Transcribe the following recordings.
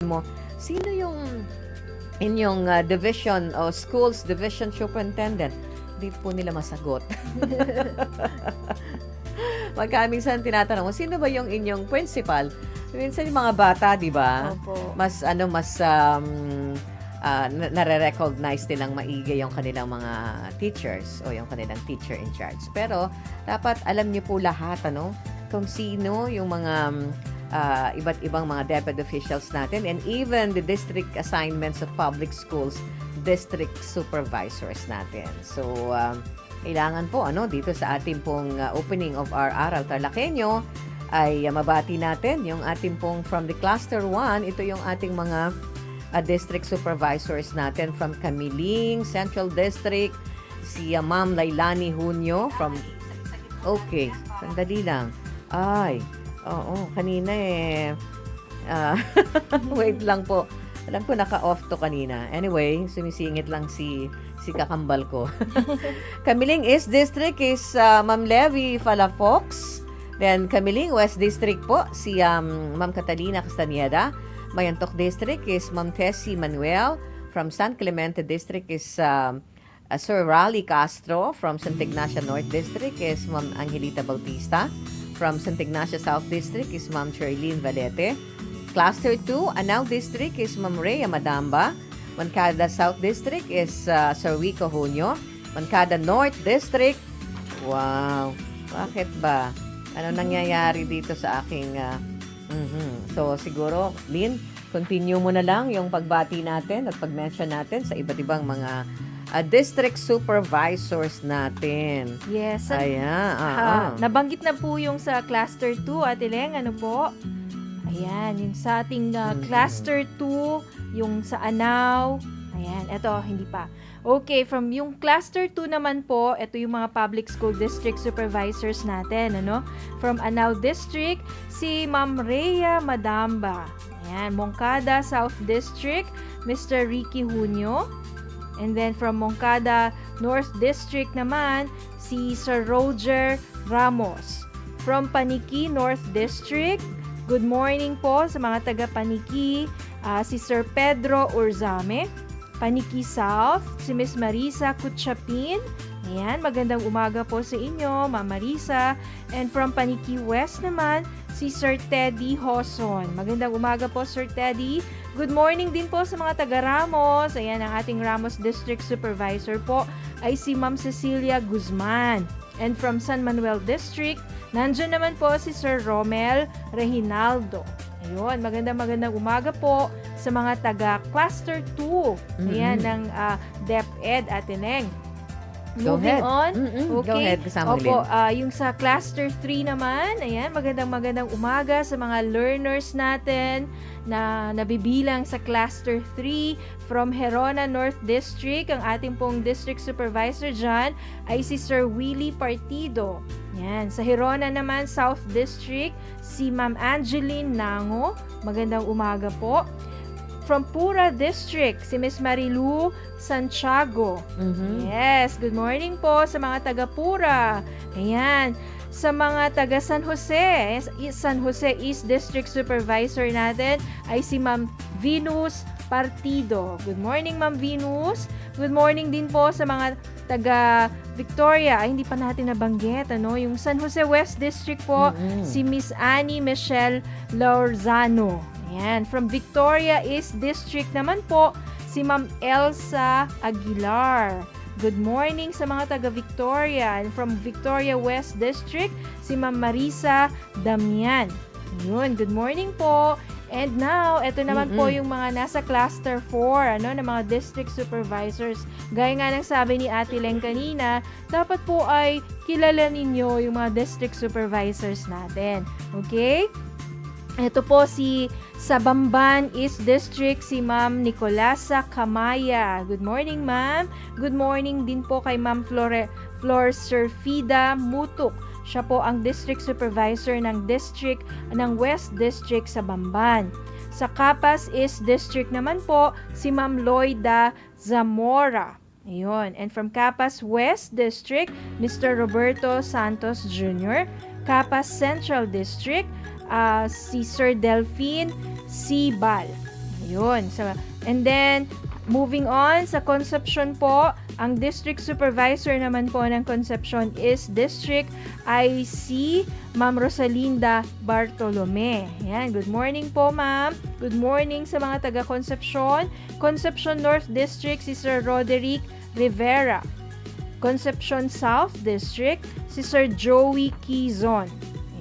mo, sino yung inyong division o schools division superintendent? Hindi po nila masagot. Minsan tinatanong mo, sino ba yung inyong principal? Minsan yung mga bata, di ba? Opo. Mas nare-recognize nilang maigi yung kanilang mga teachers o yung kanilang teacher in charge. Pero dapat alam niyo po lahat kung sino yung mga iba't ibang mga DEPED officials natin, and even the district assignments of public schools, district supervisors natin. So, kailangan po dito sa ating pong opening of our Aral TarlakHenyo ay mabati natin yung ating pong from the cluster 1, ito yung ating mga district supervisors natin from Camiling Central District, si Ma'am Lailani Hunyo from... Okay, sandali lang. Ay, oo, kanina wait lang po. Alam ko naka-off to kanina. Anyway, sumisingit lang si kakambal ko. Camiling East District is Ma'am Levy Falafox. Then Camiling West District po, si Ma'am Catalina Castaneda. Mayantok District is Ma'am Tessie Manuel. From San Clemente District is Sir Raleigh Castro. From Santa Ignacia North District is Ma'am Angelita Bautista. From Santa Ignacia South District is Ma'am Charlene Valete. Cluster 2, Anao District is Ma'am Rhea Madamba. Mancada South District is Sir Wico Hunyo. Mancada North District, wow, bakit ba? Ano nangyayari dito sa aking... So, siguro, Lynn, continue mo na lang yung pagbati natin at pag-mention natin sa iba't ibang mga district supervisors natin. Yes. Ayan. Nabanggit na po yung sa Cluster 2, Ate Leng. Ano po? Ayan, yung sa ating Cluster 2, yung sa Anao. Ayan, eto, hindi pa. Okay, from yung Cluster 2 naman po, ito yung mga public school district supervisors natin, From Anao District, si Ma'am Rhea Madamba. Ayan, Moncada South District, Mr. Ricky Hunyo. And then from Moncada North District naman, si Sir Roger Ramos. From Paniki North District, good morning po sa mga taga Paniki, si Sir Pedro Urzame. Paniki South, si Miss Marisa Kutchapin. Ayan, magandang umaga po sa inyo, Ma'am Marisa. And from Paniki West naman, si Sir Teddy Hoson. Magandang umaga po, Sir Teddy. Good morning din po sa mga taga Ramos. Ayan, ang ating Ramos District Supervisor po ay si Ma'am Cecilia Guzman. And from San Manuel District, nandyan naman po si Sir Romel Reginaldo. Ayun, magandang umaga po sa mga taga Cluster 2. Ayan, ng DEPED, Ate Leng. Moving on. Okay. Go ahead, kasama Opo, yung sa Cluster 3 naman, ayan, magandang umaga sa mga learners natin na nabibilang sa Cluster 3 from Herona North District. Ang ating pong district supervisor dyan ay si Sir Willie Partido. Yan. Sa Herona naman, South District, si Ma'am Angeline Nango. Magandang umaga po. From Pura District, si Miss Marilu Santiago. Yes, good morning po sa mga taga Pura. Ayan. Sa mga taga San Jose East District Supervisor natin ay si Ma'am Venus Partido. Good morning, Ma'am Venus. Good morning din po sa mga taga Victoria. Ay, hindi pa natin nabanggit, yung San Jose West District po, si Miss Annie Michelle Lorzano. Ayan. From Victoria East District naman po, si Ma'am Elsa Aguilar. Good morning sa mga taga Victoria. And from Victoria West District, si Ma'am Marisa Damian. Yun, good morning po. And now, ito naman po yung mga nasa Cluster 4, na mga district supervisors. Gaya nga ng sabi ni Ate Leng kanina, dapat po ay kilala ninyo yung mga district supervisors natin. Okay? Ito po sa Bamban East District, si Ma'am Nicolasa Kamaya. Good morning, Ma'am. Good morning din po kay Ma'am Flor Serfida Mutuk. Siya po ang district supervisor ng West District sa Bamban. Sa Capas East District naman po, si Ma'am Loida Zamora. Ayun. And from Capas West District, Mr. Roberto Santos Jr. Capas Central District, si Sir Delphine Sibal. Yun. So, and then, moving on sa Concepcion po, ang District Supervisor naman po ng Concepcion is District IC Ma'am Rosalinda Bartolome. Yan. Good morning po, ma'am. Good morning sa mga taga Concepcion. Concepcion North District, si Sir Roderick Rivera. Concepcion South District, si Sir Joey Quizon.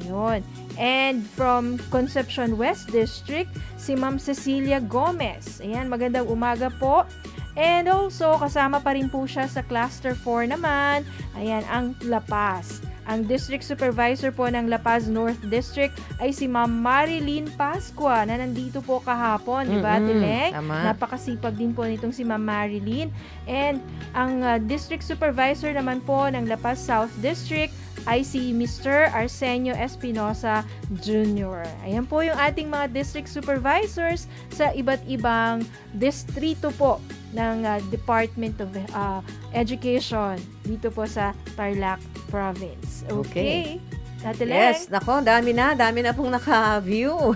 Ayun. And from Concepcion West District, si Ma'am Cecilia Gomez. Ayan, magandang umaga po. And also, kasama pa rin po siya sa Cluster 4 naman. Ayan, ang La Paz. Ang District Supervisor po ng La Paz North District ay si Ma'am Marilyn Pascua na nandito po kahapon, di ba, Tileng? Napakasipag din po nitong si Ma'am Marilyn. And ang District Supervisor naman po ng La Paz South District ay si Mr. Arsenio Espinosa Jr. Ayan po yung ating mga district supervisors sa iba't ibang distrito po ng Department of Education dito po sa Tarlac Province. Okay. Yes, nako, dami na pong naka-view.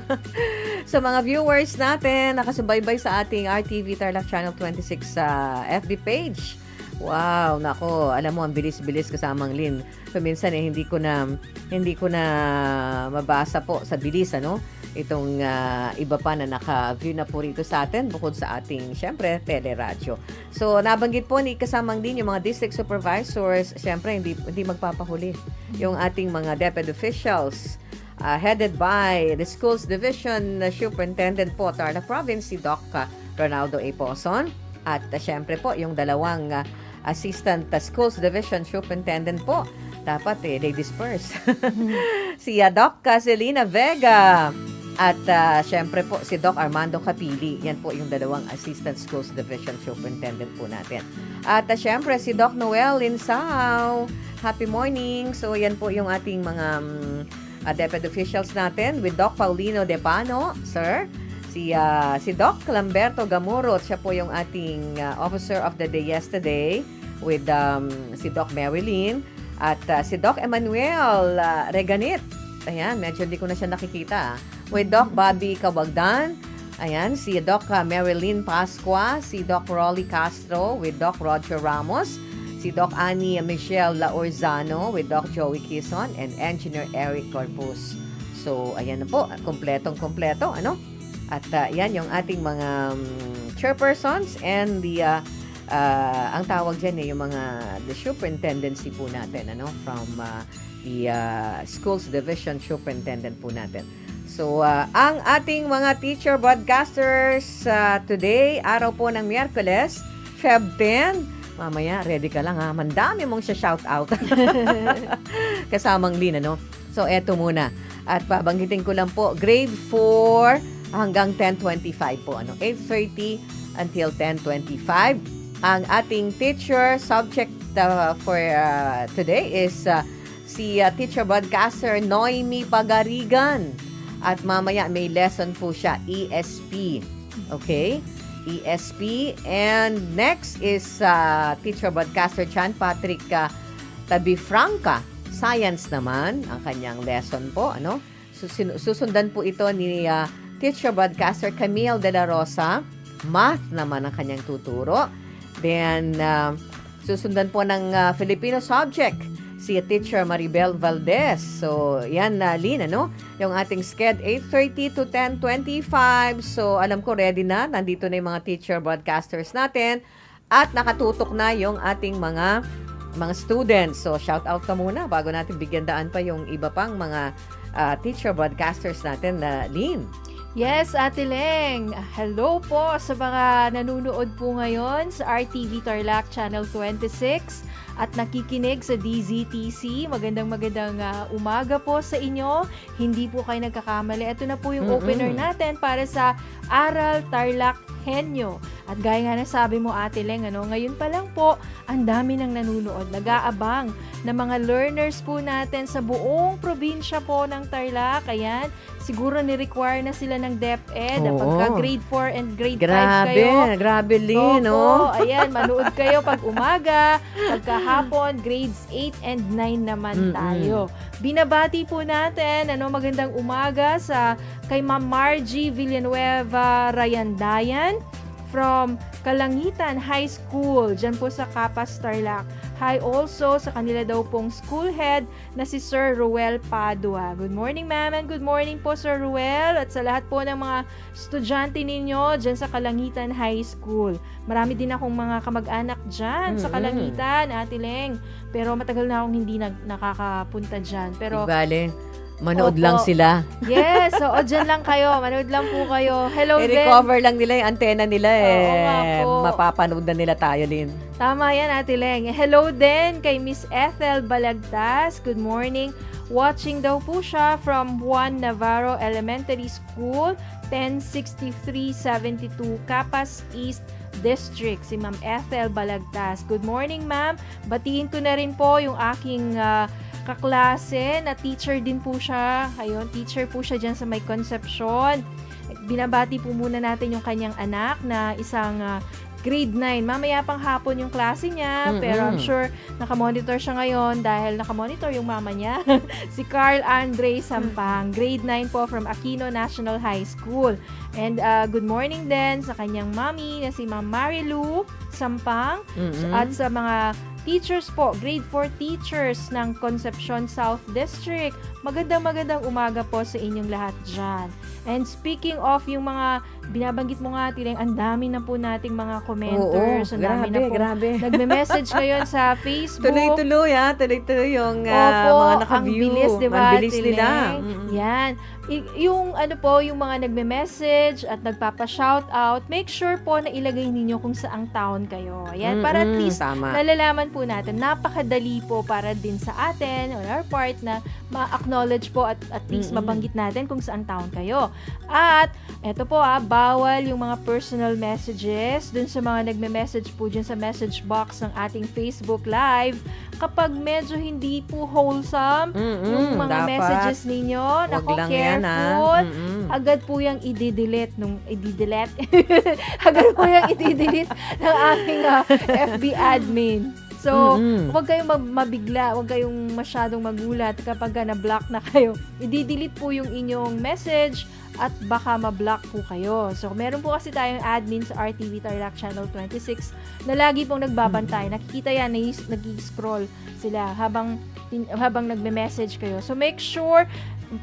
Sa mga viewers natin, nakasubaybay sa ating RTV Tarlac Channel 26 sa FB page. Wow, nako, alam mo ang bilis-bilis kasamang Lynn. Paminsan hindi ko na mabasa po sa bilis itong iba pa na naka-view na po rito sa atin bukod sa ating syempre teleradyo. So nabanggit po ni kasamang din yung mga district supervisors, syempre hindi magpapahuli. Yung ating mga DEPED officials headed by the Schools Division Superintendent po Tarlac Province, si Doc Ronaldo A. Poson, at syempre po yung dalawang Assistant Schools Division Superintendent po. Dapat they disperse. Si Doc Caselina Vega at syempre po si Doc Armando Capili. Yan po yung dalawang Assistant Schools Division Superintendent po natin. At syempre si Doc Noel Linsao. Happy morning. So yan po yung ating mga DEPED officials natin with Doc Paulino Depano, sir. Si Doc Lamberto Gamuro, siya po yung ating Officer of the Day yesterday with si Doc Marilyn at si Doc Emmanuel Reganit. Ayan, medyo hindi ko na siya nakikita. With Doc Bobby Kawagdan. Ayan, si Doc Marilyn Pascua, si Doc Rolly Castro with Doc Roger Ramos, si Doc Annie Michelle Laorzano with Doc Joey Quizon and Engineer Eric Corpus. So, ayan na po, kompletong-kompleto, At yan yung ating mga chairpersons and the ang tawag dyan yung mga the superintendency po natin from the schools division superintendent po natin. So ang ating mga teacher broadcasters today, araw po ng Miyerkules, Feb 10. Mamaya ready ka lang ha, mandami mong shout out. Kasamang Lin So eto muna. At babanggitin ko lang po, grade 4 hanggang 10:25 po 8:30 until 10:25. Ang ating teacher subject for today is si teacher broadcaster Noemi Pagarigan, at mamaya may lesson po siya, ESP. Okay, ESP. And next is teacher broadcaster John Patrick Tabifranca, science naman ang kanyang lesson po susundan po ito ni teacher broadcaster Camille De La Rosa, math naman ang kanyang tuturo. Then, susundan po ng Filipino subject, si teacher Maribel Valdez. So, yan Lynn, yung ating sked 8:30 to 10:25. So, alam ko ready na. Nandito na yung mga teacher broadcasters natin at nakatutok na yung ating mga students. So, shout out ka muna bago natin bigyan daan pa yung iba pang mga teacher broadcasters natin na Lynn. Yes, Ate Leng. Hello po sa mga nanonood po ngayon sa RTV Tarlac Channel 26 at nakikinig sa DZTC. Magandang umaga po sa inyo. Hindi po kayo nagkakamali. Ito na po yung opener natin para sa Aral TarlakHenyo. At gaya nga na sabi mo, Ate Leng, ngayon pa lang po, ang dami nang nanunood, nag-aabang na mga learners po natin sa buong probinsya po ng Tarlac. Ayan, siguro ni-require na sila ng DEPED. Oo. Pagka grade 4 and grade 5 kayo. Grabe, Lynn, Opo, ayan, manood kayo pag umaga, pagkahapon, grades 8 and 9 naman tayo. Binabati po natin, magandang umaga kay Ma'am Margie Villanueva Rayandayan from Kalangitan High School, dyan po sa Capas, Tarlac. Hi also sa kanila daw pong school head na si Sir Ruel Padua. Good morning, ma'am, and good morning po, Sir Ruel, at sa lahat po ng mga estudyante ninyo dyan sa Kalangitan High School. Marami din akong mga kamag-anak dyan sa Kalangitan, Ate Leng. Pero matagal na akong hindi nakakapunta dyan. Pero Bale, manood lang sila. Yes, oo, dyan lang kayo. Manood lang po kayo. Hello din. I-recover lang nila yung antena nila Oo nga po. Mapapanood na nila tayo, Lynn. Tama yan, Ate Leng. Hello din kay Miss Ethel Balagtas. Good morning. Watching daw po siya from Juan Navarro Elementary School, 106372 Capas East District, si Ma'am Ethel Balagtas. Good morning, ma'am. Batiin ko na rin po yung aking kaklase na teacher din po siya. Ayun, teacher po siya dyan sa May Concepcion. Binabati po muna natin yung kanyang anak na isang grade 9. Mamaya pang hapon yung klase niya, pero I'm sure nakamonitor siya ngayon dahil nakamonitor yung mama niya. Si Carl Andre Sampang, grade 9 po from Aquino National High School. And good morning din sa kanyang mommy na si Ma'am Marilu Sampang at sa mga teachers po, grade 4 teachers ng Concepcion South District. Magandang umaga po sa inyong lahat dyan. And speaking of yung mga binabanggit mo nga, Tileng, ang dami na po nating mga commenters. Ang dami na po nagme-message ngayon sa Facebook. Tuloy-tuloy yung Opo, mga naka-view. ang bilis, diba, Ang bilis nila. Yan. Yung yung mga nagme-message at nagpapa-shoutout, make sure po na ilagay ninyo kung saang town kayo. Ayan, para at least nalalaman po natin. Napakadali po para din sa atin, on our part, na ma-acknowledge po at least mabanggit natin kung saang town kayo. At, eto po bawal yung mga personal messages dun sa mga nagme-message po dyan sa message box ng ating Facebook Live. Kapag medyo hindi po wholesome yung mga messages ninyo, nako, careful. Agad po yung i-delete agad po yung i-delete ng aming FB admin. So, huwag kayong mabigla, huwag kayong masyadong magulat kapag na-block na kayo. I-delete po yung inyong message at baka ma-block po kayo. So, meron po kasi tayong admin sa RTV Tarlac Channel 26 na lagi pong nagbabantay. Nakikita yan, nag-scroll sila habang nagme-message kayo. So, make sure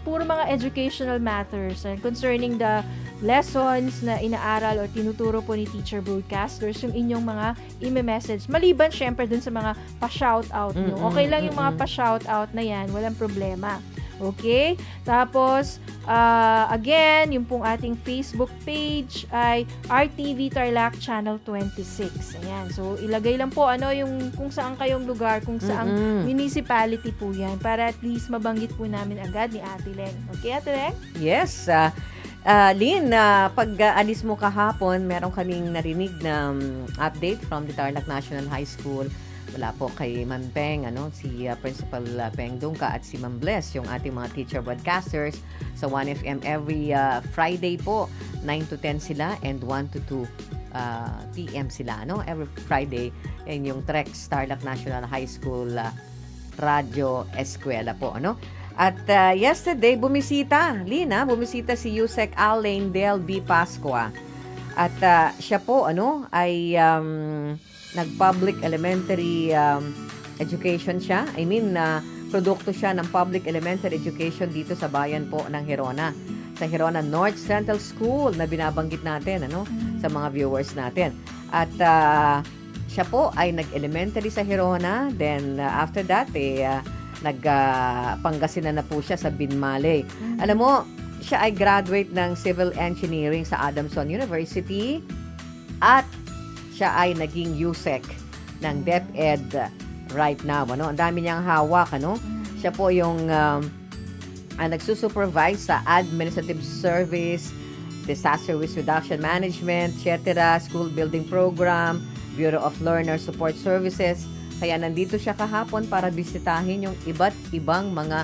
puro mga educational matters concerning the lessons na inaaral or tinuturo po ni teacher broadcasters yung inyong mga i-message. Maliban syempre dun sa mga pa-shoutout nyo. Okay lang yung mga pa-shoutout na yan, walang problema. Okay? Tapos, again, yung pong ating Facebook page ay RTV Tarlac Channel 26. Ayan. So, ilagay lang po yung kung saan kayong lugar, kung saang municipality po yan para at least mabanggit po namin agad ni Ate Len. Okay, Ate Len? Yes. Lynn, pag alis mo kahapon, meron kaming narinig na update from the Tarlac National High School. Wala po kay Ma'am Peng, si Principal Peng Dungka at si Ma'am Bless, yung ating mga teacher broadcasters sa 1FM every Friday po, 9 to 10 sila and 1 to 2 PM sila, every Friday. Yan yung Trex Tarlac National High School Radio Eskwela po, At yesterday, bumisita si Yusek Alain Del B. Pascua. At siya po, ay nag-public elementary education siya. I mean, produkto siya ng public elementary education dito sa bayan po ng Hirona. Sa Hirona North Central School na binabanggit natin, sa mga viewers natin. At siya po ay nag-elementary sa Hirona. Then, after that, nag-Pangasinan na po siya sa Binmaley. Alam mo, siya ay graduate ng Civil Engineering sa Adamson University at siya ay naging USEC ng DEPED right now. Ang dami niyang hawak. Siya po yung nagsusupervise sa Administrative Service Disaster Risk Reduction Management, etc., School Building Program, Bureau of Learner Support Services. Kaya nandito siya kahapon para bisitahin yung iba't ibang mga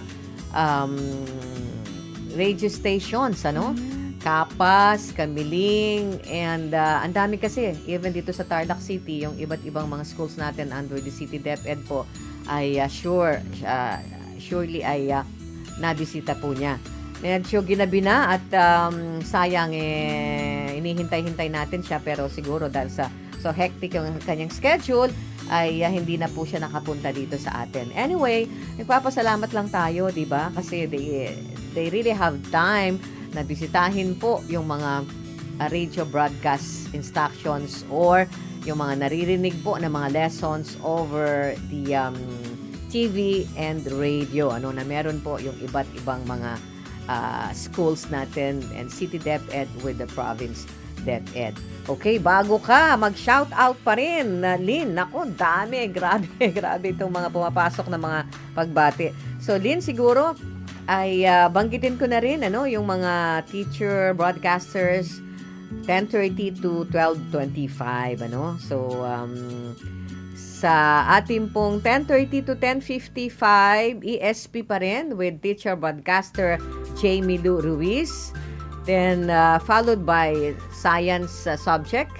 radio stations, ano? Kapas, Kamiling, and ang dami kasi, even dito sa Tarlac City, yung iba't ibang mga schools natin under the City DEPED po, ay surely ay nabisita po niya. Medyo ginabi na at sayang inihintay-hintay natin siya, pero siguro dahil sa so hectic yung kanyang schedule, ay hindi na po siya nakapunta dito sa atin. Anyway, nagpapasalamat lang tayo, di ba? Kasi they really have time na bisitahin po yung mga radio broadcast instructions or yung mga naririnig po na mga lessons over the TV and radio. Ano na meron po yung iba't ibang mga schools natin and City DepEd with the province DepEd. Okay, bago ka, mag-shout out pa rin, Lynn. Naku, dami, grabe itong mga pumapasok na mga pagbati. So, Lynn, siguro ay banggitin ko na rin yung mga teacher, broadcasters, 10:30 to 12:25, So, sa ating pong 10:30 to 10:55, ESP pa rin with teacher broadcaster Jamie Lou Ruiz. Then, followed by science subject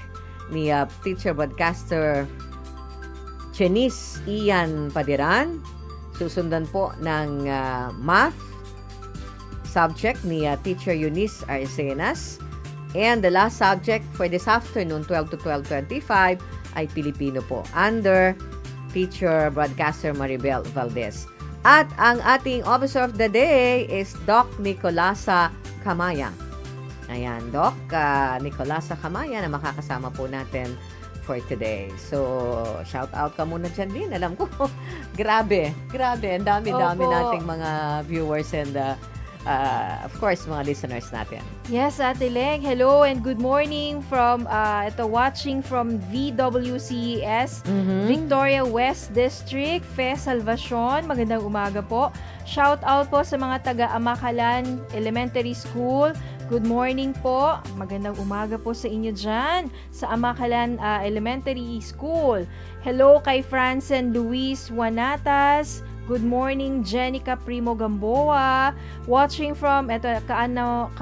ni teacher broadcaster Chenice Ian Padiran. Susundan po ng math subject ni teacher Eunice Arcenas. And the last subject for this afternoon, 12 to 12:25, ay Pilipino po, under teacher broadcaster Maribel Valdez. At ang ating officer of the day is Doc Nicolasa Kamaya. Ayan, Doc Nicolasa Kamaya na makakasama po natin for today. So, shout out ka muna dyan din. Alam ko, grabe. Ang dami-dami nating mga viewers and of course, mga listeners natin. Yes, Ate Leng. Hello and good morning from watching from VWCES, Victoria West District, Fe Salvacion. Magandang umaga po. Shout out po sa mga taga-Amakalan Elementary School. Good morning po. Magandang umaga po sa inyo dyan sa Amakalan Elementary School. Hello kay Francen Luis Wanatas. Good morning, Jenica Primo Gamboa. Watching from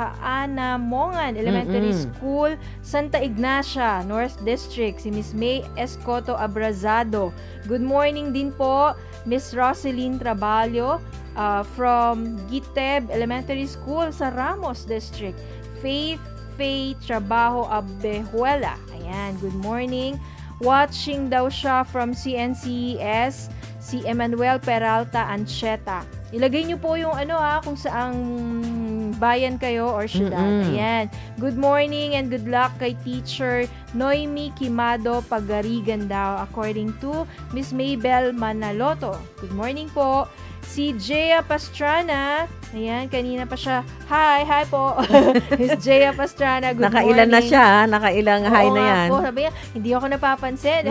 Kaanamongan Elementary School, Santa Ignacia, North District. Si Miss May Escoto Abrazado. Good morning din po, Miss Roseline Traballo from Giteb Elementary School sa Ramos District. Faith Trabajo Abejuela. Ayan, good morning. Watching daw siya from CNCES, si Emmanuel Peralta Ancheta. Ilagay niyo po yung kung saang bayan kayo or syudad. Ayan. Good morning and good luck kay teacher Noemi Kimado Pagarigan daw, according to Miss Maybel Manaloto. Good morning po. Si Jea Pastrana, ayan, kanina pa siya, hi po. Miss Jea Pastrana, good Nakailan morning. na siya, nakailang hi na yan. Oo nga po, sabi niya, hindi ako napapansin.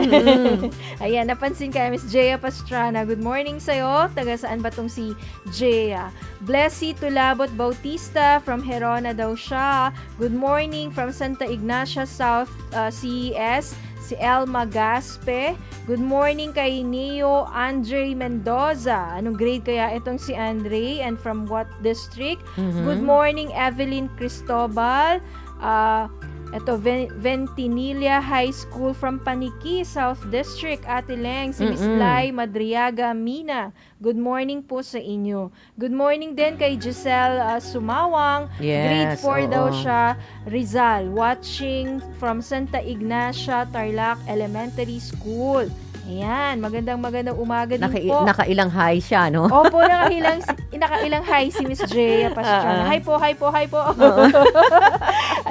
Ayan, napansin kaya Miss Jea Pastrana. Good morning sa'yo. Taga saan ba tong si Jea? Blessy Tulabot Bautista from Herona daw siya. Good morning from Santa Ignacia South CES. Si Elma Gaspe. Good morning kay Neo Andre Mendoza. Anong grade kaya itong si Andre and from what district? Good morning Evelyn Cristobal. Ventinilla High School from Paniki, South District. Ate Leng, si Miss Lai Madriaga Mina. Good morning po sa inyo. Good morning din kay Giselle Sumawang. Yes, Grade 4 daw siya. Rizal, watching from Santa Ignacia Tarlac Elementary School. Ayan, magandang umaga din po. Nakailang hi siya, no? Opo, nakailang hi si Miss Jea Pastrana. Hi po.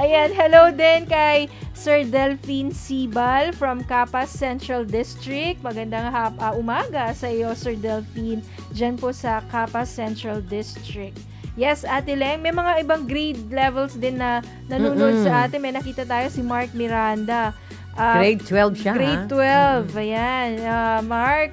Ayan, hello din kay Sir Delphine Sibal from Capas Central District. Magandang umaga sa iyo, Sir Delphine, dyan po sa Capas Central District. Yes, Ate Leng, may mga ibang grade levels din na nanonood sa atin. May nakita tayo si Mark Miranda. Grade 12 siya. Grade 12, ayan. Mark,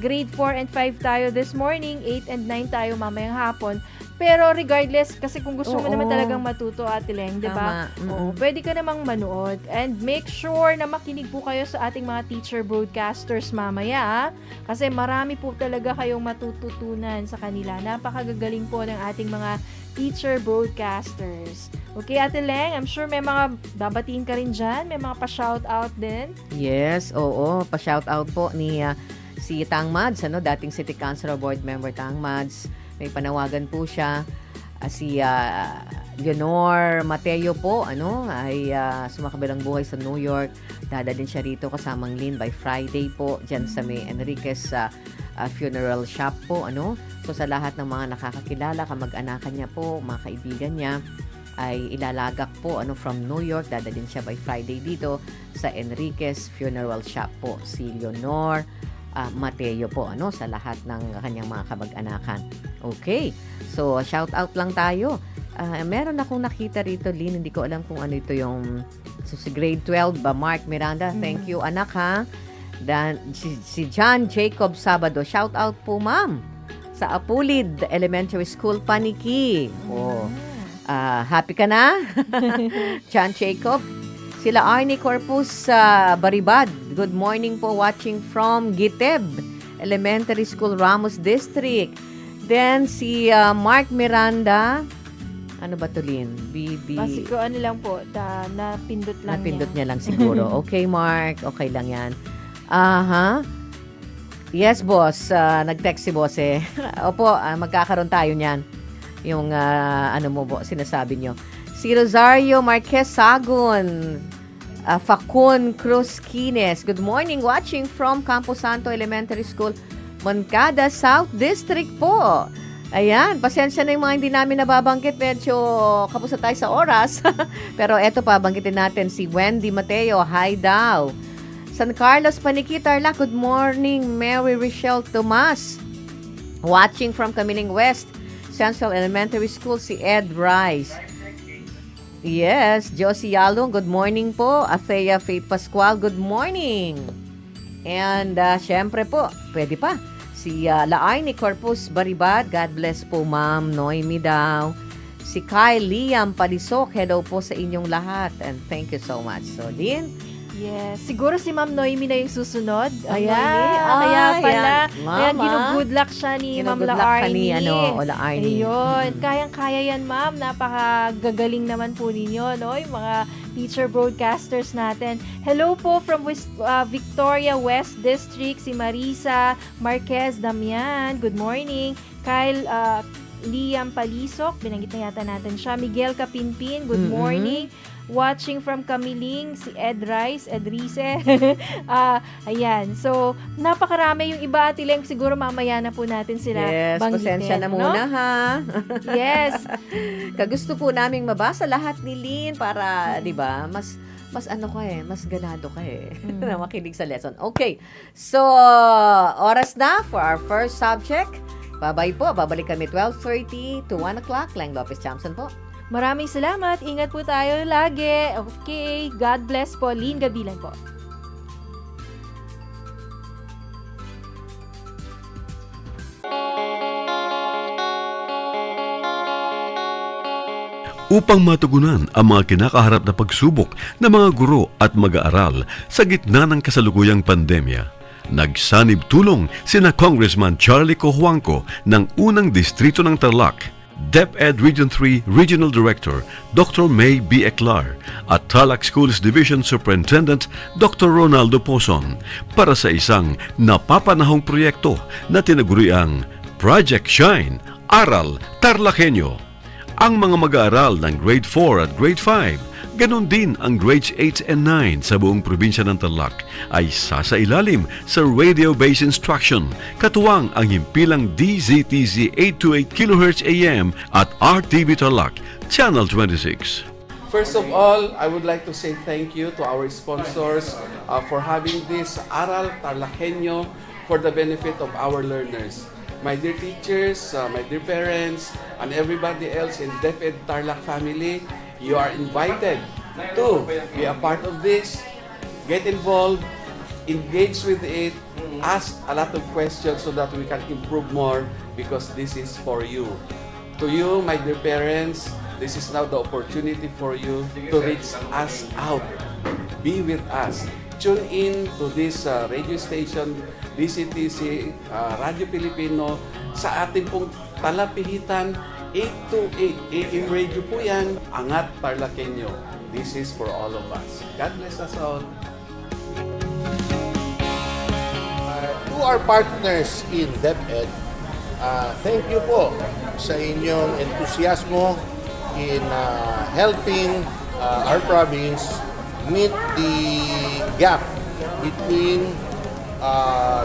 grade 4 and 5 tayo this morning, 8 and 9 tayo mamayang hapon. Pero regardless, kasi kung gusto mo Oo. naman talagang matuto, Ate Leng, di ba? Tama. Oo, pwede ka namang manood. And make sure na makinig po kayo sa ating mga teacher broadcasters mamaya. Kasi marami po talaga kayong matututunan sa kanila. Napakagagaling po ng ating mga teacher broadcasters. Okay, Ate Leng, I'm sure may mga babatiin ka rin dyan. May mga pa-shoutout din. Yes, oo. Pa-shoutout po ni si Tang Mads, dating City Councilor Board Member Tang Mads. May panawagan po siya. Si Leonor Mateo po, ay sumakabilang buhay sa New York. Dadalhin siya rito kasamang Lynn by Friday po, dyan sa may Enriquez funeral shop po, So sa lahat ng mga nakakakilala, kamag-anakan niya po, mga kaibigan niya, ay ilalagak po from New York. Dadalhin siya by Friday dito sa Enriquez funeral shop po. Si Leonor Mateo po, sa lahat ng kanyang mga kamag-anakan. Okay, so shout out lang tayo. Meron akong nakita rito, Lynn, hindi ko alam kung ano ito yung si grade 12 ba, Mark Miranda. Thank you, anak, ha. Dan, si John Jacob Sabado, shout out po, ma'am, sa Apulid Elementary School, Paniki. Happy ka na? John Jacob. Sila Arnie Corpus Baribad. Good morning po, watching from DEPED Elementary School, Ramos District. Then si Mark Miranda. Ano ba to, Lynn? Kasi ko lang po, napindot lang Napindot niya lang siguro. Okay, Mark. Okay lang yan. Yes, boss. Nag-text si boss eh. Opo, magkakaroon tayo niyan. Yung sinasabi nyo. Si Rosario Marquez Sagun. Facun Cruz Quines. Good morning, watching from Campo Santo Elementary School, Moncada South District po. Ayan, pasensya na yung mga hindi namin nababanggit. Medyo kapos na tayo sa oras. Pero eto pa, banggitin natin si Wendy Mateo. Hi daw. San Carlos, Paniki, Tarlac. Good morning, Mary Rochelle Tomas. Watching from Camiling West Central Elementary School, si Ed Rice. Yes, Josie Yalong, good morning po. Athea Faith Pascual, good morning. And syempre po, pwede pa. Si Laarni Corpus Baribad, God bless po, ma'am. Noemi daw. Si Kyle Liam Palisok, hello po sa inyong lahat. And thank you so much. So, Lynn? Yes, siguro si Ma'am Noemi na yung susunod. Ayan. Kaya pala, kaya Mama. ginugood luck siya ni Ma'am Ginugood luck ka ni, Laarni. Laarni. Ayun, kayang-kaya yan, Ma'am. Napakagagaling naman po ninyo, no? Yung mga teacher broadcasters natin. Hello po from Victoria West District, si Marisa Marquez Damian. Good morning. Kyle Liam Palisok, binanggit na yata natin siya. Miguel Kapinpin, good morning. Watching from Camiling, si Ed Rice. Ayan. So, napakarami yung iba, Ate Leng. Siguro mamaya na po natin sila banggitin. Pasensya na muna, ha? Yes. Kagusto po naming mabasa lahat ni Lynn para, di ba, mas mas ganado ka na makinig sa lesson. Okay. So, oras na for our first subject. Bye-bye po. Babalik kami 12:30 to 1 o'clock. Lang Lopez Thompson po. Maraming salamat. Ingat po tayo lagi. Okay. God bless po. Lynn Gabilan po. Upang matugunan ang mga kinakaharap na pagsubok ng mga guro at mag-aaral sa gitna ng kasalukuyang pandemya, nagsanib tulong sina Congressman Charlie Cojuangco ng unang distrito ng Tarlac, DEPED Region 3 Regional Director Dr. May B. Eclar at Tarlac Schools Division Superintendent Dr. Ronaldo Pozon para sa isang napapanahong proyekto na tinaguriang Project Shine, Aral TarlakHenyo. Ang mga mag-aaral ng Grade 4 at Grade 5, ganon din ang Grades 8 and 9 sa buong probinsya ng Tarlac ay sasailalim sa radio-based instruction, katuwang ang himpilang DZTZ 828 kHz AM at RTV Tarlac, Channel 26. First of all, I would like to say thank you to our sponsors for having this Aral TarlakHenyo for the benefit of our learners. My dear teachers, my dear parents, and everybody else in DEPED Tarlac family, you are invited to be a part of this. Get involved, engage with it, ask a lot of questions so that we can improve more because this is for you. To you, my dear parents, this is now the opportunity for you to reach us out. Be with us. Tune in to this radio station, DCTC, Radio Pilipino, sa ating pong talapihitan, 8 to 8 AM radio po yan, Angat TarlakHenyo. This is for all of us. God bless us all. To our partners in DEPED, thank you po sa inyong entusiasmo in helping our province meet the gap between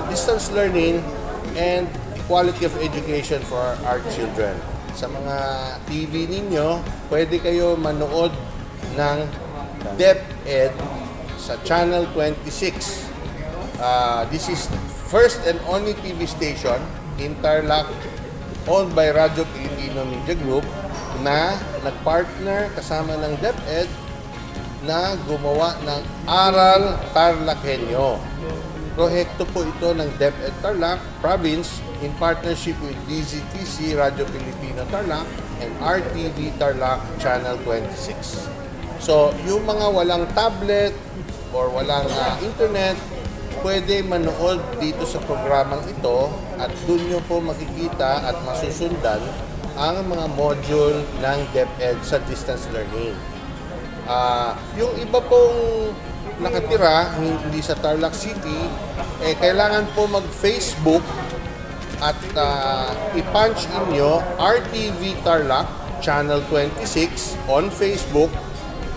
distance learning and quality of education for our children. Sa mga TV ninyo, pwede kayo manood ng DEPED sa Channel 26. This is first and only TV station in Tarlac owned by Radio Pilipino Media Group na nagpartner kasama ng DEPED na gumawa ng Aral TarlakHenyo. Proyekto po ito ng DEPED Tarlac Province in partnership with DZTC Radio Pilipino Tarlac and RTV Tarlac Channel 26. So, yung mga walang tablet or walang internet, pwede manood dito sa programang ito at doon nyo po makikita at masusundan ang mga module ng DEPED sa distance learning. Yung iba pong nakatira, hindi sa Tarlac City, kailangan po mag-Facebook at i-punch in nyo RTV Tarlac Channel 26 on Facebook.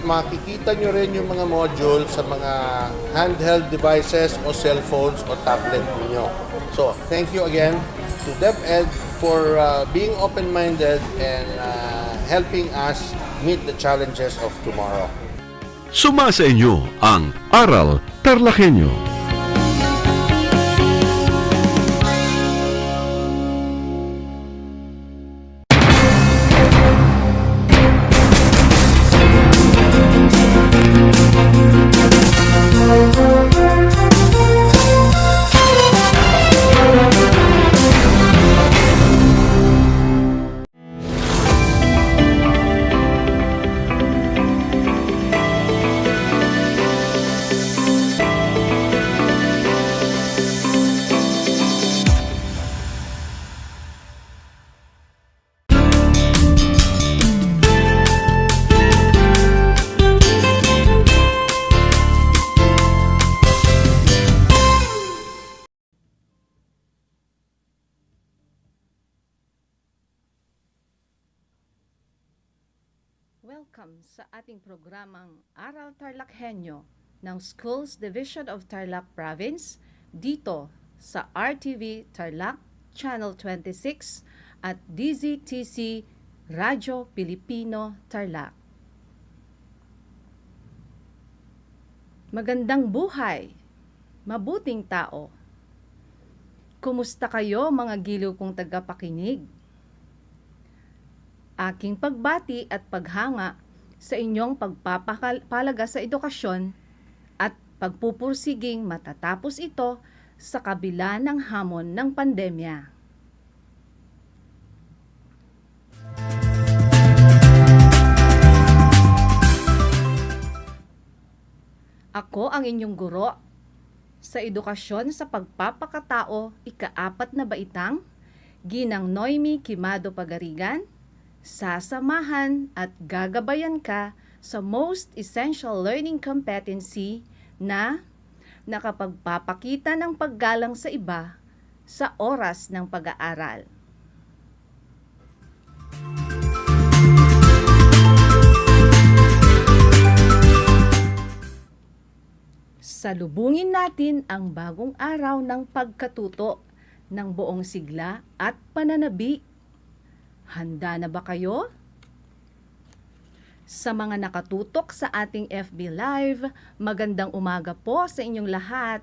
Makikita nyo rin yung mga module sa mga handheld devices o cellphones o tablet niyo. So, thank you again to DEPED for being open-minded and helping us meet the challenges of tomorrow. Sumasa inyo ang Aral TarlakHenyo. Welcome sa ating programang Aral TarlakHenyo ng Schools Division of Tarlac Province dito sa RTV Tarlac Channel 26 at DZTC Radio Pilipino Tarlac. Magandang buhay, mabuting tao. Kumusta kayo mga giliw kong tagapakinig? Aking pagbati at paghanga sa inyong pagpapalaga sa edukasyon at pagpupursiging matatapos ito sa kabila ng hamon ng pandemya. Ako ang inyong guro sa edukasyon sa pagpapakatao ika-4 na baitang, Ginang Noemi Quimado Pagarigan, sasamahan at gagabayan ka sa Most Essential Learning Competency na nakapagpapakita ng paggalang sa iba sa oras ng pag-aaral. Salubungin natin ang bagong araw ng pagkatuto ng buong sigla at pananabik. Handa na ba kayo? Sa mga nakatutok sa ating FB Live, magandang umaga po sa inyong lahat.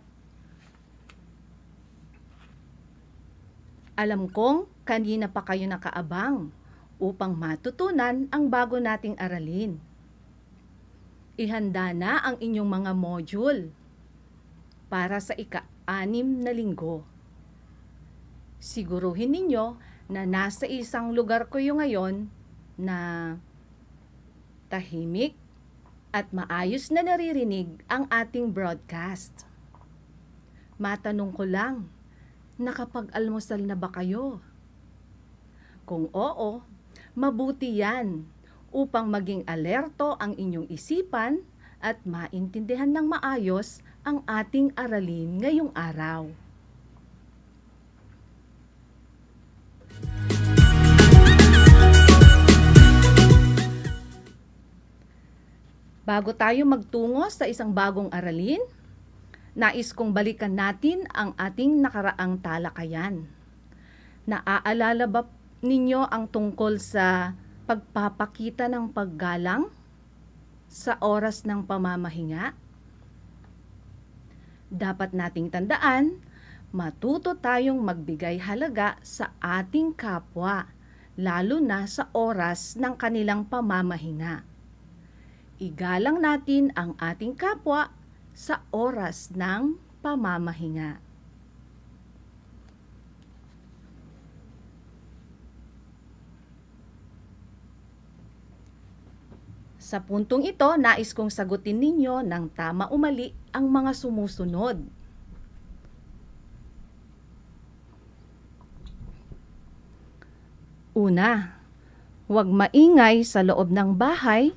Alam kong kanina pa kayo nakaabang upang matutunan ang bago nating aralin. Ihanda na ang inyong mga module para sa ika-6 na linggo. Siguruhin ninyo na nasa isang lugar kayo ngayon na tahimik at maayos na naririnig ang ating broadcast. Matanong ko lang, nakapag-almusal na ba kayo? Kung oo, mabuti yan upang maging alerto ang inyong isipan at maintindihan ng maayos ang ating aralin ngayong araw. Bago tayo magtungo sa isang bagong aralin, nais kong balikan natin ang ating nakaraang talakayan. Naaalala ba ninyo ang tungkol sa pagpapakita ng paggalang sa oras ng pamamahinga? Dapat nating tandaan, matuto tayong magbigay halaga sa ating kapwa, lalo na sa oras ng kanilang pamamahinga. Igalang natin ang ating kapwa sa oras ng pamamahinga. Sa puntong ito, nais kong sagutin ninyo ng tama o mali ang mga sumusunod. Una, huwag maingay sa loob ng bahay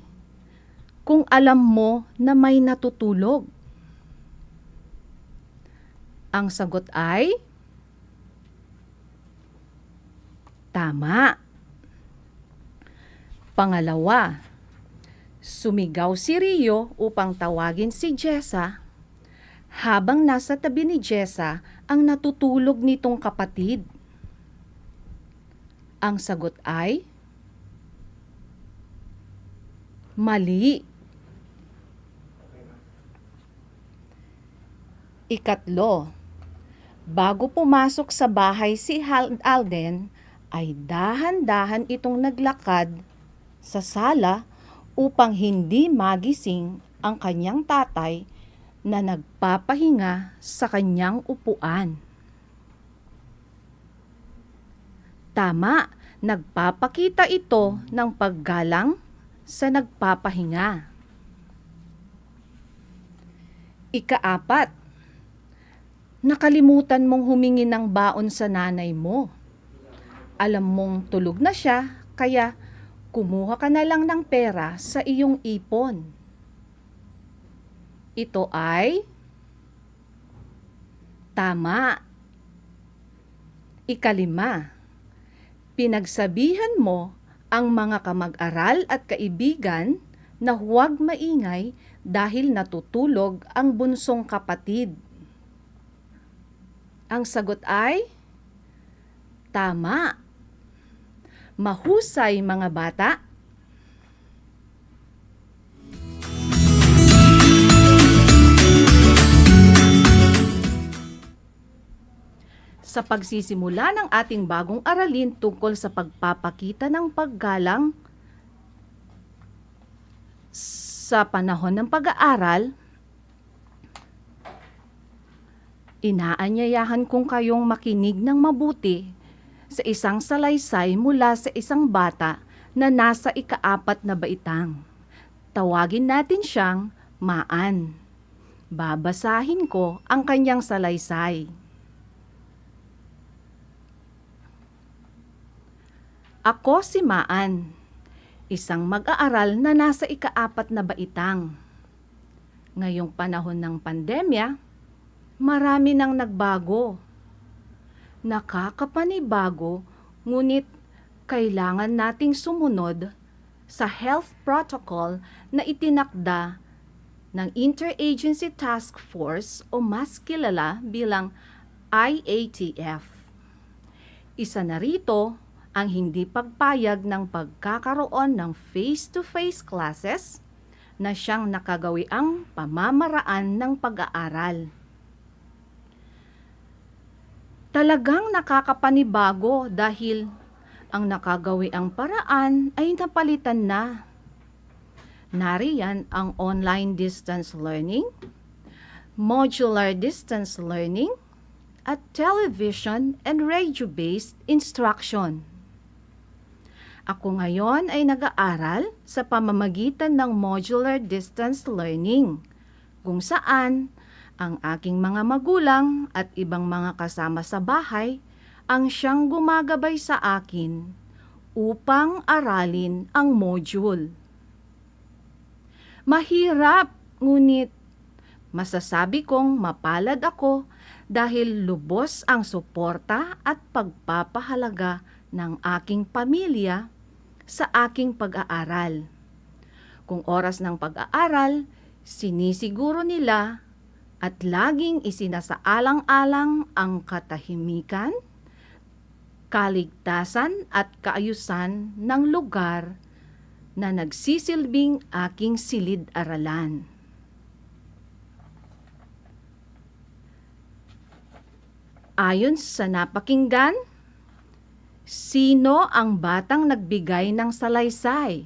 kung alam mo na may natutulog. Ang sagot ay tama. Pangalawa, sumigaw si Rio upang tawagin si Jessa habang nasa tabi ni Jessa ang natutulog nitong kapatid. Ang sagot ay mali. Ikatlo, bago pumasok sa bahay si Alden, ay dahan-dahan itong naglakad sa sala upang hindi magising ang kanyang tatay na nagpapahinga sa kanyang upuan. Tama, nagpapakita ito ng paggalang sa nagpapahinga. Ika-4, nakalimutan mong humingi ng baon sa nanay mo. Alam mong tulog na siya, kaya kumuha ka na lang ng pera sa iyong ipon. Ito ay tama. Ika-5, pinagsabihan mo ang mga kamag-aral at kaibigan na huwag maingay dahil natutulog ang bunsong kapatid. Ang sagot ay tama. Mahusay mga bata. Sa pagsisimula ng ating bagong aralin tungkol sa pagpapakita ng paggalang sa panahon ng pag-aaral, inaanyayahan kong kayong makinig ng mabuti sa isang salaysay mula sa isang bata na nasa ika-4 na baitang. Tawagin natin siyang Maan. Babasahin ko ang kanyang salaysay. Ako si Maan, isang mag-aaral na nasa ika-4 na baitang. Ngayong panahon ng pandemya, marami nang nagbago. Nakakapanibago, ngunit kailangan nating sumunod sa health protocol na itinakda ng Interagency Task Force o mas kilala bilang IATF. Isa na rito ang hindi pagpayag ng pagkakaroon ng face-to-face classes na siyang nakagawiang pamamaraan ng pag-aaral. Talagang nakakapanibago dahil ang nakagawiang paraan ay napalitan na. Nariyan ang online distance learning, modular distance learning, at television and radio-based instruction. Ako ngayon ay nag-aaral sa pamamagitan ng modular distance learning, kung saan ang aking mga magulang at ibang mga kasama sa bahay ang siyang gumagabay sa akin upang aralin ang module. Mahirap, ngunit masasabi kong mapalad ako dahil lubos ang suporta at pagpapahalaga ng aking pamilya sa aking pag-aaral. Kung oras ng pag-aaral, sinisiguro nila at laging isinasaalang-alang ang katahimikan, kaligtasan at kaayusan ng lugar na nagsisilbing aking silid-aralan. Ayon sa napakinggan, sino ang batang nagbigay ng salaysay?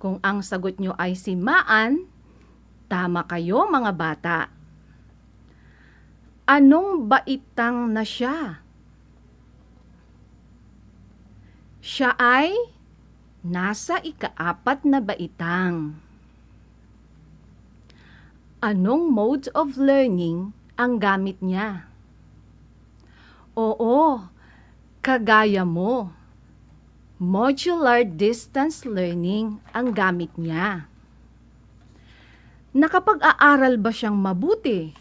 Kung ang sagot nyo ay si Maan, tama kayo mga bata. Anong baitang na siya? Siya ay nasa ika-4 na baitang. Anong mode of learning ang gamit niya? Oo, kagaya mo. Modular distance learning ang gamit niya. Nakapag-aaral ba siyang mabuti?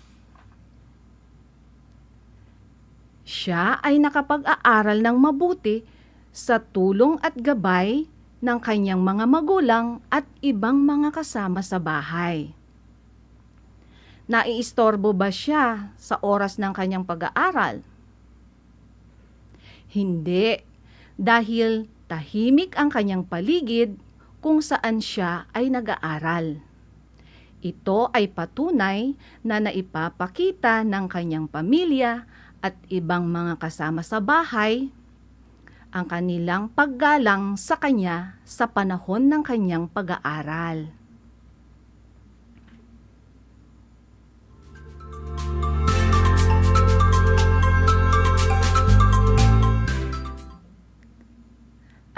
Siya ay nakapag-aaral ng mabuti sa tulong at gabay ng kanyang mga magulang at ibang mga kasama sa bahay. Naiistorbo ba siya sa oras ng kanyang pag-aaral? Hindi, dahil tahimik ang kanyang paligid kung saan siya ay nag-aaral. Ito ay patunay na naipapakita ng kanyang pamilya at ibang mga kasama sa bahay ang kanilang paggalang sa kanya sa panahon ng kanyang pag-aaral.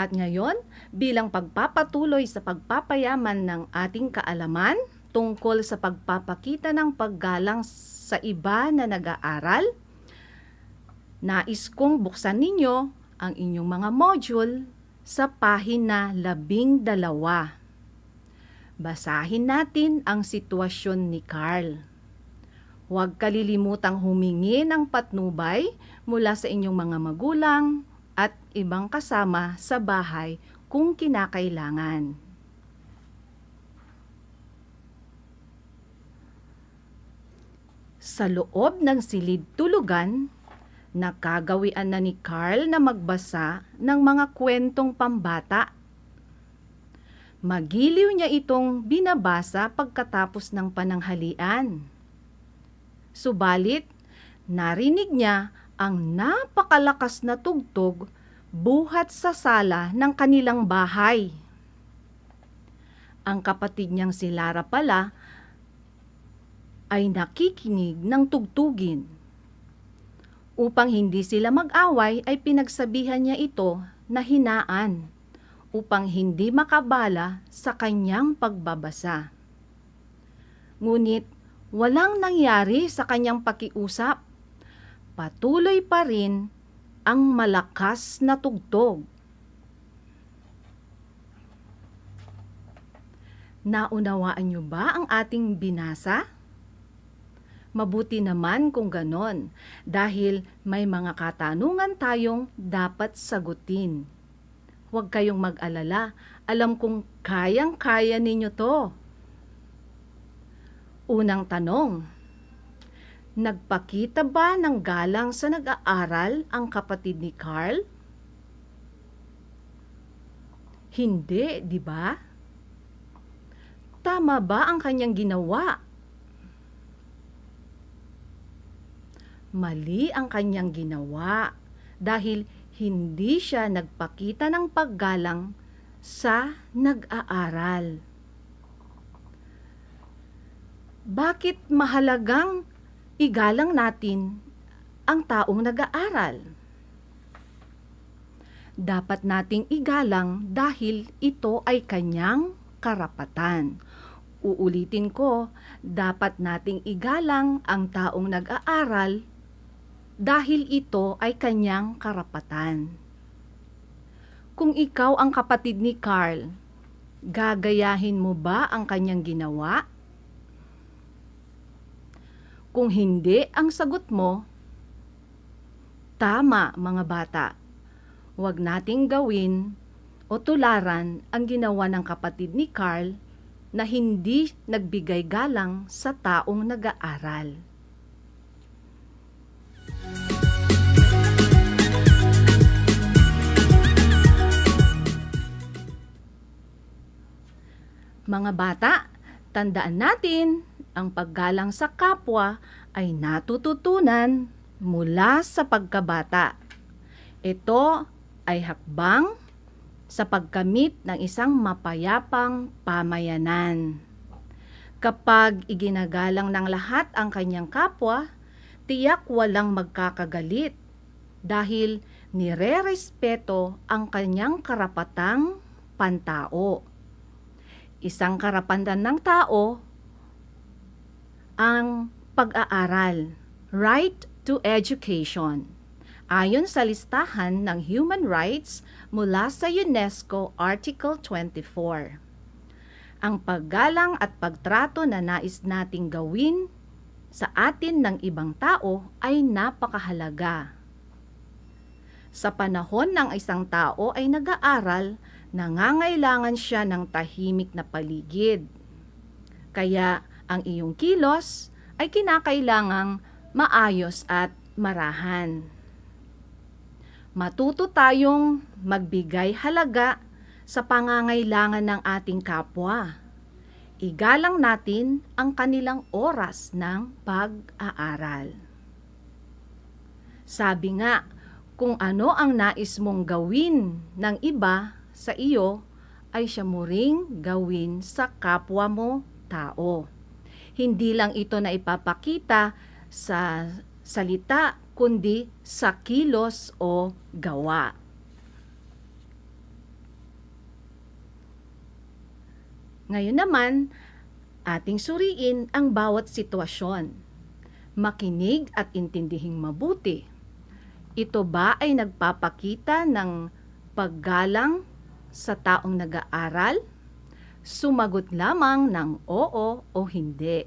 At ngayon, bilang pagpapatuloy sa pagpapayaman ng ating kaalaman tungkol sa pagpapakita ng paggalang sa iba na nag-aaral, nais kong buksan ninyo ang inyong mga module sa pahina 12. Basahin natin ang sitwasyon ni Carl. Huwag kalilimutang humingi ng patnubay mula sa inyong mga magulang at ibang kasama sa bahay kung kinakailangan. Sa loob ng silid-tulugan, nakagawian na ni Carl na magbasa ng mga kwentong pambata. Magiliw niya itong binabasa pagkatapos ng pananghalian. Subalit, narinig niya ang napakalakas na tugtog buhat sa sala ng kanilang bahay. Ang kapatid niyang si Lara pala ay nakikinig ng tugtugin. Upang hindi sila mag-away ay pinagsabihan niya ito na hinaan upang hindi makabala sa kanyang pagbabasa. Ngunit walang nangyari sa kanyang pakiusap. Patuloy pa rin ang malakas na tugtog. Naunawaan niyo ba ang ating binasa? Mabuti naman kung ganon, dahil may mga katanungan tayong dapat sagutin. Huwag kayong mag-alala, alam kong kayang-kaya ninyo to. Unang tanong, nagpakita ba ng galang sa nag-aaral ang kapatid ni Carl? Hindi, di ba? Tama ba ang kanyang ginawa? Mali ang kanyang ginawa dahil hindi siya nagpakita ng paggalang sa nag-aaral. bakit mahalagang igalang natin ang taong nag-aaral? Dapat nating igalang dahil ito ay kanyang karapatan. Uulitin ko, dapat nating igalang ang taong nag-aaral dahil ito ay kanyang karapatan. Kung ikaw ang kapatid ni Carl, gagayahin mo ba ang kanyang ginawa? Kung hindi ang sagot mo, tama mga bata. Huwag nating gawin o tularan ang ginawa ng kapatid ni Carl na hindi nagbigay galang sa taong nag-aaral. Mga bata, tandaan natin, ang paggalang sa kapwa ay natututunan mula sa pagkabata. Ito ay hakbang sa pagkamit ng isang mapayapang pamayanan. Kapag iginagalang ng lahat ang kanyang kapwa, tiyak walang magkakagalit dahil nire-respeto ang kanyang karapatang pantao. Isang karapatan ng tao ang pag-aaral, right to education. Ayon sa listahan ng human rights mula sa UNESCO Article 24. Ang paggalang at pagtrato na nais nating gawin sa atin ng ibang tao ay napakahalaga. Sa panahon ng isang tao ay nag-aaral, nangangailangan siya ng tahimik na paligid. Kaya ang iyong kilos ay kinakailangang maayos at marahan. Matuto tayong magbigay halaga sa pangangailangan ng ating kapwa. Igalang natin ang kanilang oras ng pag-aaral. Sabi nga, kung ano ang nais mong gawin ng iba sa iyo, ay siya mo ring gawin sa kapwa mo tao. Hindi lang ito na ipapakita sa salita, kundi sa kilos o gawa. Ngayon naman, ating suriin ang bawat sitwasyon. Makinig at intindihing mabuti. Ito ba ay nagpapakita ng paggalang sa taong nag-aaral? Sumagot lamang ng oo o hindi.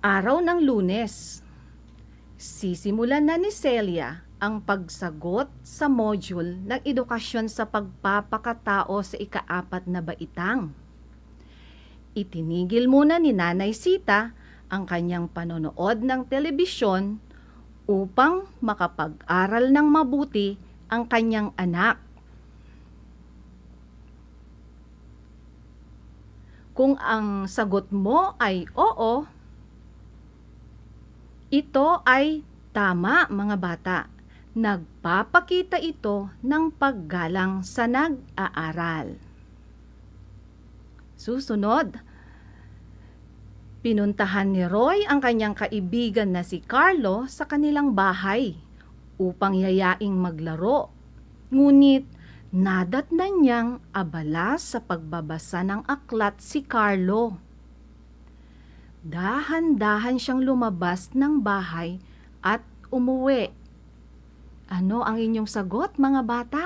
Araw ng Lunes. Sisimulan na ni Celia ang pagsagot sa module ng edukasyon sa pagpapakatao sa ika-4 na baitang. Itinigil muna ni Nanay Sita ang kanyang panonood ng telebisyon upang makapag-aral ng mabuti ang kanyang anak. Kung ang sagot mo ay oo, ito ay tama mga bata. Nagpapakita ito ng paggalang sa nag-aaral. Susunod, pinuntahan ni Roy ang kanyang kaibigan na si Carlo sa kanilang bahay upang yayaing maglaro. Ngunit nadatnan niyang abala sa pagbabasa ng aklat si Carlo. Dahan-dahan siyang lumabas ng bahay at umuwi. Ano ang inyong sagot, mga bata?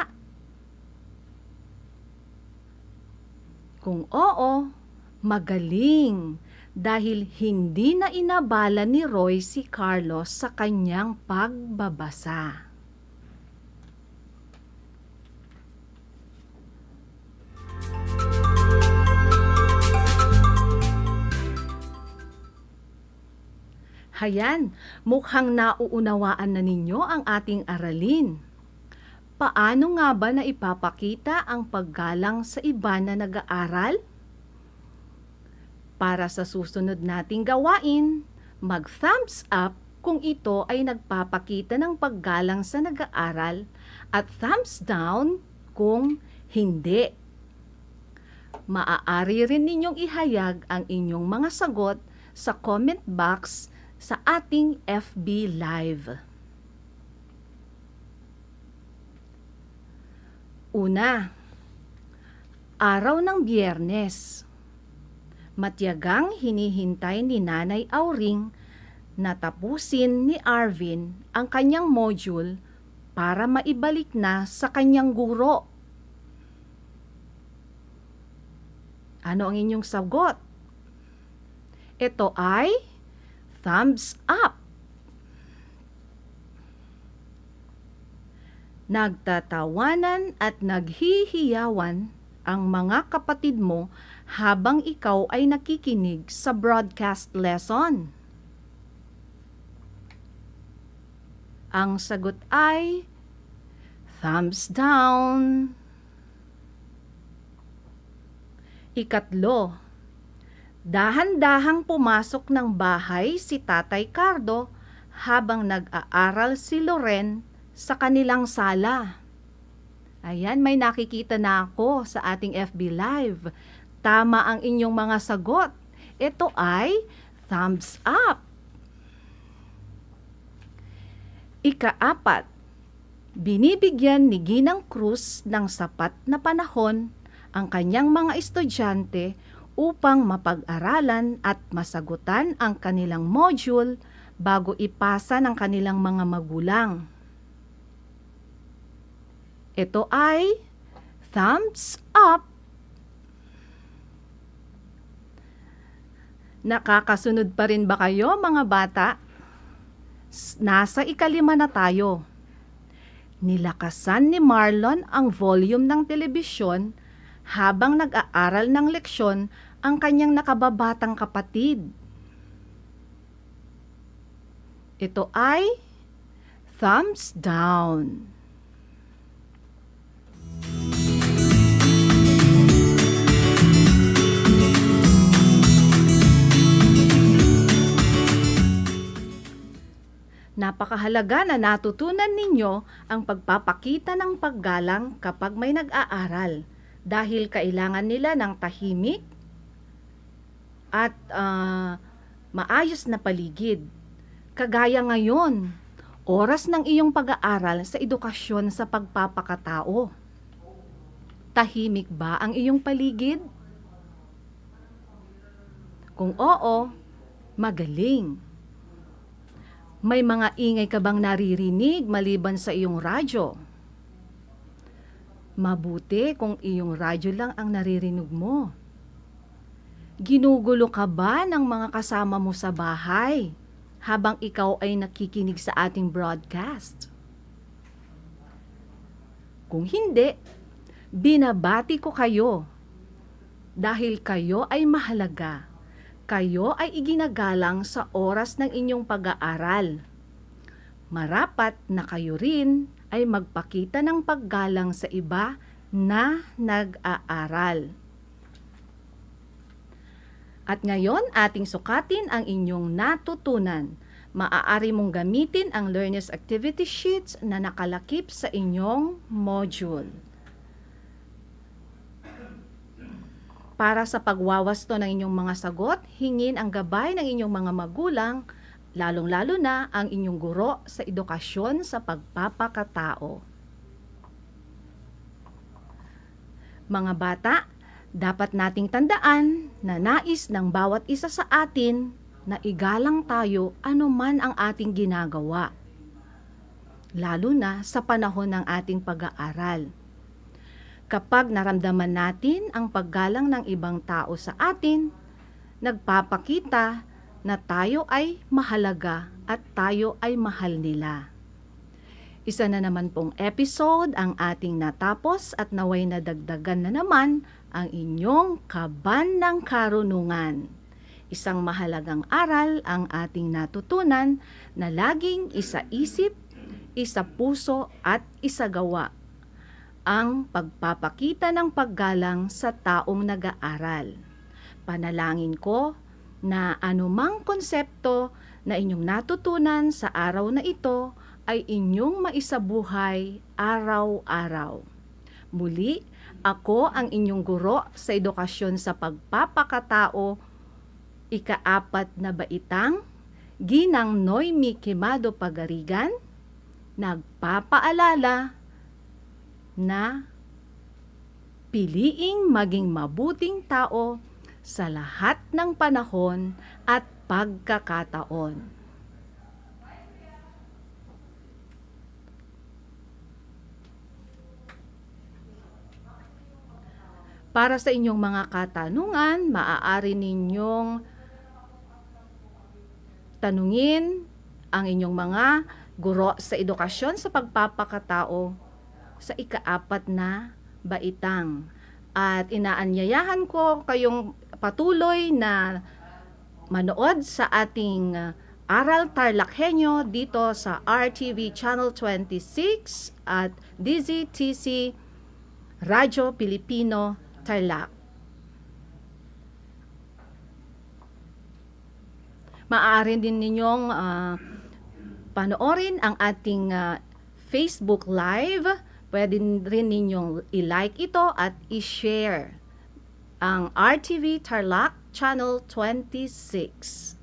Kung oo, magaling dahil hindi na inabala ni Roy si Carlos sa kanyang pagbabasa. Hayan, mukhang nauunawaan na ninyo ang ating aralin. Paano nga ba na ipapakita ang paggalang sa iba na nag-aaral? Para sa susunod nating gawain, mag-thumbs up kung ito ay nagpapakita ng paggalang sa nag-aaral at thumbs down kung hindi. Maaari rin ninyong ihayag ang inyong mga sagot sa comment box sa ating FB Live. Una, araw ng Biyernes. Matyagang hinihintay ni Nanay Auring na tapusin ni Arvin ang kanyang module para maibalik na sa kanyang guro. Ano ang inyong sagot? Ito ay thumbs up. Nagtatawanan at naghihiyawan ang mga kapatid mo habang ikaw ay nakikinig sa broadcast lesson. Ang sagot ay thumbs down. Ikatlo, dahan-dahang pumasok ng bahay si Tatay Cardo habang nag-aaral si Loren sa kanilang sala. Ayan, may nakikita na ako sa ating FB Live. Tama ang inyong mga sagot. Ito ay thumbs up. Ika-4, binibigyan ni Ginang Cruz ng sapat na panahon ang kanyang mga estudyante upang mapag-aralan at masagutan ang kanilang module bago ipasa ng kanilang mga magulang. Ito ay thumbs up. Nakakasunod pa rin ba kayo, mga bata? Nasa ika-5 na tayo. Nilakasan ni Marlon ang volume ng telebisyon habang nag-aaral ng leksyon ang kanyang nakababatang kapatid. Ito ay thumbs down. Napakahalaga na natutunan ninyo ang pagpapakita ng paggalang kapag may nag-aaral dahil kailangan nila ng tahimik at maayos na paligid. Kagaya ngayon, oras ng iyong pag-aaral sa edukasyon sa pagpapakatao. Tahimik ba ang iyong paligid? Kung oo, magaling. May mga ingay ka bang naririnig maliban sa iyong radyo? Mabuti kung iyong radyo lang ang naririnig mo. Ginugulo ka ba ng mga kasama mo sa bahay habang ikaw ay nakikinig sa ating broadcast? Kung hindi, binabati ko kayo dahil kayo ay mahalaga. Kayo ay iginagalang sa oras ng inyong pag-aaral. Marapat na kayo rin ay magpakita ng paggalang sa iba na nag-aaral. At ngayon, ating sukatin ang inyong natutunan. Maaari mong gamitin ang Learner's Activity Sheets na nakalakip sa inyong module. Para sa pagwawasto ng inyong mga sagot, hingin ang gabay ng inyong mga magulang, lalong-lalo na ang inyong guro sa edukasyon sa pagpapakatao. Mga bata, dapat nating tandaan na nais ng bawat isa sa atin na igalang tayo anuman ang ating ginagawa, lalo na sa panahon ng ating pag-aaral. Kapag naramdaman natin ang paggalang ng ibang tao sa atin, nagpapakita na tayo ay mahalaga at tayo ay mahal nila. Isa na naman pong episode ang ating natapos at naway nadagdagan na naman ang inyong kaban ng karunungan. Isang mahalagang aral ang ating natutunan na laging isa-isip, isa-puso at isa-gawa. Ang pagpapakita ng paggalang sa taong nag-aaral. Panalangin ko na anumang konsepto na inyong natutunan sa araw na ito ay inyong maisabuhay araw-araw. Muli, ako ang inyong guro sa edukasyon sa pagpapakatao, ika-4 na baitang, Ginang Noemi Quemado Pagarigan, nagpapaalala na piliing maging mabuting tao sa lahat ng panahon at pagkakataon. Para sa inyong mga katanungan, maaari ninyong tanungin ang inyong mga guro sa edukasyon sa pagpapakatao sa ika-4 na baitang. At inaanyayahan ko kayong patuloy na manood sa ating Aral TarlakHenyo dito sa RTV Channel 26 at DZTC Radyo Pilipino Tarlac. Maaari din ninyong panoorin ang ating Facebook Live. Pwede rin ninyong i-like ito at i-share ang RTV Tarlac Channel 26.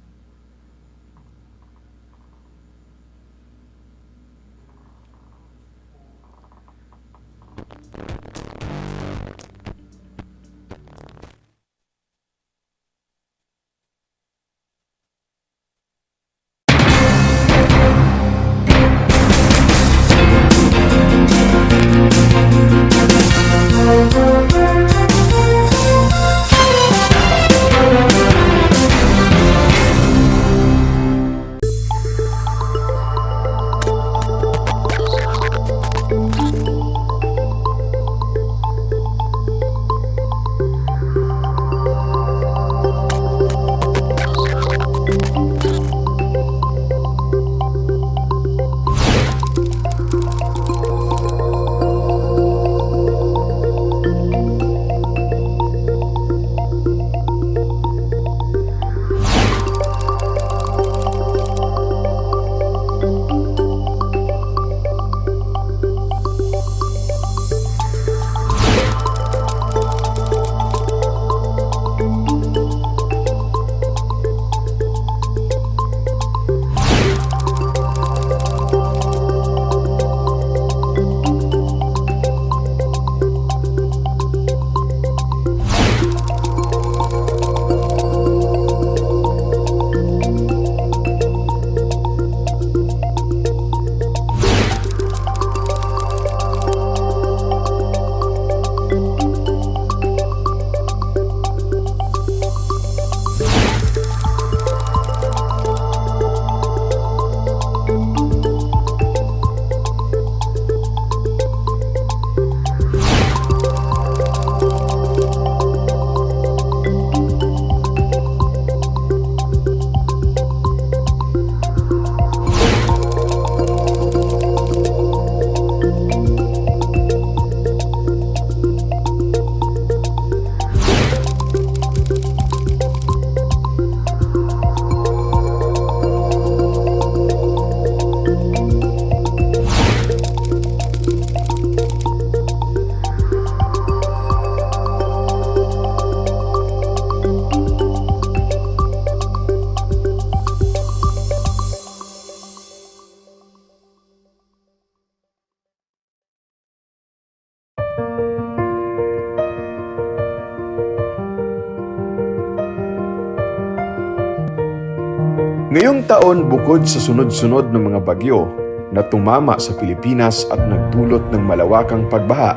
Ngayong taon, bukod sa sunod-sunod ng mga bagyo na tumama sa Pilipinas at nagdulot ng malawakang pagbaha,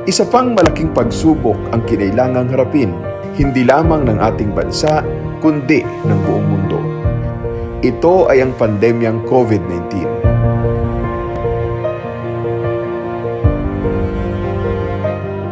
isa pang malaking pagsubok ang kinailangang harapin, hindi lamang ng ating bansa, kundi ng buong mundo. Ito ay ang pandemyang COVID-19.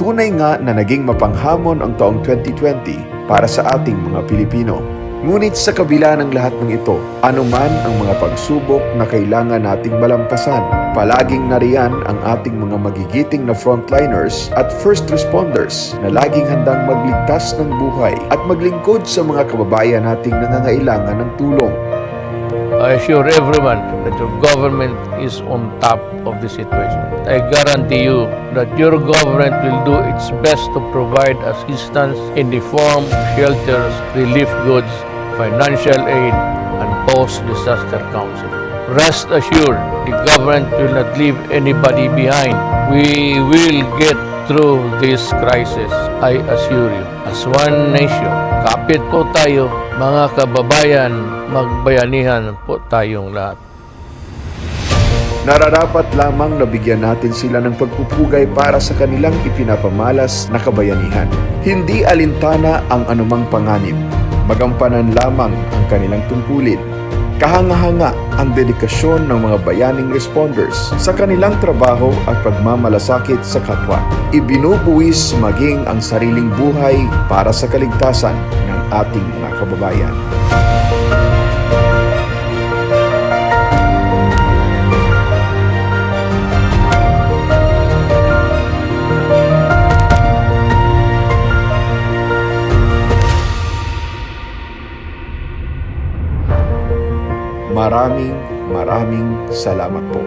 Tunay nga na naging mapanghamon ang taong 2020 para sa ating mga Pilipino. Ngunit sa kabila ng lahat ng ito, anuman ang mga pagsubok na kailangan nating malampasan, palaging nariyan ang ating mga magigiting na frontliners at first responders na laging handang magligtas ng buhay at maglingkod sa mga kababayan nating nangangailangan ng tulong. I assure everyone that your government is on top of the situation. I guarantee you that your government will do its best to provide assistance in the form of shelters, relief goods, financial aid, and post-disaster counseling. Rest assured, the government will not leave anybody behind. We will get through this crisis, I assure you. As one nation, kapit po tayo, mga kababayan, magbayanihan po tayong lahat. Nararapat lamang na bigyan natin sila ng pagpupugay para sa kanilang ipinapamalas na kabayanihan. Hindi alintana ang anumang panganib. Magampanan lamang ang kanilang tungkulin. Kahanga-hanga ang dedikasyon ng mga bayaning responders sa kanilang trabaho at pagmamalasakit sa kapwa. Ibinubuwis maging ang sariling buhay para sa kaligtasan ng ating mga kababayan. Maraming salamat po.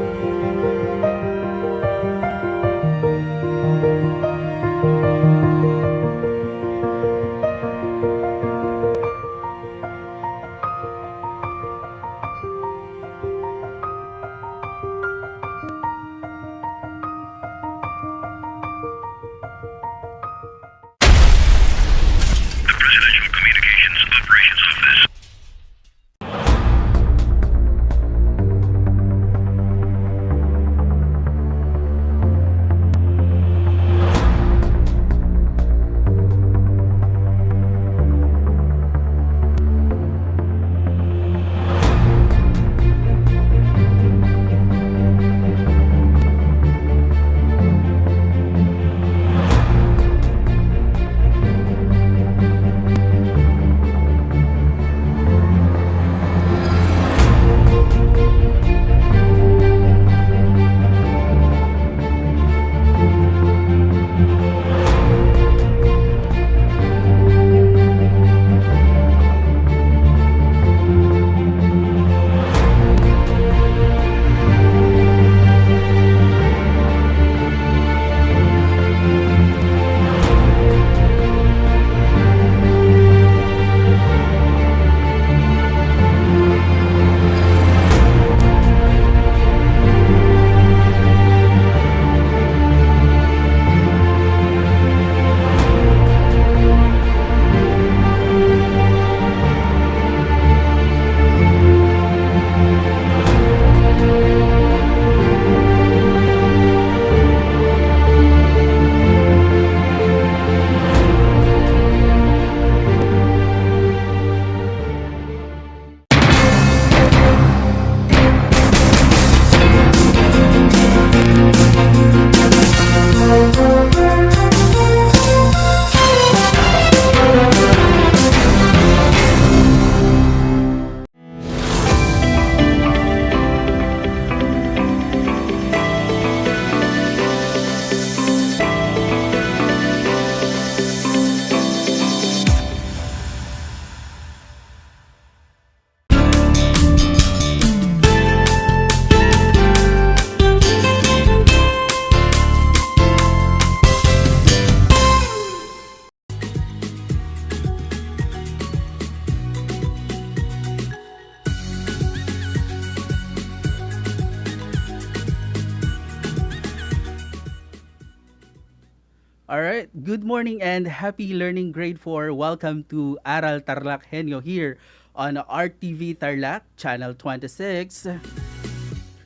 Alright, good morning and happy learning grade 4. Welcome to Aral TarlakHenyo here on RTV Tarlac, channel 26.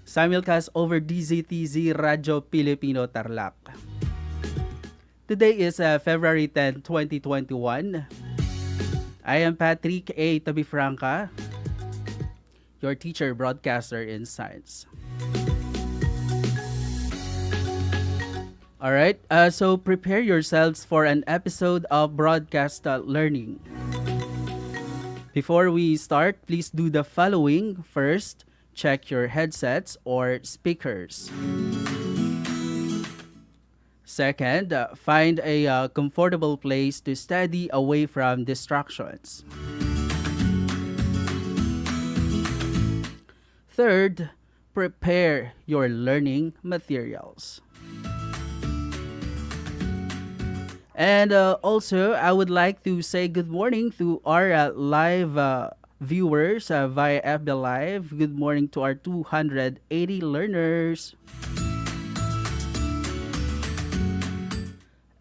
Simulcast over DZTZ Radio Pilipino Tarlac. Today is February 10, 2021. I am Patrick A. Tabifranca, your teacher, broadcaster in science. Alright, so prepare yourselves for an episode of Broadcast Learning. Before we start, please do the following. First, check your headsets or speakers. Second, find a comfortable place to study away from distractions. third, prepare your learning materials. And also, I would like to say good morning to our live viewers via FB Live. Good morning to our 280 learners.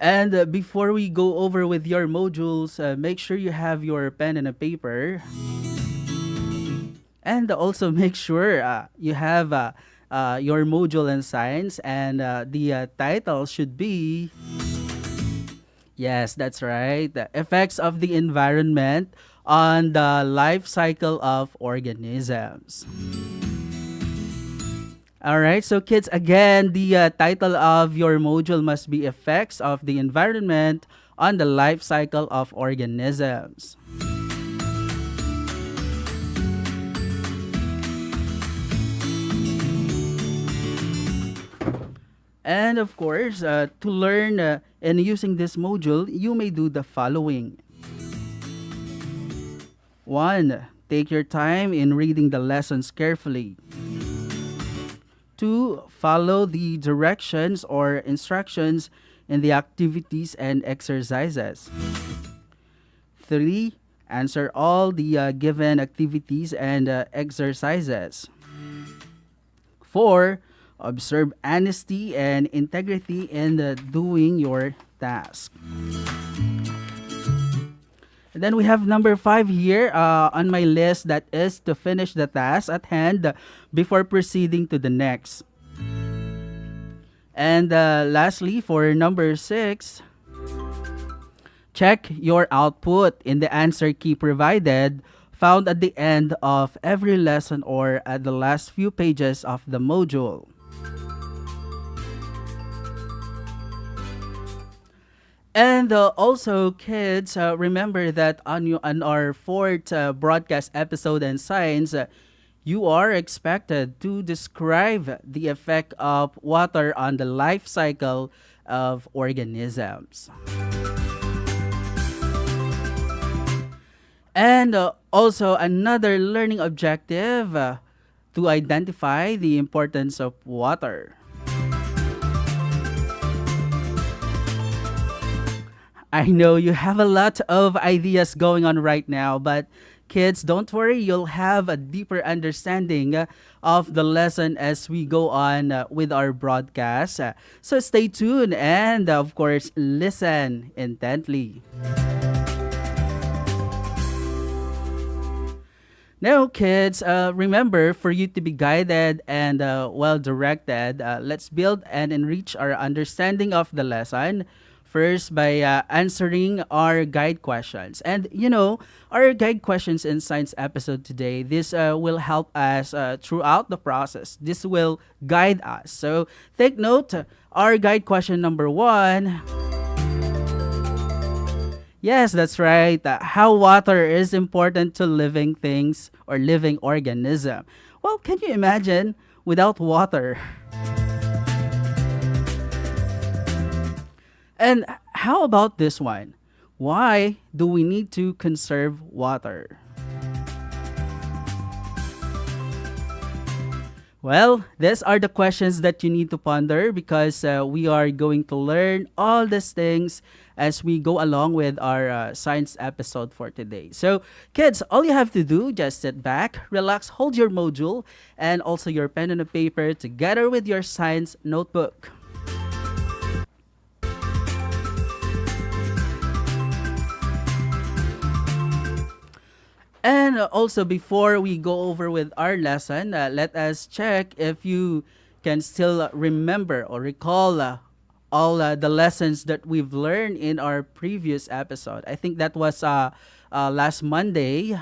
And before we go over with your modules, make sure you have your pen and a paper. And also make sure you have your module in science, and the title should be, yes, that's right, the effects of the environment on the life cycle of organisms. All right, so kids, again, the title of your module must be effects of the environment on the life cycle of organisms. And of course, to learn and using this module, you may do the following. 1. Take your time in reading the lessons carefully. 2. Follow the directions or instructions in the activities and exercises. 3. Answer all the given activities and exercises. 4. Observe honesty and integrity in doing your task. And then we have number 5 here on my list, that is to finish the task at hand before proceeding to the next. And lastly, for number 6, check your output in the answer key provided, found at the end of every lesson or at the last few pages of the module. And also, kids, remember that on our fourth broadcast episode in science, you are expected to describe the effect of water on the life cycle of organisms. And also, another learning objective to identify the importance of water. I know you have a lot of ideas going on right now, but kids, don't worry, you'll have a deeper understanding of the lesson as we go on with our broadcast. So stay tuned and, of course, listen intently. Now, kids, remember, for you to be guided and well-directed, let's build and enrich our understanding of the lesson. First, by answering our guide questions. And, our guide questions in science episode today, this will help us throughout the process. This will guide us. So, take note, our guide question number 1. Yes, that's right. How water is important to living things or living organism. Well, can you imagine without water? And how about this one? Why do we need to conserve water? Well, these are the questions that you need to ponder because we are going to learn all these things as we go along with our science episode for today. So, kids, all you have to do, just sit back, relax, hold your module, and also your pen and a paper together with your science notebook. And also, before we go over with our lesson, let us check if you can still remember or recall all the lessons that we've learned in our previous episode. I think that was last Monday.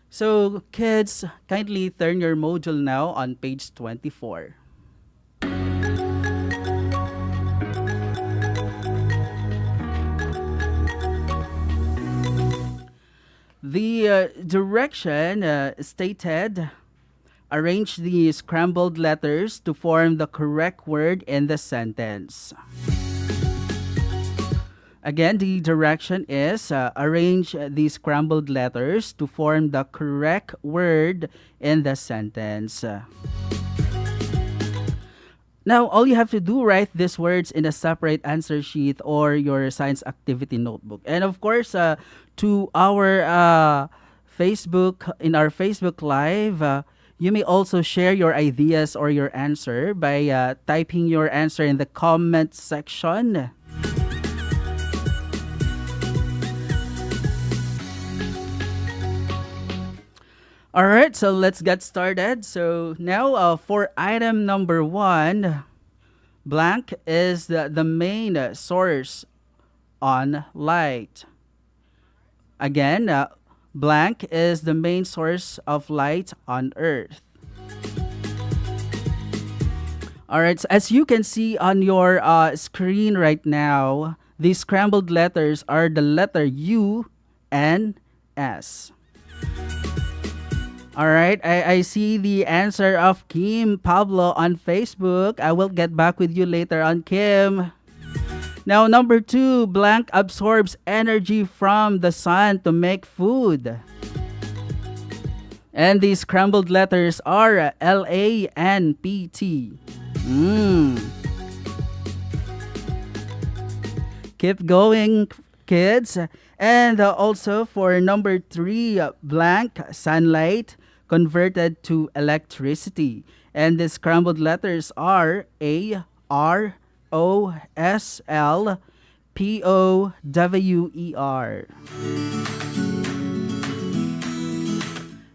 So, kids, kindly turn your module now on page 24. The direction stated, arrange the scrambled letters to form the correct word in the sentence. Again, the direction is arrange the scrambled letters to form the correct word in the sentence. Now, all you have to do, write these words in a separate answer sheet or your science activity notebook. And of course, to our Facebook, in our Facebook Live, you may also share your ideas or your answer by typing your answer in the comment section. All right, so let's get started. So now for item number 1, blank is the main source on light. Again, blank is the main source of light on Earth. All right, so as you can see on your screen right now, these scrambled letters are the letter U and S. All right, I see the answer of Kim Pablo on Facebook. I will get back with you later on, Kim. Now, number 2, blank absorbs energy from the sun to make food. And these scrambled letters are LANPT. Keep going, kids. And also for number 3, blank sunlight converted to electricity. And the scrambled letters are AROSLPOWER.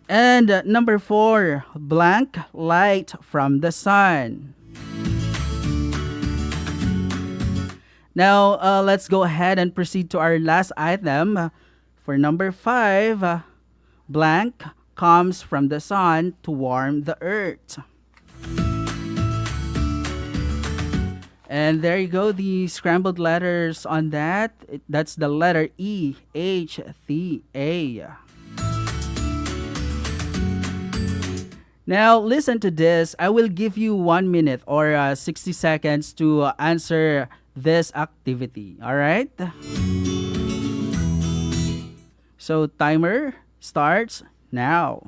And number 4, blank light from the sun. Now, let's go ahead and proceed to our last item. For number 5, blank comes from the sun to warm the earth. And there you go, the scrambled letters on that. That's the letter E, H, T, A. Now, listen to this. I will give you 1 minute or 60 seconds to answer this activity. All right? So, timer starts now.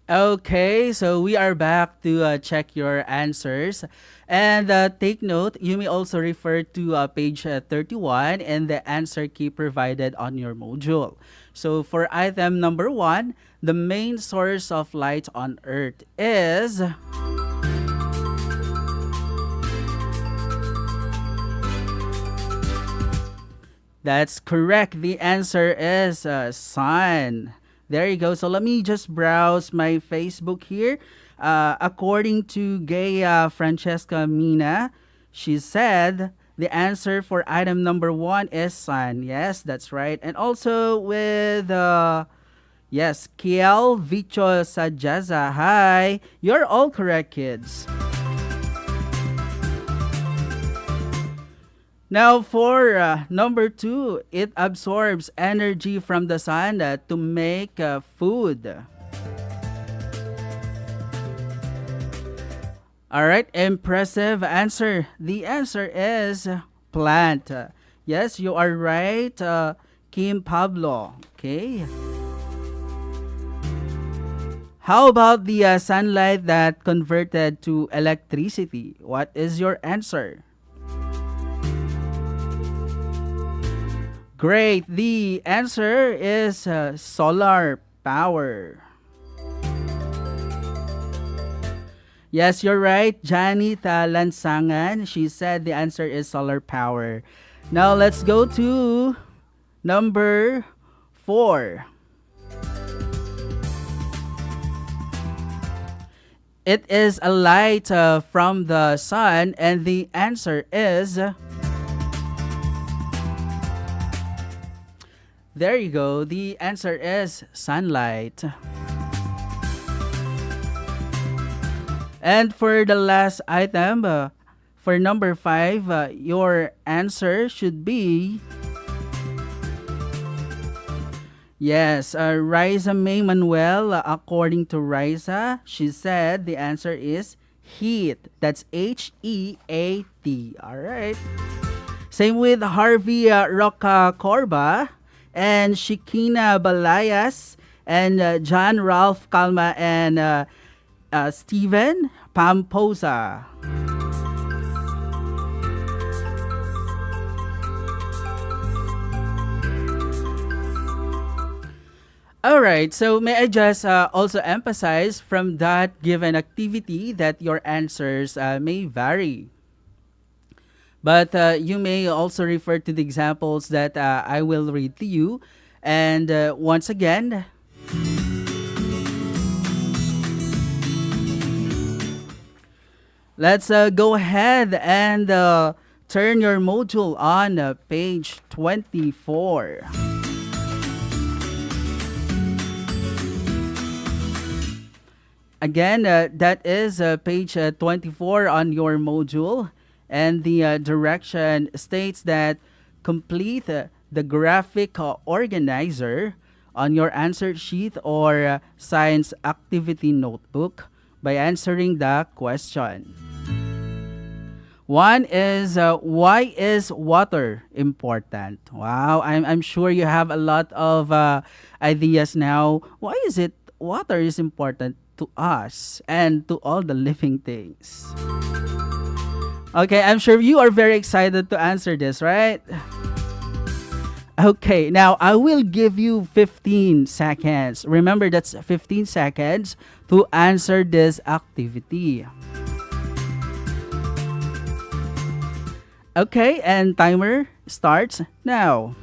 Okay, so we are back to check your answers. And take note, you may also refer to page 31 and the answer key provided on your module. So for item number 1, the main source of light on Earth is... That's correct. The answer is sun. There you go. So let me just browse my Facebook here. According to Gaya Francesca Mina, she said the answer for item number 1 is sun. Yes, that's right. And also with, yes, Kiel Vicho Sajaza. Hi. You're all correct, kids. Now for number 2, it absorbs energy from the sun to make food. All right, impressive answer. The answer is plant. Yes, you are right, Kim Pablo. Okay. How about the sunlight that converted to electricity? What is your answer? Great. The answer is solar power. Yes, you're right. Janita Lansangan. She said the answer is solar power. Now let's go to number 4. It is a light from the sun, and the answer is... There you go. The answer is sunlight. And for the last item, for number 5, your answer should be... Yes, Riza May Manuel, according to Riza, she said the answer is heat. That's H-E-A-T. All right. Same with Harvey Roca Corba and Shikina Balayas and John Ralph Calma and Steven Pamposa. Alright, so may I just also emphasize from that given activity that your answers may vary. But you may also refer to the examples that I will read to you. And once again, let's go ahead and turn your module on page 24. Again, that is page 24 on your module, and the direction states that complete the graphic organizer on your answer sheet or science activity notebook by answering the question. One is, why is water important? Wow, I'm sure you have a lot of ideas now. Why is it water is important to us and to all the living things? Okay, I'm sure you are very excited to answer this, right? Okay, now I will give you 15 seconds. Remember, that's 15 seconds to answer this activity. Okay, and timer starts now.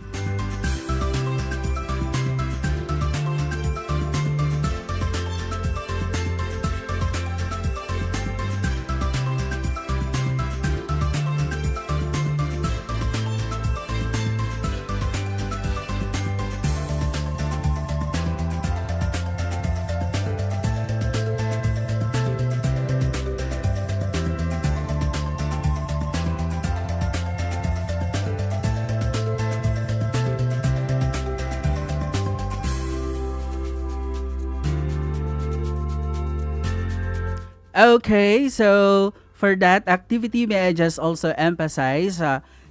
Okay, so for that activity, may I just also emphasize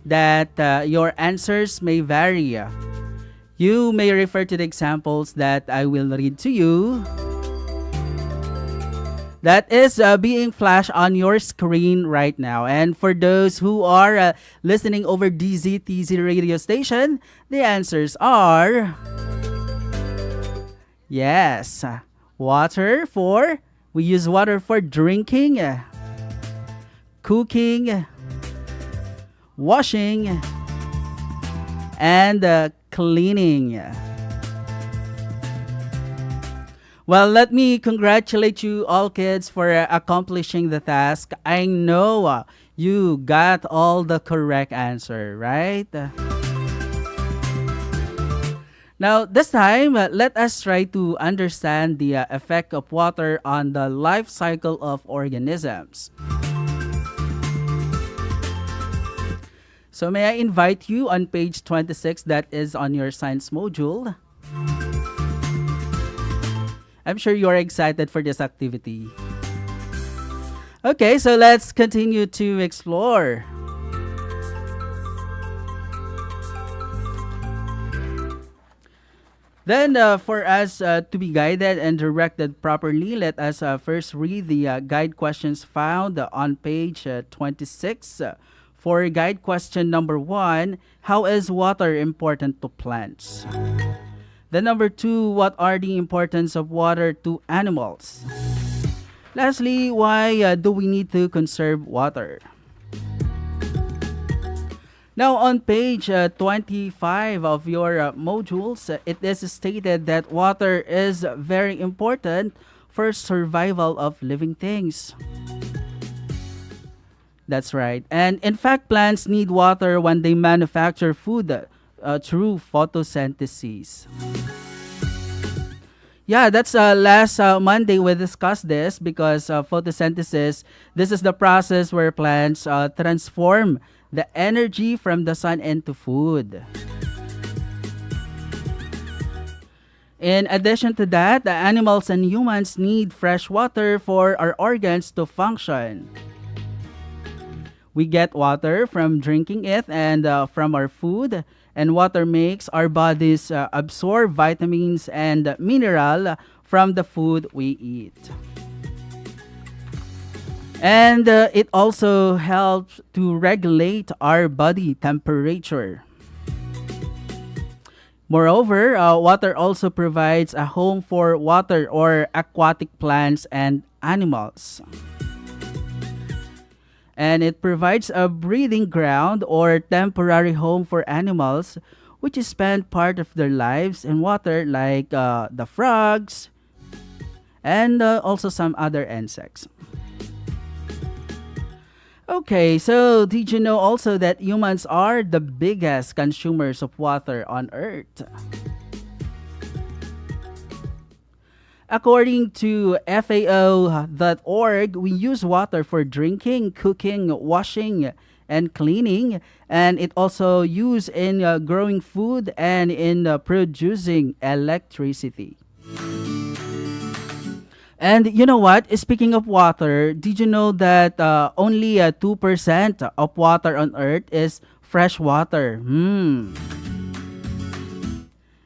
that your answers may vary. You may refer to the examples that I will read to you. That is being flashed on your screen right now. And for those who are listening over DZTZ radio station, the answers are... Yes, water for... We use water for drinking, cooking, washing, and cleaning. Well, let me congratulate you all kids for accomplishing the task. I know you got all the correct answer, right? Now, this time, let us try to understand the effect of water on the life cycle of organisms. So may I invite you on page 26 that is on your science module. I'm sure you're excited for this activity. Okay, so let's continue to explore. Then, for us to be guided and directed properly, let us first read the guide questions found on page 26. For guide question number 1, how is water important to plants? Then number 2, what are the importance of water to animals? Lastly, why do we need to conserve water? Now, on page 25 of your modules, it is stated that water is very important for survival of living things. That's right. And in fact, plants need water when they manufacture food through photosynthesis. Yeah, that's last Monday we discussed this because photosynthesis, this is the process where plants transform the energy from the sun into food. In addition to that, the animals and humans need fresh water for our organs to function. We get water from drinking it and from our food, and water makes our bodies absorb vitamins and mineral from the food we eat. And it also helps to regulate our body temperature. Moreover, water also provides a home for water or aquatic plants and animals. And it provides a breeding ground or temporary home for animals which spend part of their lives in water, like the frogs and also some other insects. Okay, so did you know also that humans are the biggest consumers of water on Earth? According to FAO.org, we use water for drinking, cooking, washing, and cleaning, and it also used in growing food and in producing electricity. And you know what? Speaking of water, did you know that only 2% of water on Earth is fresh water?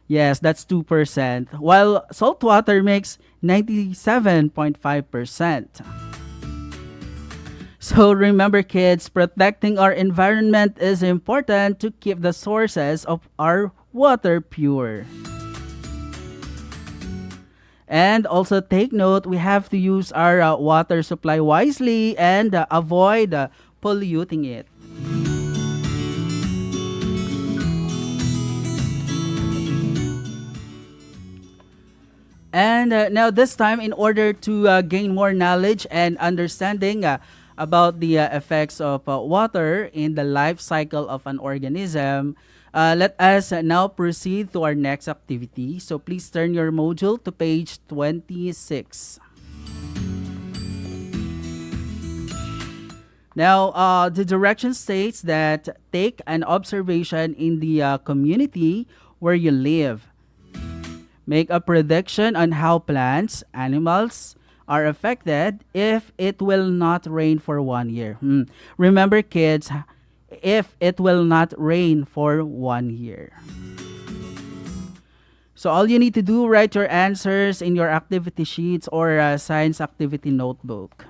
Yes, that's 2%, while salt water makes 97.5%. So remember, kids, protecting our environment is important to keep the sources of our water pure. And also take note, we have to use our water supply wisely and avoid polluting it. And now this time, in order to gain more knowledge and understanding about the effects of water in the life cycle of an organism, let us now proceed to our next activity. So please turn your module to page 26. Now, the direction states that take an observation in the community where you live. Make a prediction on how plants, animals are affected if it will not rain for 1 year. Remember, kids, if it will not rain for 1 year. So all you need to do, write your answers in your activity sheets or science activity notebook.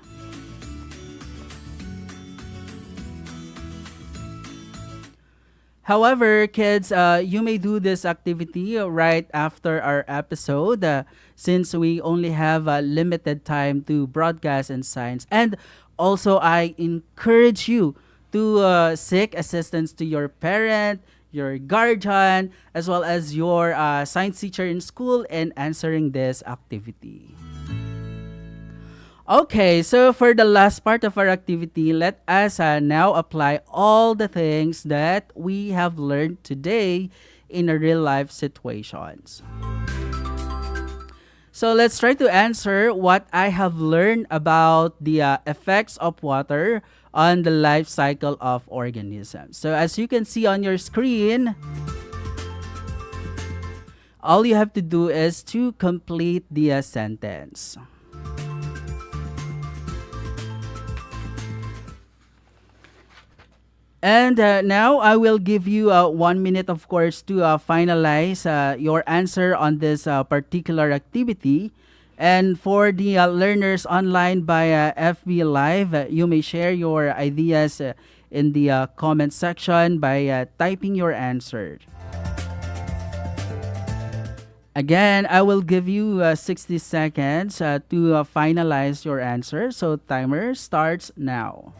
However, kids, you may do this activity right after our episode since we only have limited time to broadcast in science. And also, I encourage you to seek assistance to your parent, your guardian, as well as your science teacher in school in answering this activity. Okay, so for the last part of our activity, let us now apply all the things that we have learned today in a real life situations. So let's try to answer what I have learned about the effects of water on the life cycle of organisms. So as you can see on your screen, all you have to do is to complete the sentence. And now I will give you 1 minute, of course, to finalize your answer on this particular activity. And for the learners online via FB Live, you may share your ideas in the comment section by typing your answer. Again, I will give you 60 seconds to finalize your answer. So timer starts now.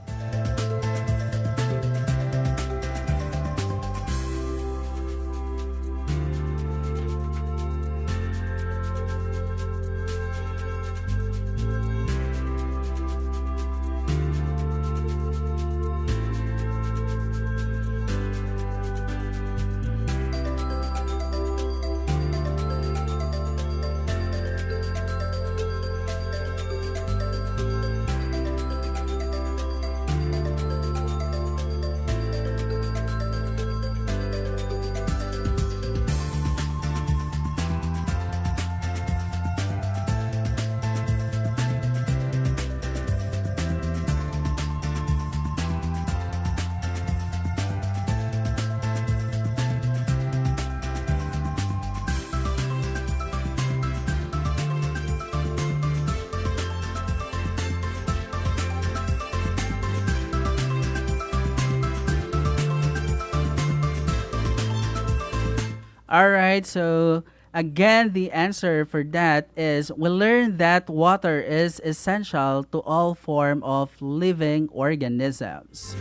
All right, so again, the answer for that is we learned that water is essential to all form of living organisms.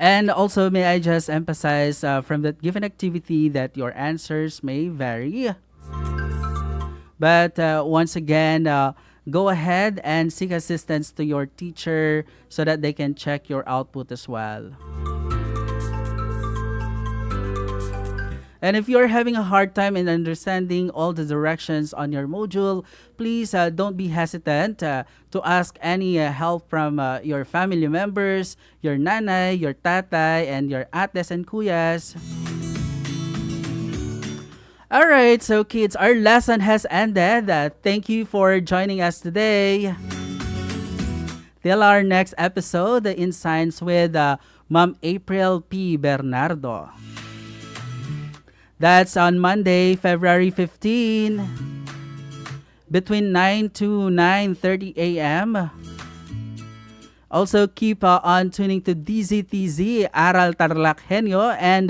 And also, may I just emphasize from that given activity that your answers may vary. But once again, go ahead and seek assistance to your teacher so that they can check your output as well. And if you're having a hard time in understanding all the directions on your module, please don't be hesitant to ask any help from your family members, your nanay, your tatay, and your ates and kuyas. All right, so kids, our lesson has ended. Thank you for joining us today. Till our next episode in Science with Ma'am April P. Bernardo. That's on Monday, February 15, between 9 to 9:30 a.m. Also, keep on tuning to DZTZ, Aral TarlakHenyo, and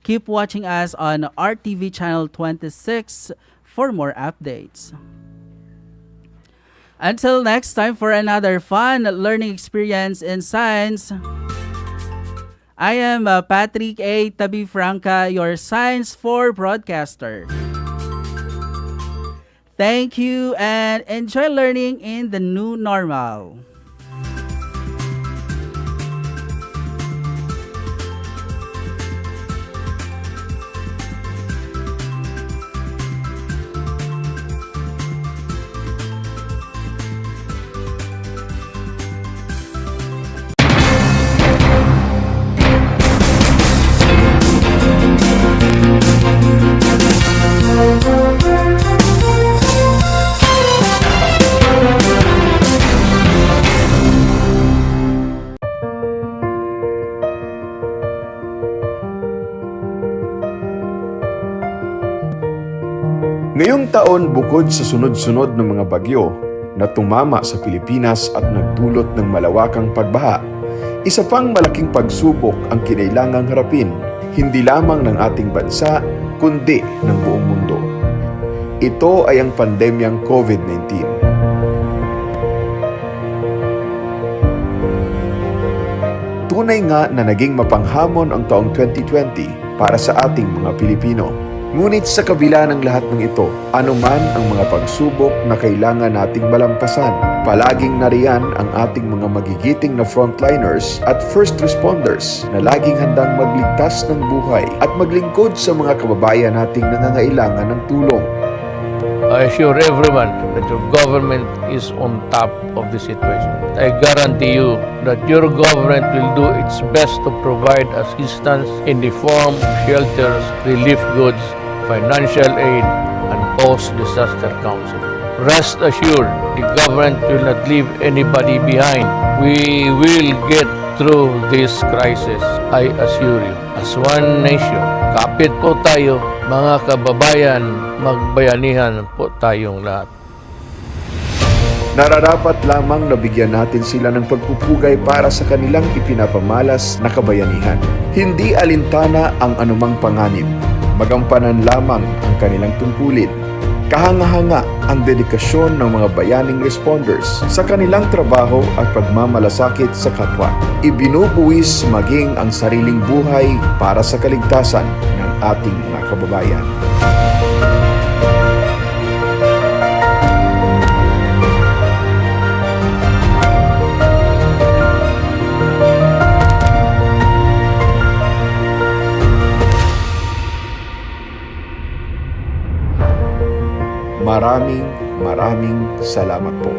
keep watching us on RTV Channel 26 for more updates. Until next time for another fun learning experience in science, I am Patrick A. Tabifranca, your Science 4 broadcaster. Thank you and enjoy learning in the new normal. Ngayong taon, bukod sa sunod-sunod ng mga bagyo na tumama sa Pilipinas at nagdulot ng malawakang pagbaha, isa pang malaking pagsubok ang kinailangang harapin, hindi lamang ng ating bansa, kundi ng buong mundo. Ito ay ang pandemyang COVID-19. Tunay nga na naging mapanghamon ang taong 2020 para sa ating mga Pilipino. Ngunit sa kabila ng lahat ng ito, anuman ang mga pagsubok na kailangan nating malampasan, palaging nariyan ang ating mga magigiting na frontliners at first responders na laging handang magligtas ng buhay at maglingkod sa mga kababayan nating nangangailangan ng tulong. I assure everyone that your government is on top of the situation. I guarantee you that your government will do its best to provide assistance in the form of shelters, relief goods, financial aid, and post-disaster counseling. Rest assured, the government will not leave anybody behind. We will get through this crisis, I assure you. As one nation, kapit po tayo, mga kababayan, magbayanihan po tayong lahat. Nararapat lamang na bigyan natin sila ng pagpupugay para sa kanilang ipinapamalas na kabayanihan. Hindi alintana ang anumang panganib. Magampanan lamang ang kanilang tungkulin. Kahanga-hanga ang dedikasyon ng mga bayaning responders sa kanilang trabaho at pagmamalasakit sa kapwa. Ibinubuwis maging ang sariling buhay para sa kaligtasan ng ating mga kababayan. Maraming salamat po.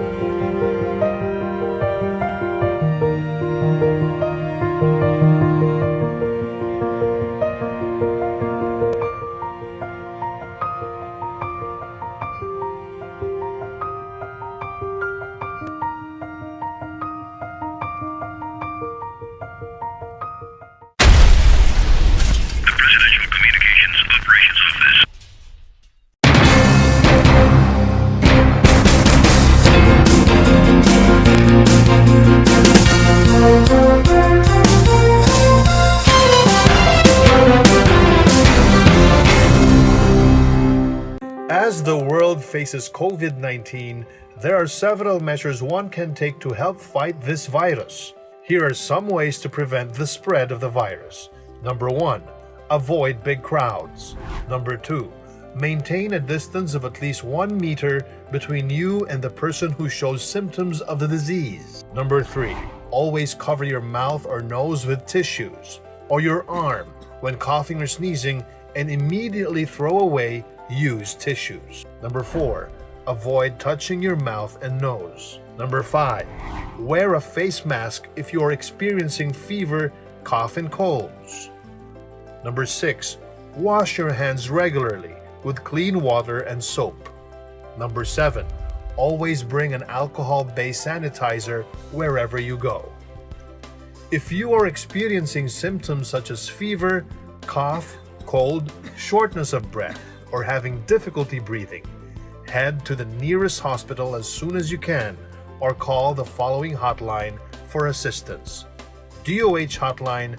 As the world faces COVID-19, there are several measures one can take to help fight this virus. Here are some ways to prevent the spread of the virus. Number 1. Avoid big crowds. Number 2. Maintain a distance of at least 1 meter between you and the person who shows symptoms of the disease. Number 3. Always cover your mouth or nose with tissues or your arm when coughing or sneezing, and immediately throw away used tissues. Number 4. Avoid touching your mouth and nose. Number 5. Wear a face mask if you are experiencing fever, cough, and colds. Number 6. Wash your hands regularly with clean water and soap. Number 7. Always bring an alcohol-based sanitizer wherever you go. If you are experiencing symptoms such as fever, cough, cold, shortness of breath, or having difficulty breathing, head to the nearest hospital as soon as you can or call the following hotline for assistance. DOH hotline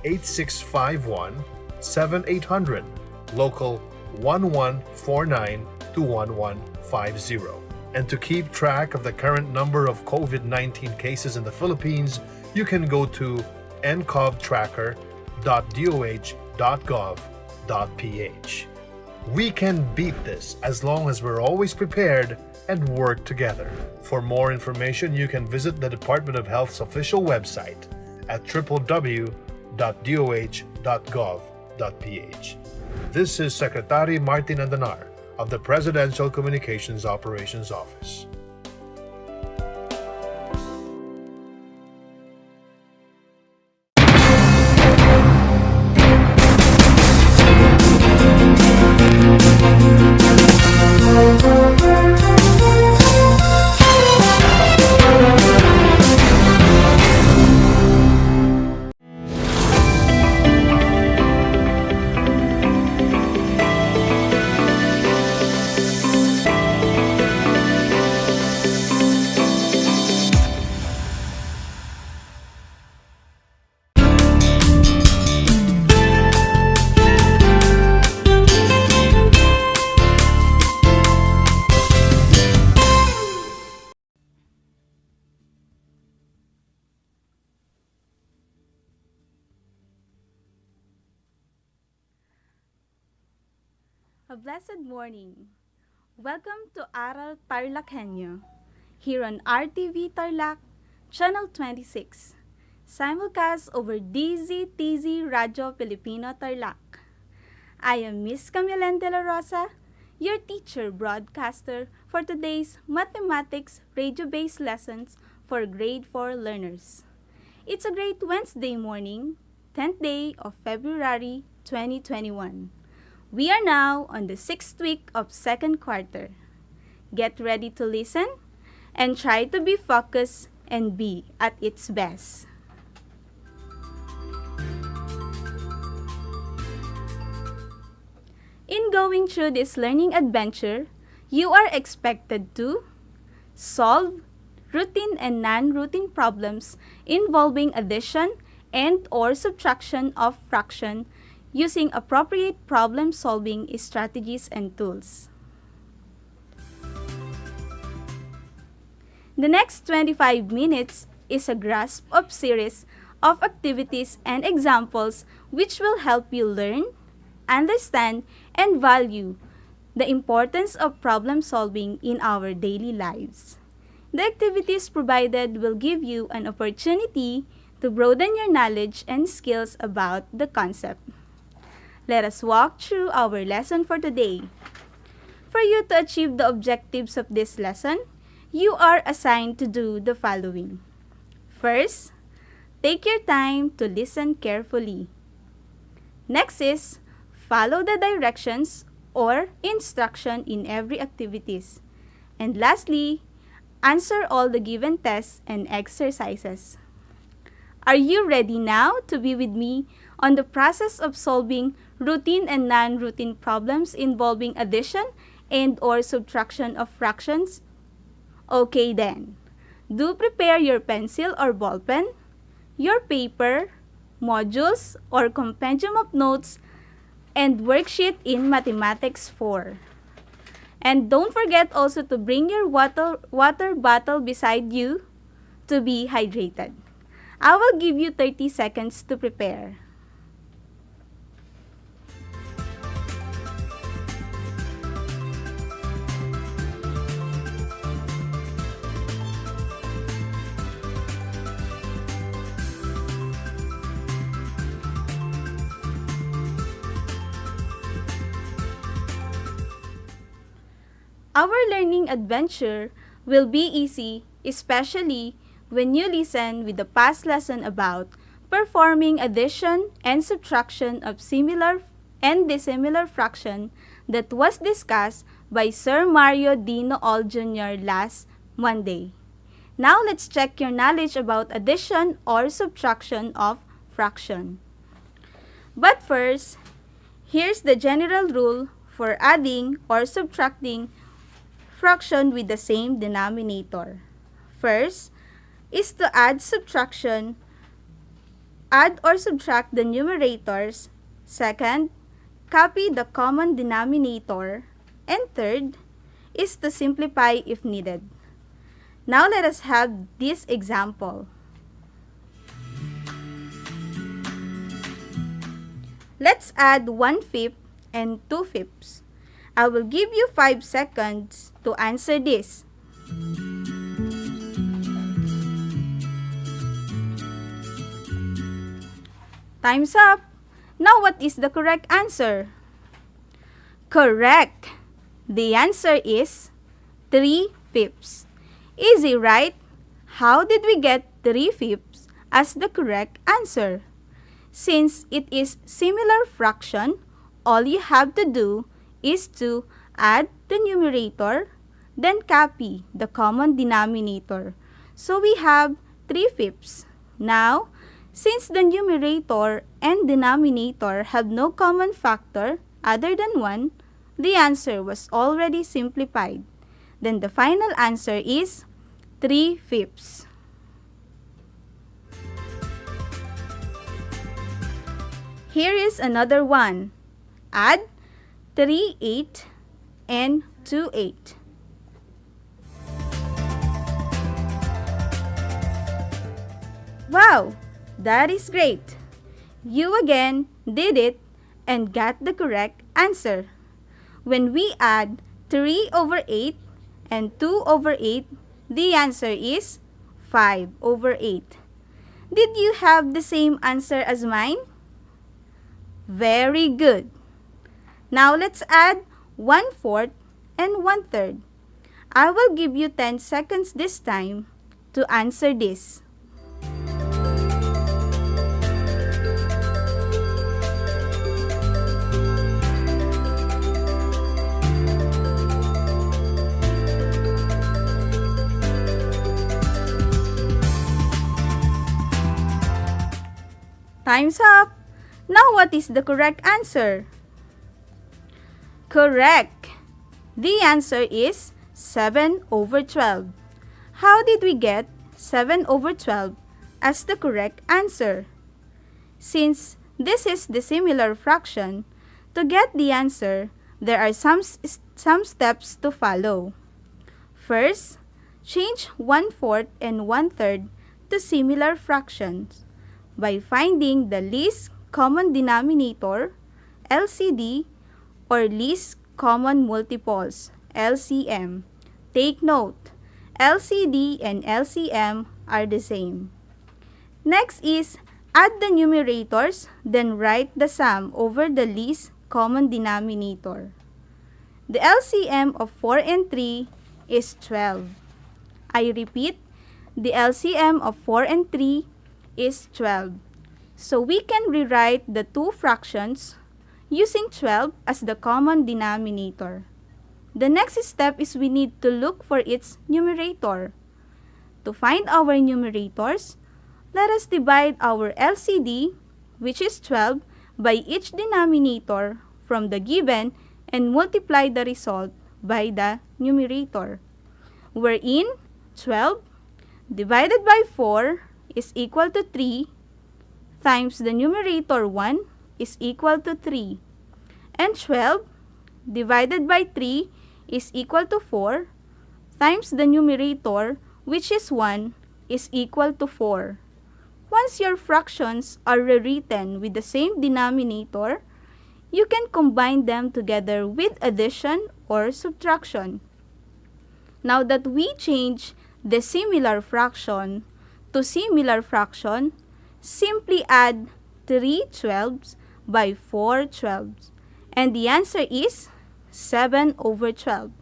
02-8651-7800, local 1149 to 1150. And to keep track of the current number of COVID-19 cases in the Philippines, you can go to ncovtracker.doh.gov.ph. We can beat this as long as we're always prepared and work together. For more information, you can visit the Department of Health's official website at www.doh.gov.ph. This is Secretary Martin Andanar of the Presidential Communications Operations Office. A blessed morning. Welcome to Aral TarlakHenyo, here on RTV Tarlac, Channel 26, simulcast over DZTZ Radio Filipino Tarlac. I am Miss Camilene de la Rosa, your teacher broadcaster for today's mathematics radio-based lessons for grade 4 learners. It's a great Wednesday morning, 10th day of February 2021. We are now on the 6th week of second quarter. Get ready to listen and try to be focused and be at its best. In going through this learning adventure, you are expected to solve routine and non-routine problems involving addition and or subtraction of fraction using appropriate problem-solving strategies and tools. The next 25 minutes is a grasp of series of activities and examples which will help you learn, understand, and value the importance of problem solving in our daily lives. The activities provided will give you an opportunity to broaden your knowledge and skills about the concept. Let us walk through our lesson for today. For you to achieve the objectives of this lesson, you are assigned to do the following. First, take your time to listen carefully. Next is, follow the directions or instruction in every activities. And lastly, answer all the given tests and exercises. Are you ready now to be with me on the process of solving routine and non-routine problems involving addition and or subtraction of fractions? Okay then, do prepare your pencil or ballpen, your paper, modules, or compendium of notes, and worksheet in Mathematics 4. And don't forget also to bring your water bottle beside you to be hydrated. I will give you 30 seconds to prepare. Our learning adventure will be easy, especially when you listen with the past lesson about performing addition and subtraction of similar and dissimilar fraction that was discussed by Sir Mario D. Nool Jr. last Monday. Now let's check your knowledge about addition or subtraction of fraction. But first, here's the general rule for adding or subtracting fraction with the same denominator. First is to add or subtract the numerators. Second, copy the common denominator. And third is to simplify if needed. Now let us have this example. Let's add 1/5 and 2/5. I will give you 5 seconds to answer this. Time's up. Now what is the correct answer? Correct. The answer is 3/5. Easy, right? How did we get 3/5 as the correct answer? Since it is similar fraction, all you have to do is to add the numerator, then copy the common denominator. So we have 3/5. Now, since the numerator and denominator have no common factor other than 1, the answer was already simplified. Then the final answer is 3/5. Here is another one. Add 3/8 and 2/8. Wow, that is great. You again did it and got the correct answer. When we add 3/8 and 2/8, the answer is 5/8. Did you have the same answer as mine? Very good. Now let's add 1/4 and 1/3. I will give you 10 seconds this time to answer this. Time's up! Now what is the correct answer? Correct! The answer is 7 over 12. How did we get 7 over 12 as the correct answer? Since this is the similar fraction, to get the answer, there are some steps to follow. First, change 1/4 and 1/3 to similar fractions by finding the least common denominator, LCD, or least common multiples, LCM. Take note, LCD and LCM are the same. Next is add the numerators, then write the sum over the least common denominator. The LCM of 4 and 3 is 12. I repeat, the LCM of 4 and 3 is 12. So we can rewrite the two fractions using 12 as the common denominator. The next step is we need to look for its numerator. To find our numerators, let us divide our LCD, which is 12, by each denominator from the given and multiply the result by the numerator, wherein 12 divided by 4 is equal to 3 times the numerator 1 is equal to 3, and 12 divided by 3 is equal to 4 times the numerator, which is 1, is equal to 4. Once your fractions are rewritten with the same denominator, you can combine them together with addition or subtraction. Now that we change the similar fraction to similar fraction, simply add 3 12s by 4 12s, and the answer is 7 over 12.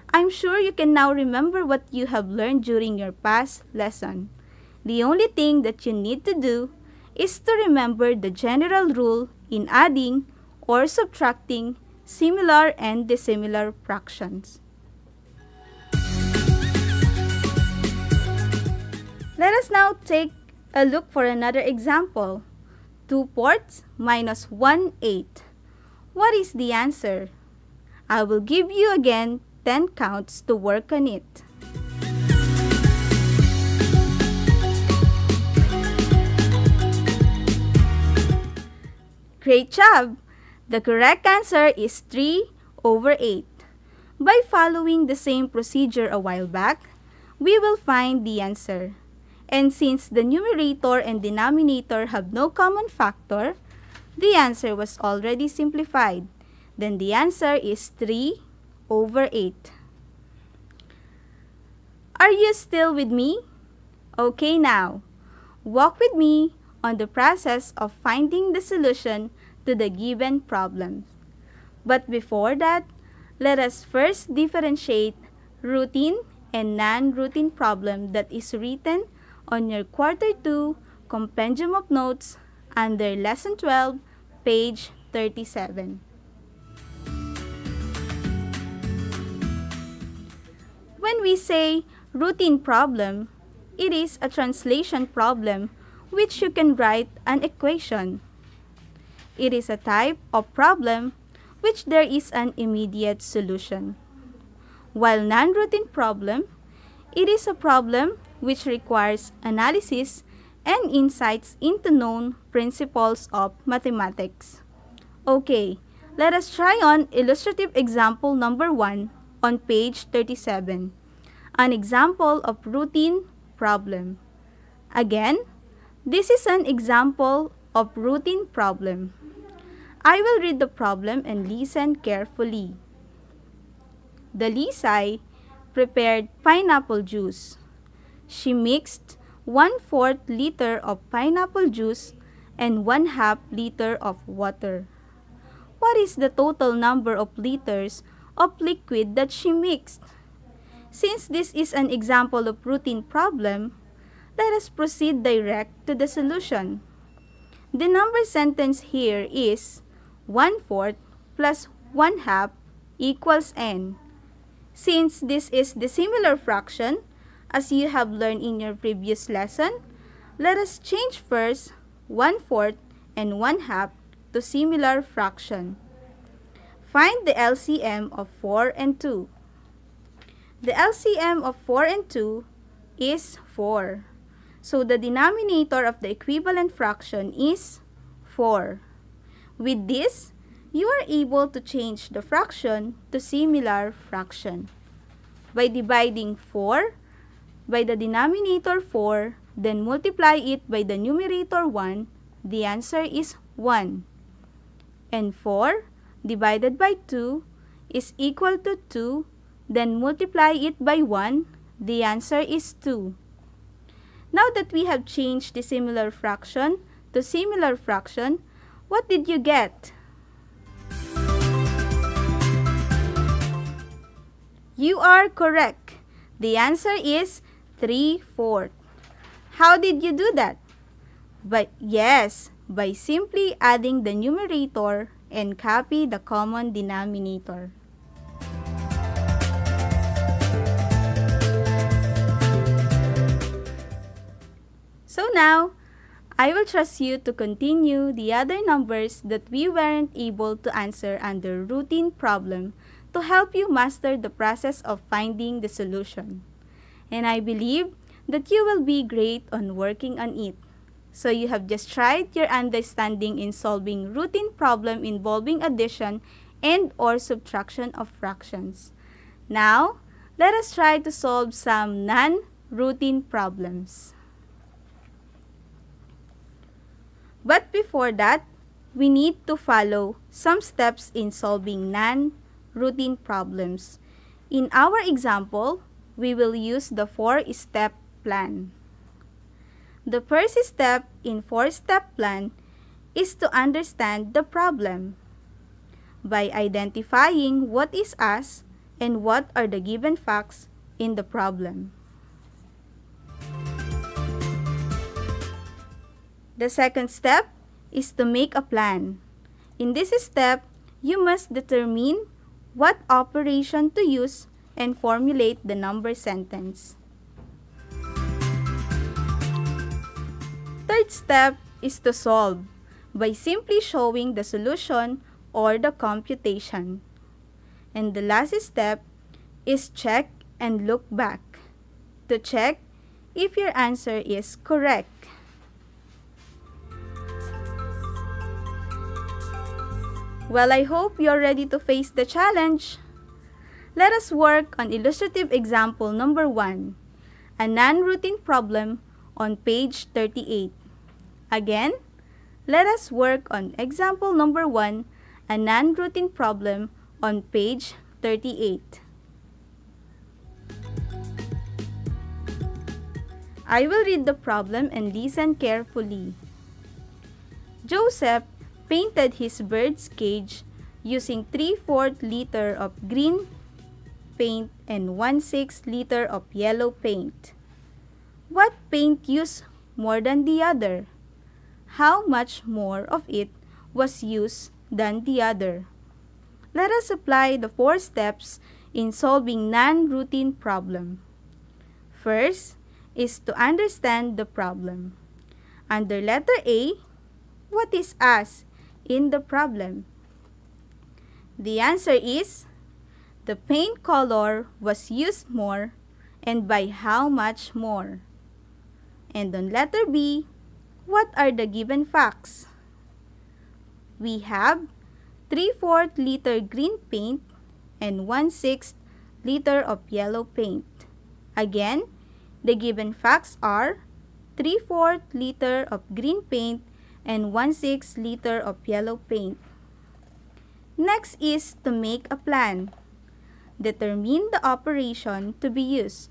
I'm sure you can now remember what you have learned during your past lesson. The only thing that you need to do is to remember the general rule in adding or subtracting similar and dissimilar fractions. Let us now take a look for another example. 2/4 minus 1/8. What is the answer? I will give you again 10 counts to work on it. Great job! The correct answer is 3 over 8. By following the same procedure a while back, we will find the answer. And since the numerator and denominator have no common factor, the answer was already simplified. Then the answer is 3 over 8. Are you still with me? Okay now, walk with me on the process of finding the solution to the given problem. But before that, let us first differentiate routine and non-routine problem that is written on your Quarter 2 Compendium of Notes under Lesson 12, page 37. When we say routine problem, it is a translation problem which you can write an equation. It is a type of problem which there is an immediate solution. While non-routine problem, it is a problem which requires analysis and insights into known principles of mathematics. Okay, let us try on illustrative example number 1 on page 37. An example of routine problem. Again, this is an example of routine problem. I will read the problem and listen carefully. The Lisay prepared pineapple juice. She mixed 1/4 liter of pineapple juice and 1/2 liter of water. What is the total number of liters of liquid that she mixed? Since this is an example of routine problem, let us proceed direct to the solution. The number sentence here is 1/4 plus 1/2 equals n. Since this is the similar fraction, as you have learned in your previous lesson, let us change first 1/4, and 1/2 to similar fraction. Find the LCM of 4 and 2. The LCM of 4 and 2 is 4. So the denominator of the equivalent fraction is 4. With this, you are able to change the fraction to similar fraction. By dividing 4 by the denominator 4, then multiply it by the numerator 1, the answer is 1. And 4 divided by 2 is equal to 2, then multiply it by 1, the answer is 2. Now that we have changed the similar fraction to similar fraction, what did you get? You are correct. The answer is 3/4. How did you do that? By simply adding the numerator and copy the common denominator. So now, I will trust you to continue the other numbers that we weren't able to answer under routine problem to help you master the process of finding the solution. And I believe that you will be great on working on it. So you have just tried your understanding in solving routine problem involving addition and or subtraction of fractions. Now, let us try to solve some non-routine problems. But before that, we need to follow some steps in solving non-routine problems. In our example, we will use the 4-step plan. The first step in 4-step plan is to understand the problem by identifying what is asked and what are the given facts in the problem. The second step is to make a plan. In this step, you must determine what operation to use and formulate the number sentence. Third step is to solve by simply showing the solution or the computation. And the last step is check and look back to check if your answer is correct. Well, I hope you're ready to face the challenge. Let us work on illustrative example number 1, a non-routine problem on page 38. Again, let us work on example number 1, a non-routine problem on page 38. I will read the problem and listen carefully. Joseph painted his bird's cage using 3/4 liter of green paint and 1/6 liter of yellow paint. What paint used more than the other? How much more of it was used than the other? Let us apply the 4 steps in solving non-routine problem. First is to understand the problem. Under letter A, what is asked in the problem? The answer is the paint color was used more and by how much more. And on letter B, what are the given facts? We have 3/4 liter green paint and 1/6 liter of yellow paint. Again, the given facts are 3/4 liter of green paint and 1/6 liter of yellow paint. Next is to make a plan. Determine the operation to be used.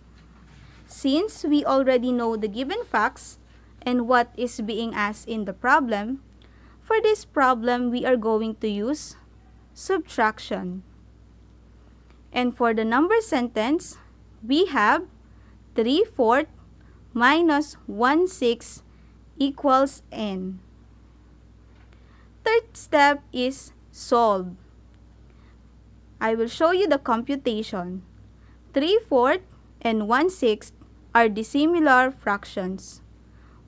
Since we already know the given facts and what is being asked in the problem, for this problem we are going to use subtraction. And for the number sentence, we have 3/4 minus 1/6 equals n. Third step is solve. I will show you the computation. 3/4 and 1/6 are dissimilar fractions.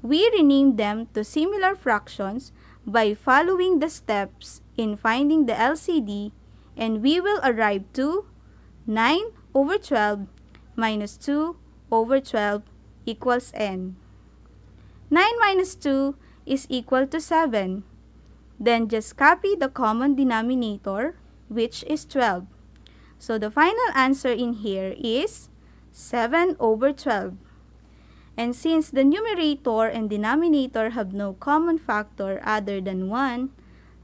we rename them to similar fractions by following the steps in finding the LCD, and we will arrive to 9 over 12 minus 2 over 12 equals n. 9 minus 2 is equal to 7. Then just copy the common denominator, which is 12. So the final answer in here is 7 over 12. And since the numerator and denominator have no common factor other than 1,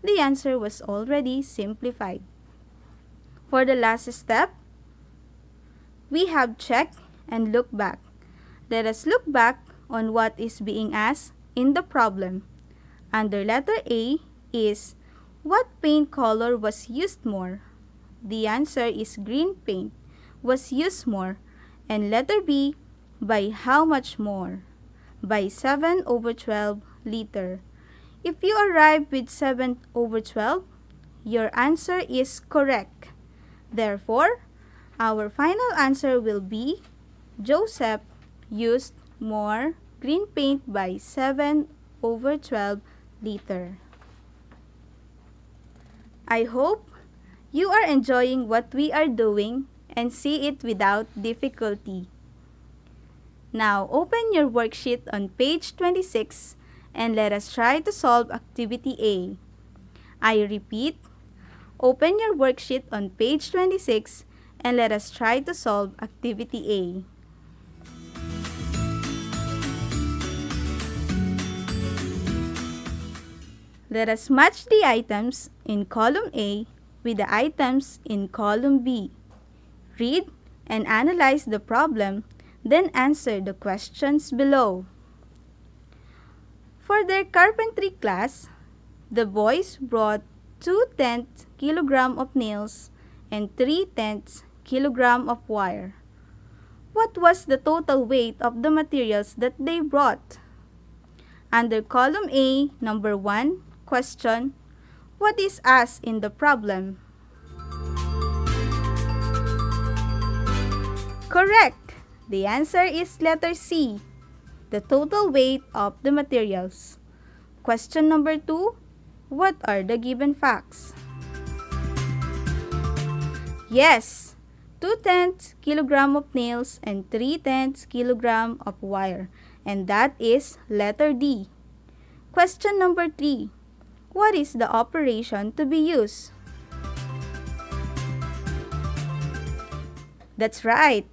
the answer was already simplified. For the last step, we have check and look back. Let us look back on what is being asked in the problem. Under letter A is, what paint color was used more? The answer is green paint was used more. And letter B, by how much more? By 7 over 12 liter. If you arrive with 7 over 12, your answer is correct. Therefore, our final answer will be Joseph used more green paint by 7 over 12 liter. I hope you are enjoying what we are doing and see it without difficulty. Now, open your worksheet on page 26 and let us try to solve activity A. I repeat, open your worksheet on page 26 and let us try to solve activity A. Let us match the items in column A with the items in column B. Read and analyze the problem, then answer the questions below. For their carpentry class, the boys brought 2/10 kilogram of nails and 3/10 kilogram of wire. What was the total weight of the materials that they brought? Under column A, number 1, question, what is asked in the problem? Correct! The answer is letter C, the total weight of the materials. Question number 2, what are the given facts? Yes, 2/10 kilogram of nails and 3/10 kilogram of wire, and that is letter D. Question number 3, what is the operation to be used? That's right.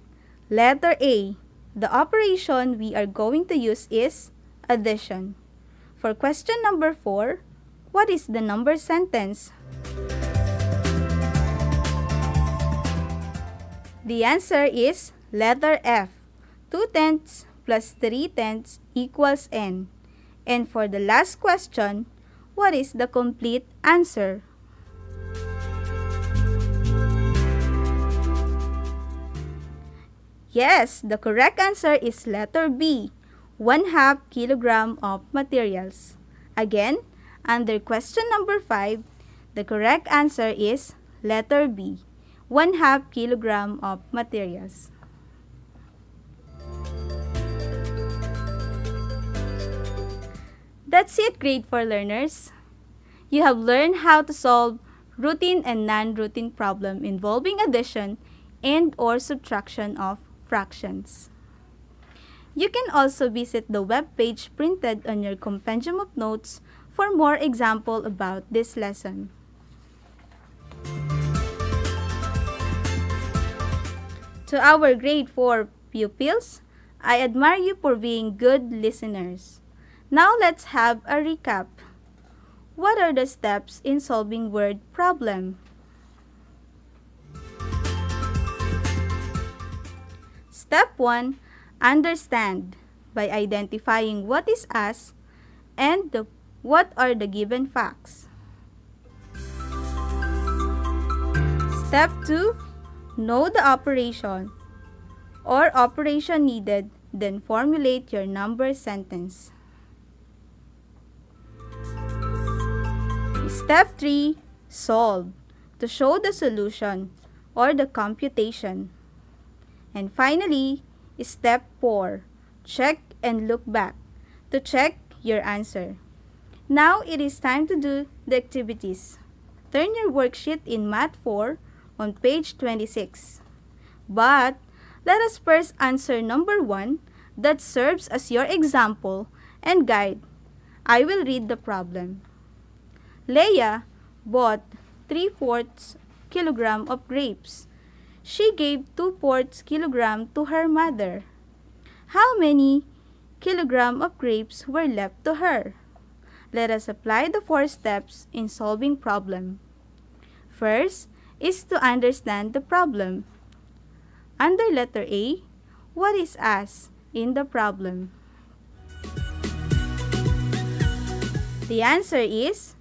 Letter A. The operation we are going to use is addition. For question number 4, what is the number sentence? The answer is letter F. 2/10 plus 3/10 equals n. And for the last question, what is the complete answer? Yes, the correct answer is letter B, 1/2 kilogram of materials. Again, under question number 5, the correct answer is letter B, 1/2 kilogram of materials. That's it, grade 4 learners. You have learned how to solve routine and non-routine problem involving addition and or subtraction of fractions. You can also visit the web page printed on your compendium of notes for more example about this lesson. To our grade 4 pupils, I admire you for being good listeners. Now let's have a recap. What are the steps in solving word problem? Step 1, understand by identifying what is asked and what are the given facts. Step 2, know the operation or operation needed, then formulate your number sentence. Step 3, solve to show the solution or the computation. And finally, step 4, check and look back to check your answer. Now it is time to do the activities. Turn your worksheet in Math 4 on page 26. But let us first answer number 1 that serves as your example and guide. I will read the problem. Leah bought 3/4 kilogram of grapes. She gave 2/4 kilogram to her mother. How many kilogram of grapes were left to her? Let us apply the 4 steps in solving problem. First is to understand the problem. Under letter A, what is asked in the problem? The answer is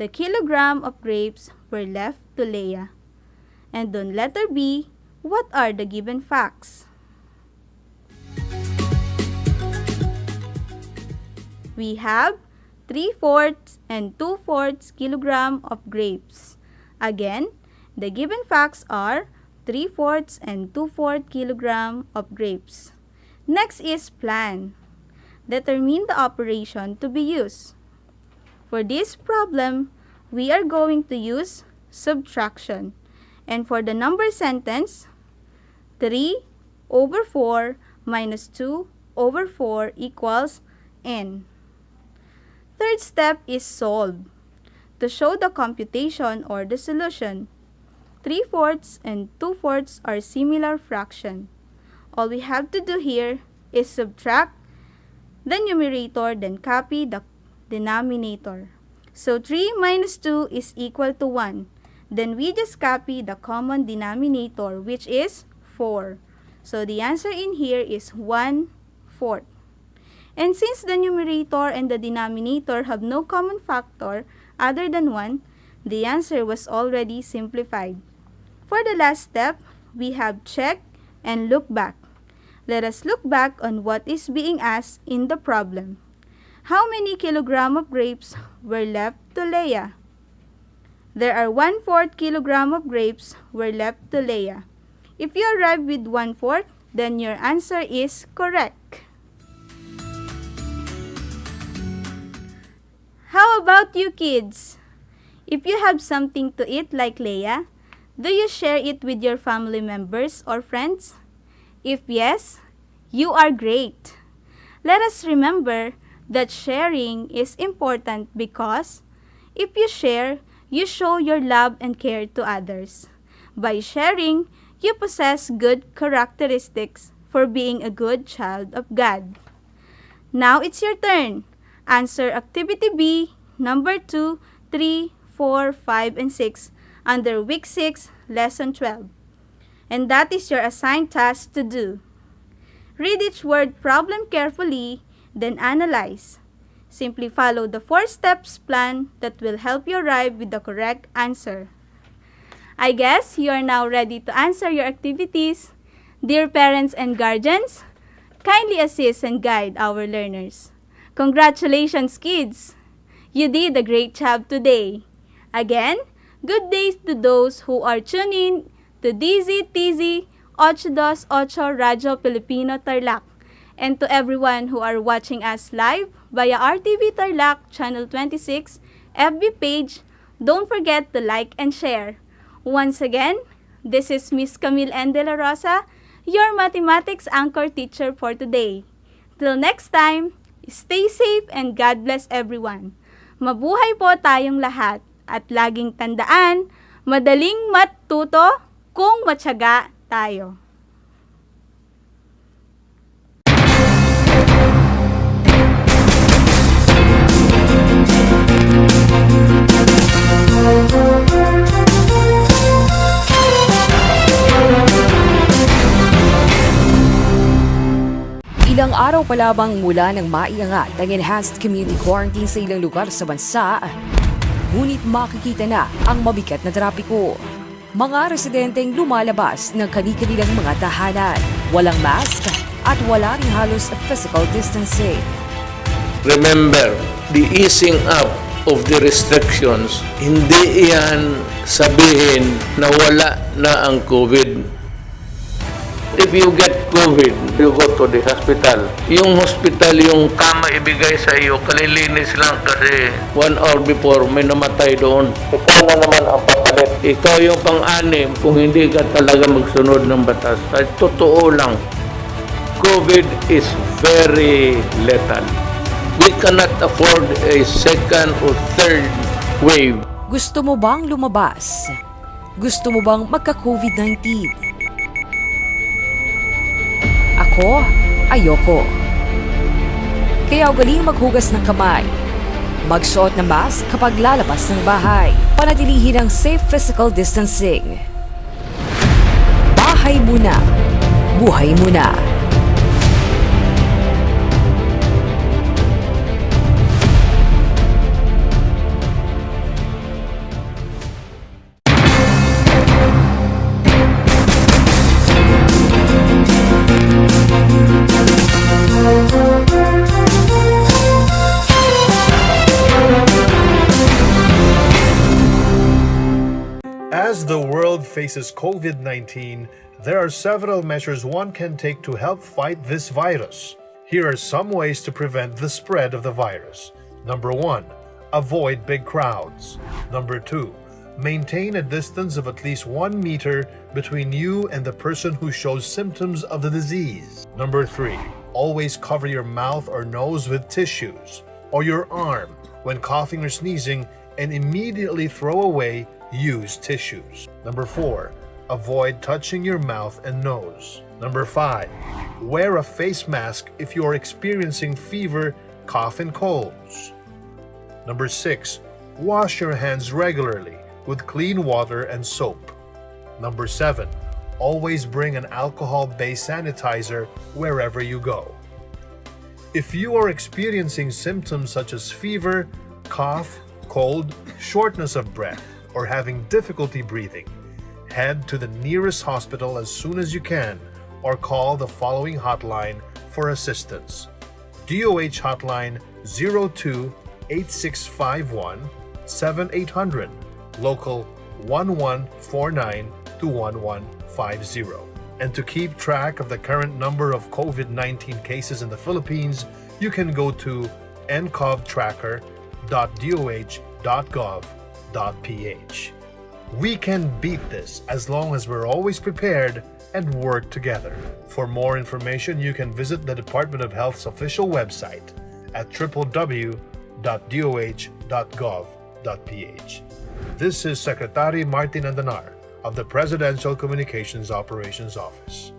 the kilogram of grapes were left to Leah. And on letter B, what are the given facts? We have 3/4 and 2/4 kilogram of grapes. Again, the given facts are 3/4 and 2/4 kilogram of grapes. Next is plan. Determine the operation to be used. For this problem, we are going to use subtraction. And for the number sentence, 3/4 minus 2/4 equals n. Third step is solve. To show the computation or the solution, 3/4 and 2/4 are similar fraction. All we have to do here is subtract the numerator, then copy the denominator. So 3 minus 2 is equal to 1. Then we just copy the common denominator, which is 4. So the answer in here is 1/4. And since the numerator and the denominator have no common factor other than 1, the answer was already simplified. For the last step, we have check and look back. Let us look back on what is being asked in the problem. How many kilogram of grapes were left to Leah? There are 1/4 kilogram of grapes were left to Leah. If you arrive with 1/4, then your answer is correct. How about you kids? If you have something to eat like Leah, do you share it with your family members or friends? If yes, you are great. Let us remember that sharing is important because if you share, you show your love and care to others. By sharing, you possess good characteristics for being a good child of God. Now it's your turn. Answer Activity B, number 2, 3, 4, 5, and 6 under Week 6, Lesson 12. And that is your assigned task to do. Read each word problem carefully, then analyze. Simply follow the 4 steps plan that will help you arrive with the correct answer. I guess you are now ready to answer your activities. Dear parents and guardians, kindly assist and guide our learners. Congratulations, kids! You did a great job today. Again, good day to those who are tuning to DZTZ 828 Radio Filipino Tarlac, and to everyone who are watching us live via RTV Tarlac Channel 26 FB page. Don't forget to like and share. Once again, this is Miss Camille N. De La Rosa, your mathematics anchor teacher for today. Till next time, stay safe and God bless everyone. Mabuhay po tayong lahat at laging tandaan, madaling matuto kung matyaga tayo. Ilang araw pa lamang mula nang maiangat ang enhanced community quarantine sa ilang lugar sa bansa, ngunit makikita na ang mabigat na trapiko. Mga residenteng lumalabas ng kani-kanilang mga tahanan, walang mask at wala ring halos physical distancing. Remember, the easing up of the restrictions, hindi iyan sabihin na wala na ang COVID. If you get COVID, you go to the hospital. Yung hospital, yung kama ibigay sa iyo, kalilinis lang kasi 1 hour before may namatay doon. Ikaw na naman ang papalit. Ikaw yung pang-anim kung hindi ka talaga magsunod ng batas. Ay, totoo lang, COVID is very lethal. We cannot afford a second or third wave. Gusto mo bang lumabas? Gusto mo bang magka-COVID-19? Ako, ayoko. Kaya ugaling maghugas ng kamay. Magsuot ng mask kapag lalabas ng bahay. Panatilihin ang safe physical distancing. Bahay muna. Buhay muna. As the world faces COVID-19, there are several measures one can take to help fight this virus. Here are some ways to prevent the spread of the virus. Number 1, avoid big crowds. Number 2, maintain a distance of at least 1 meter between you and the person who shows symptoms of the disease. Number 3, always cover your mouth or nose with tissues or your arm when coughing or sneezing, and immediately throw away used tissues. Number 4, avoid touching your mouth and nose. Number 5, wear a face mask if you are experiencing fever, cough, and colds. Number 6, wash your hands regularly with clean water and soap. Number 7, always bring an alcohol-based sanitizer wherever you go. If you are experiencing symptoms such as fever, cough, cold, shortness of breath, or having difficulty breathing, head to the nearest hospital as soon as you can or call the following hotline for assistance. DOH hotline 02-8651-7800, local 1149 to 1150. And to keep track of the current number of COVID-19 cases in the Philippines, you can go to ncovtracker.doh.gov.ph. We can beat this as long as we're always prepared and work together. For more information, you can visit the Department of Health's official website at www.doh.gov.ph. This is Secretary Martin Andanar of the Presidential Communications Operations Office.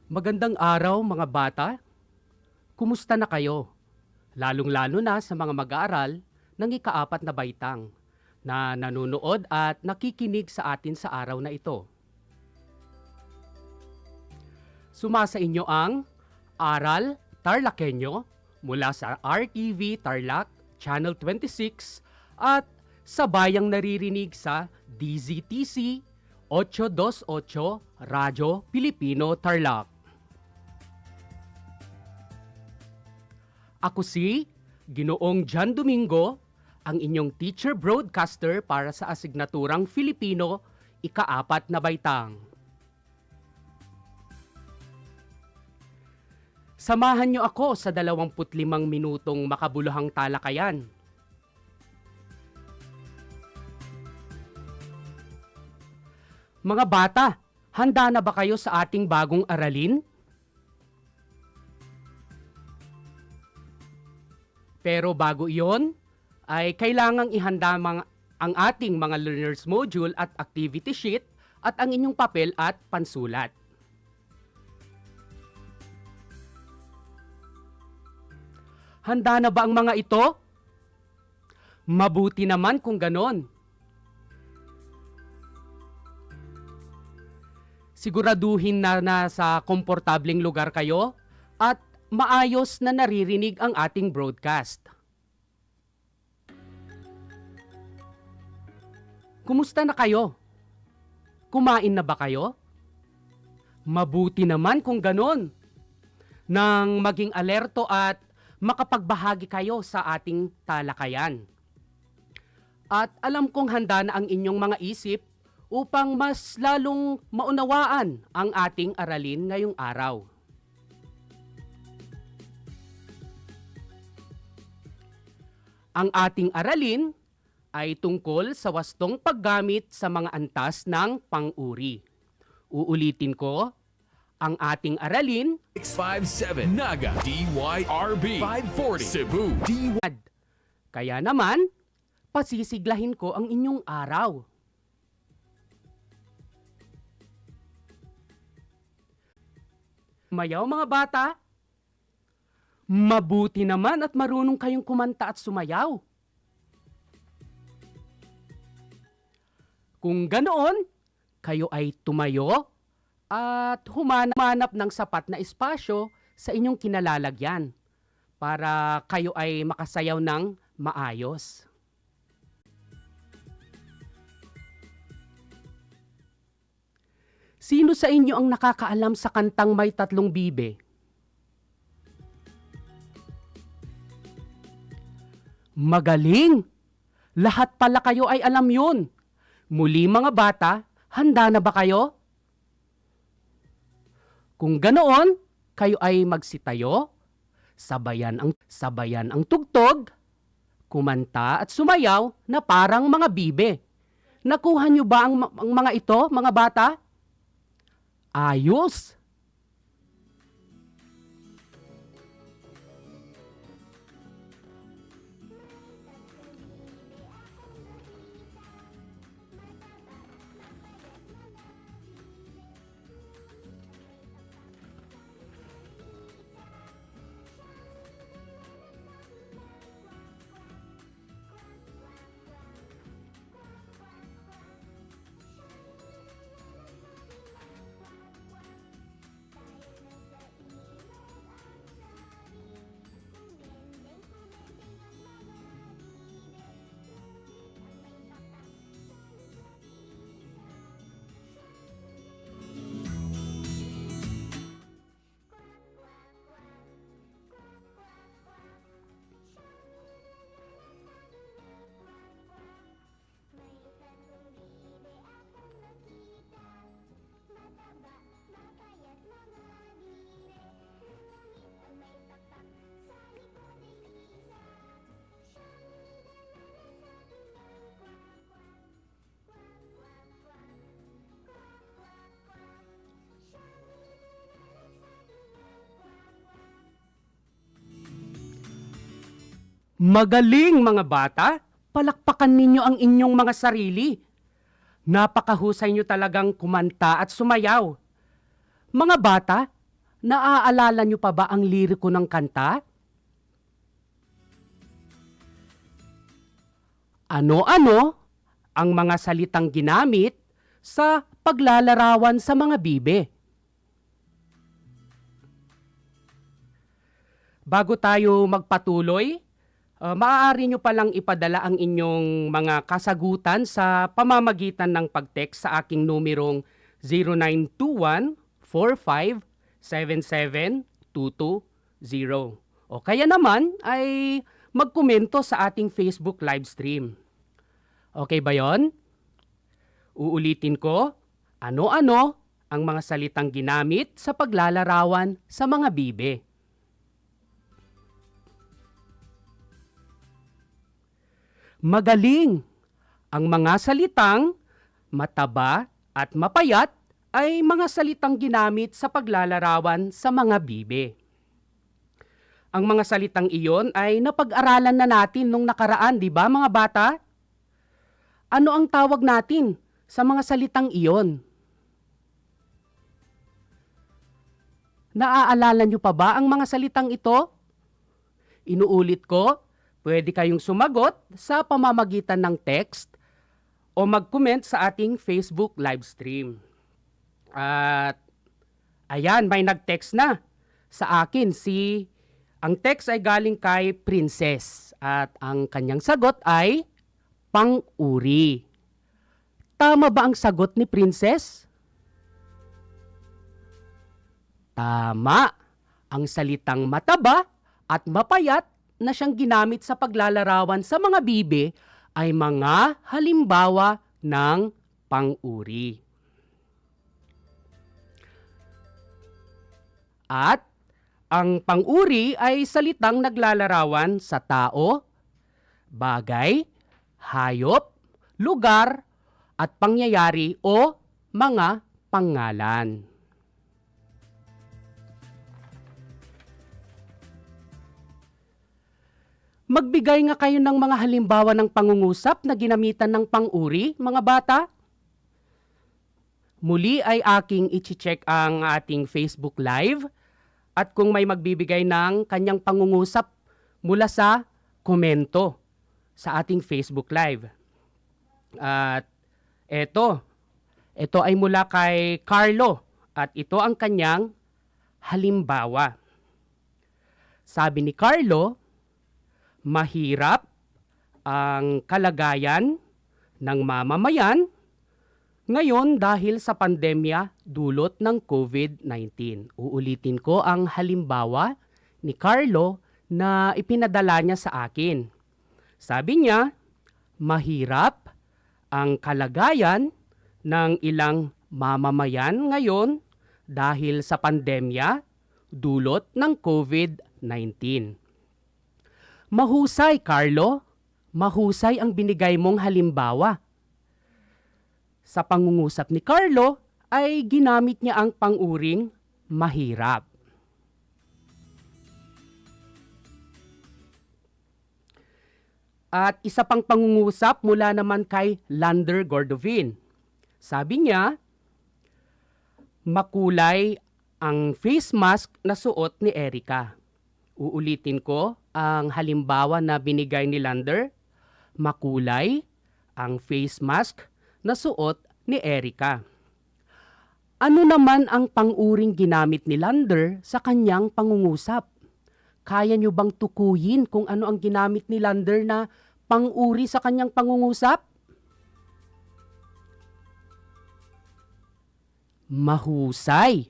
Magandang araw mga bata. Kumusta na kayo? Lalong-lalo na sa mga mag-aaral ng ika-4 na baitang na nanonood at nakikinig sa atin sa araw na ito. Sumasa inyo ang Aral TarlakHenyo mula sa RTV Tarlac, Channel 26 at sa bayang naririnig sa DZTC 828 Radyo Pilipino Tarlac. Ako si Ginoong John Domingo, ang inyong teacher broadcaster para sa asignaturang Filipino, ika-4 na baitang. Samahan niyo ako sa 25 minutong makabuluhang talakayan. Mga bata, handa na ba kayo sa ating bagong aralin? Pero bago iyon, ay kailangang ihanda ang ating mga learners module at activity sheet at ang inyong papel at pansulat. Handa na ba ang mga ito? Mabuti naman kung ganon. Siguraduhin na nasa komportableng lugar kayo at maayos na naririnig ang ating broadcast. Kumusta na kayo? Kumain na ba kayo? Mabuti naman kung ganon. Nang maging alerto at makapagbahagi kayo sa ating talakayan. At alam kong handa na ang inyong mga isip upang mas lalong maunawaan ang ating aralin ngayong araw. Ang ating aralin ay tungkol sa wastong paggamit sa mga antas ng pang-uri. Uulitin ko, ang ating aralin 657 Naga DYRB 540 Cebu DEPED. Kaya naman, pasisiglahin ko ang inyong araw. Mayaw mga bata, mabuti naman at marunong kayong kumanta at sumayaw. Kung ganoon, kayo ay tumayo at humanap ng sapat na espasyo sa inyong kinalalagyan para kayo ay makasayaw ng maayos. Sino sa inyo ang nakakaalam sa kantang May Tatlong Bibe? Magaling! Lahat pala kayo ay alam yun. Muli mga bata, handa na ba kayo? Kung ganoon, kayo ay magsitayo, sabayan ang tugtog, kumanta at sumayaw na parang mga bibe. Nakuha niyo ba ang mga ito, mga bata? Ayos! Magaling mga bata, palakpakan ninyo ang inyong mga sarili. Napakahusay nyo talagang kumanta at sumayaw. Mga bata, naaalala nyo pa ba ang liriko ng kanta? Ano-ano ang mga salitang ginamit sa paglalarawan sa mga bibe? Bago tayo magpatuloy, maaari nyo palang ipadala ang inyong mga kasagutan sa pamamagitan ng pag-text sa aking numerong 0921-4577-220. O kaya naman ay magkomento sa ating Facebook live stream. Okay ba yon? Uulitin ko, ano-ano ang mga salitang ginamit sa paglalarawan sa mga bibe? Magaling! Ang mga salitang mataba at mapayat ay mga salitang ginamit sa paglalarawan sa mga bibe. Ang mga salitang iyon ay napag-aralan na natin nung nakaraan, di ba mga bata? ano ang tawag natin sa mga salitang iyon? Naaalala nyo pa ba ang mga salitang ito? Inuulit ko, pwede kayong sumagot sa pamamagitan ng text o mag-comment sa ating Facebook live stream. At ayan, may nag-text na sa akin. Ang text ay galing kay Princess at ang kanyang sagot ay pang-uri. Tama ba ang sagot ni Princess? Tama. Ang salitang mataba at mapayat na siyang ginamit sa paglalarawan sa mga bibe ay mga halimbawa ng pang-uri. At ang pang-uri ay salitang naglalarawan sa tao, bagay, hayop, lugar, at pangyayari o mga pangalan. Magbigay nga kayo ng mga halimbawa ng pangungusap na ginamitan ng pang-uri, mga bata. Muli ay aking i-check ang ating Facebook Live at kung may magbibigay ng kanyang pangungusap mula sa komento sa ating Facebook Live. At ito ay mula kay Carlo at ito ang kanyang halimbawa. Sabi ni Carlo, mahirap ang kalagayan ng mamamayan ngayon dahil sa pandemya dulot ng COVID-19. Uulitin ko ang halimbawa ni Carlo na ipinadala niya sa akin. Sabi niya, mahirap ang kalagayan ng ilang mamamayan ngayon dahil sa pandemya dulot ng COVID-19. Mahusay, Carlo. Mahusay ang binigay mong halimbawa. Sa pangungusap ni Carlo ay ginamit niya ang pang-uring mahirap. At isa pang pangungusap mula naman kay Lander Gordovin. Sabi niya, makulay ang face mask na suot ni Erica. Uulitin ko ang halimbawa na binigay ni Lander. Makulay ang face mask na suot ni Erica. Ano naman ang pang-uring ginamit ni Lander sa kanyang pangungusap? Kaya nyo bang tukuyin kung ano ang ginamit ni Lander na pang-uri sa kanyang pangungusap? Mahusay.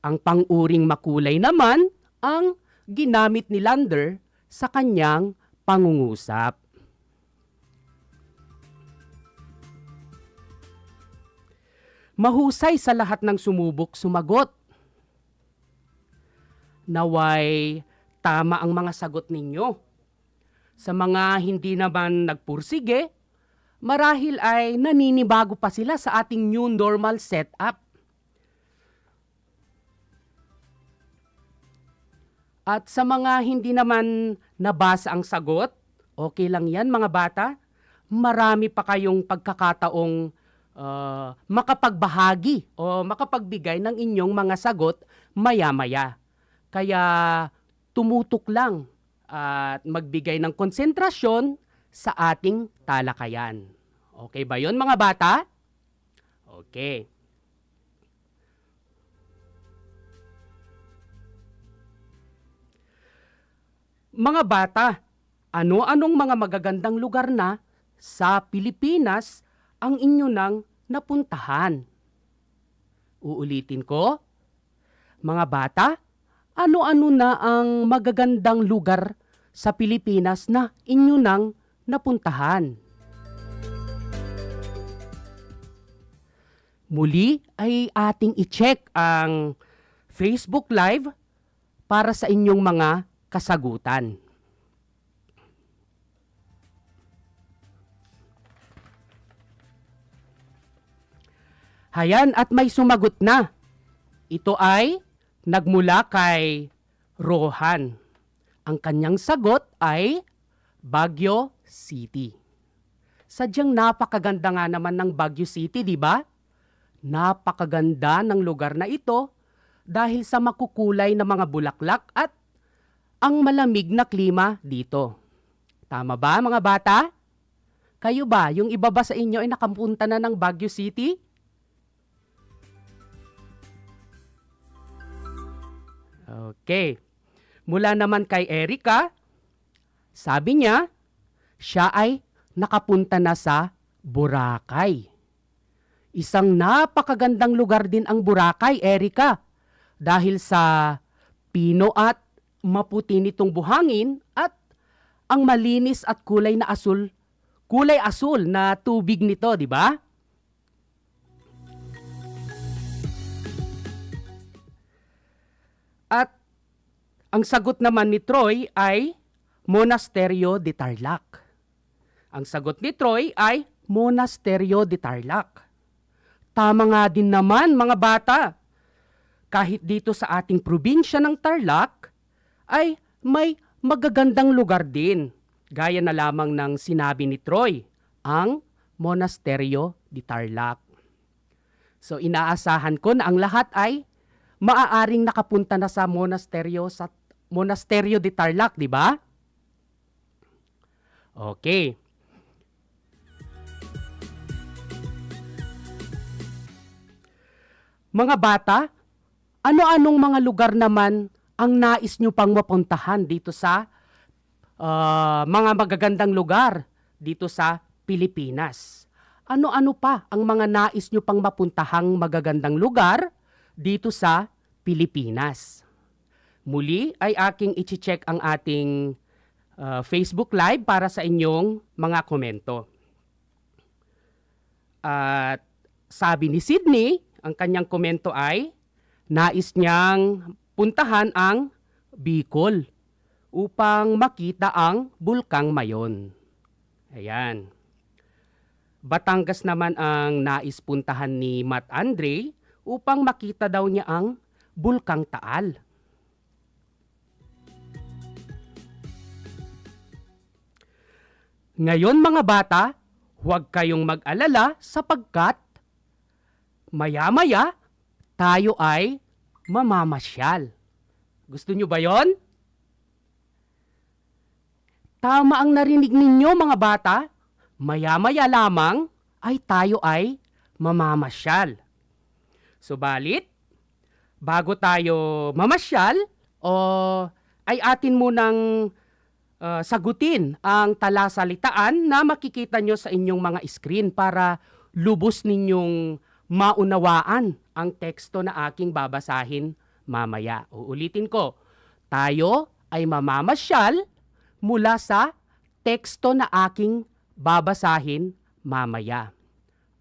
Ang pang-uring makulay naman ang ginamit ni Lander sa kanyang pangungusap. Mahusay sa lahat ng sumubok sumagot. Naway tama ang mga sagot ninyo. Sa mga hindi naman nagpursige, marahil ay naninibago pa sila sa ating new normal setup. At sa mga hindi naman nabasa ang sagot, okay lang yan mga bata. Marami pa kayong pagkakataong makapagbahagi o makapagbigay ng inyong mga sagot maya-maya. Kaya tumutok lang at magbigay ng konsentrasyon sa ating talakayan. Okay ba yon mga bata? Okay. Mga bata, ano-anong mga magagandang lugar na sa Pilipinas ang inyo nang napuntahan? Uulitin ko. Mga bata, ano-ano na ang magagandang lugar sa Pilipinas na inyo nang napuntahan? Muli ay ating i-check ang Facebook Live para sa inyong mga kasagutan. Hayan, at may sumagot na. Ito ay nagmula kay Rohan. Ang kanyang sagot ay Baguio City. Sadyang napakaganda nga naman ng Baguio City, di ba? Napakaganda ng lugar na ito dahil sa makukulay na mga bulaklak at ang malamig na klima dito. Tama ba mga bata? Kayo ba, yung iba ba sa inyo ay nakapunta na ng Baguio City? Okay. Mula naman kay Erica, sabi niya, siya ay nakapunta na sa Boracay. Isang napakagandang lugar din ang Boracay, Erica, dahil sa pino at maputi nitong buhangin at ang malinis at kulay asul na tubig nito, di ba? At ang sagot naman ni Troy ay Monasterio de Tarlac. Ang sagot ni Troy ay Monasterio de Tarlac. Tama nga din naman mga bata. Kahit dito sa ating probinsya ng Tarlac ay may magagandang lugar din. Gaya na lamang ng sinabi ni Troy, ang Monasterio de Tarlac. So inaasahan ko na ang lahat ay maaaring nakapunta na sa Monasterio de Tarlac, di ba? Okay. Mga bata, ano-anong mga lugar naman ang nais nyo pang mapuntahan dito sa mga magagandang lugar dito sa Pilipinas? Ano-ano pa ang mga nais nyo pang mapuntahang magagandang lugar dito sa Pilipinas? Muli ay aking i-check ang ating Facebook Live para sa inyong mga komento. At sabi ni Sydney, ang kanyang komento ay nais niyang puntahan ang Bicol upang makita ang Bulkang Mayon. Ayan. Batangas naman ang nais puntahan ni Matt Andre upang makita daw niya ang Bulkang Taal. Ngayon mga bata, huwag kayong mag-alala sapagkat maya-maya tayo ay mamamasyal. Gusto nyo ba yon? Tama ang narinig ninyo mga bata, maya-maya lamang ay tayo ay mamamasyal. Subalit, bago tayo mamasyal, ay atin munang sagutin ang talasalitaan na makikita nyo sa inyong mga screen para lubos ninyong maunawaan ang teksto na aking babasahin mamaya. Uulitin ko, tayo ay mamamasyal mula sa teksto na aking babasahin mamaya.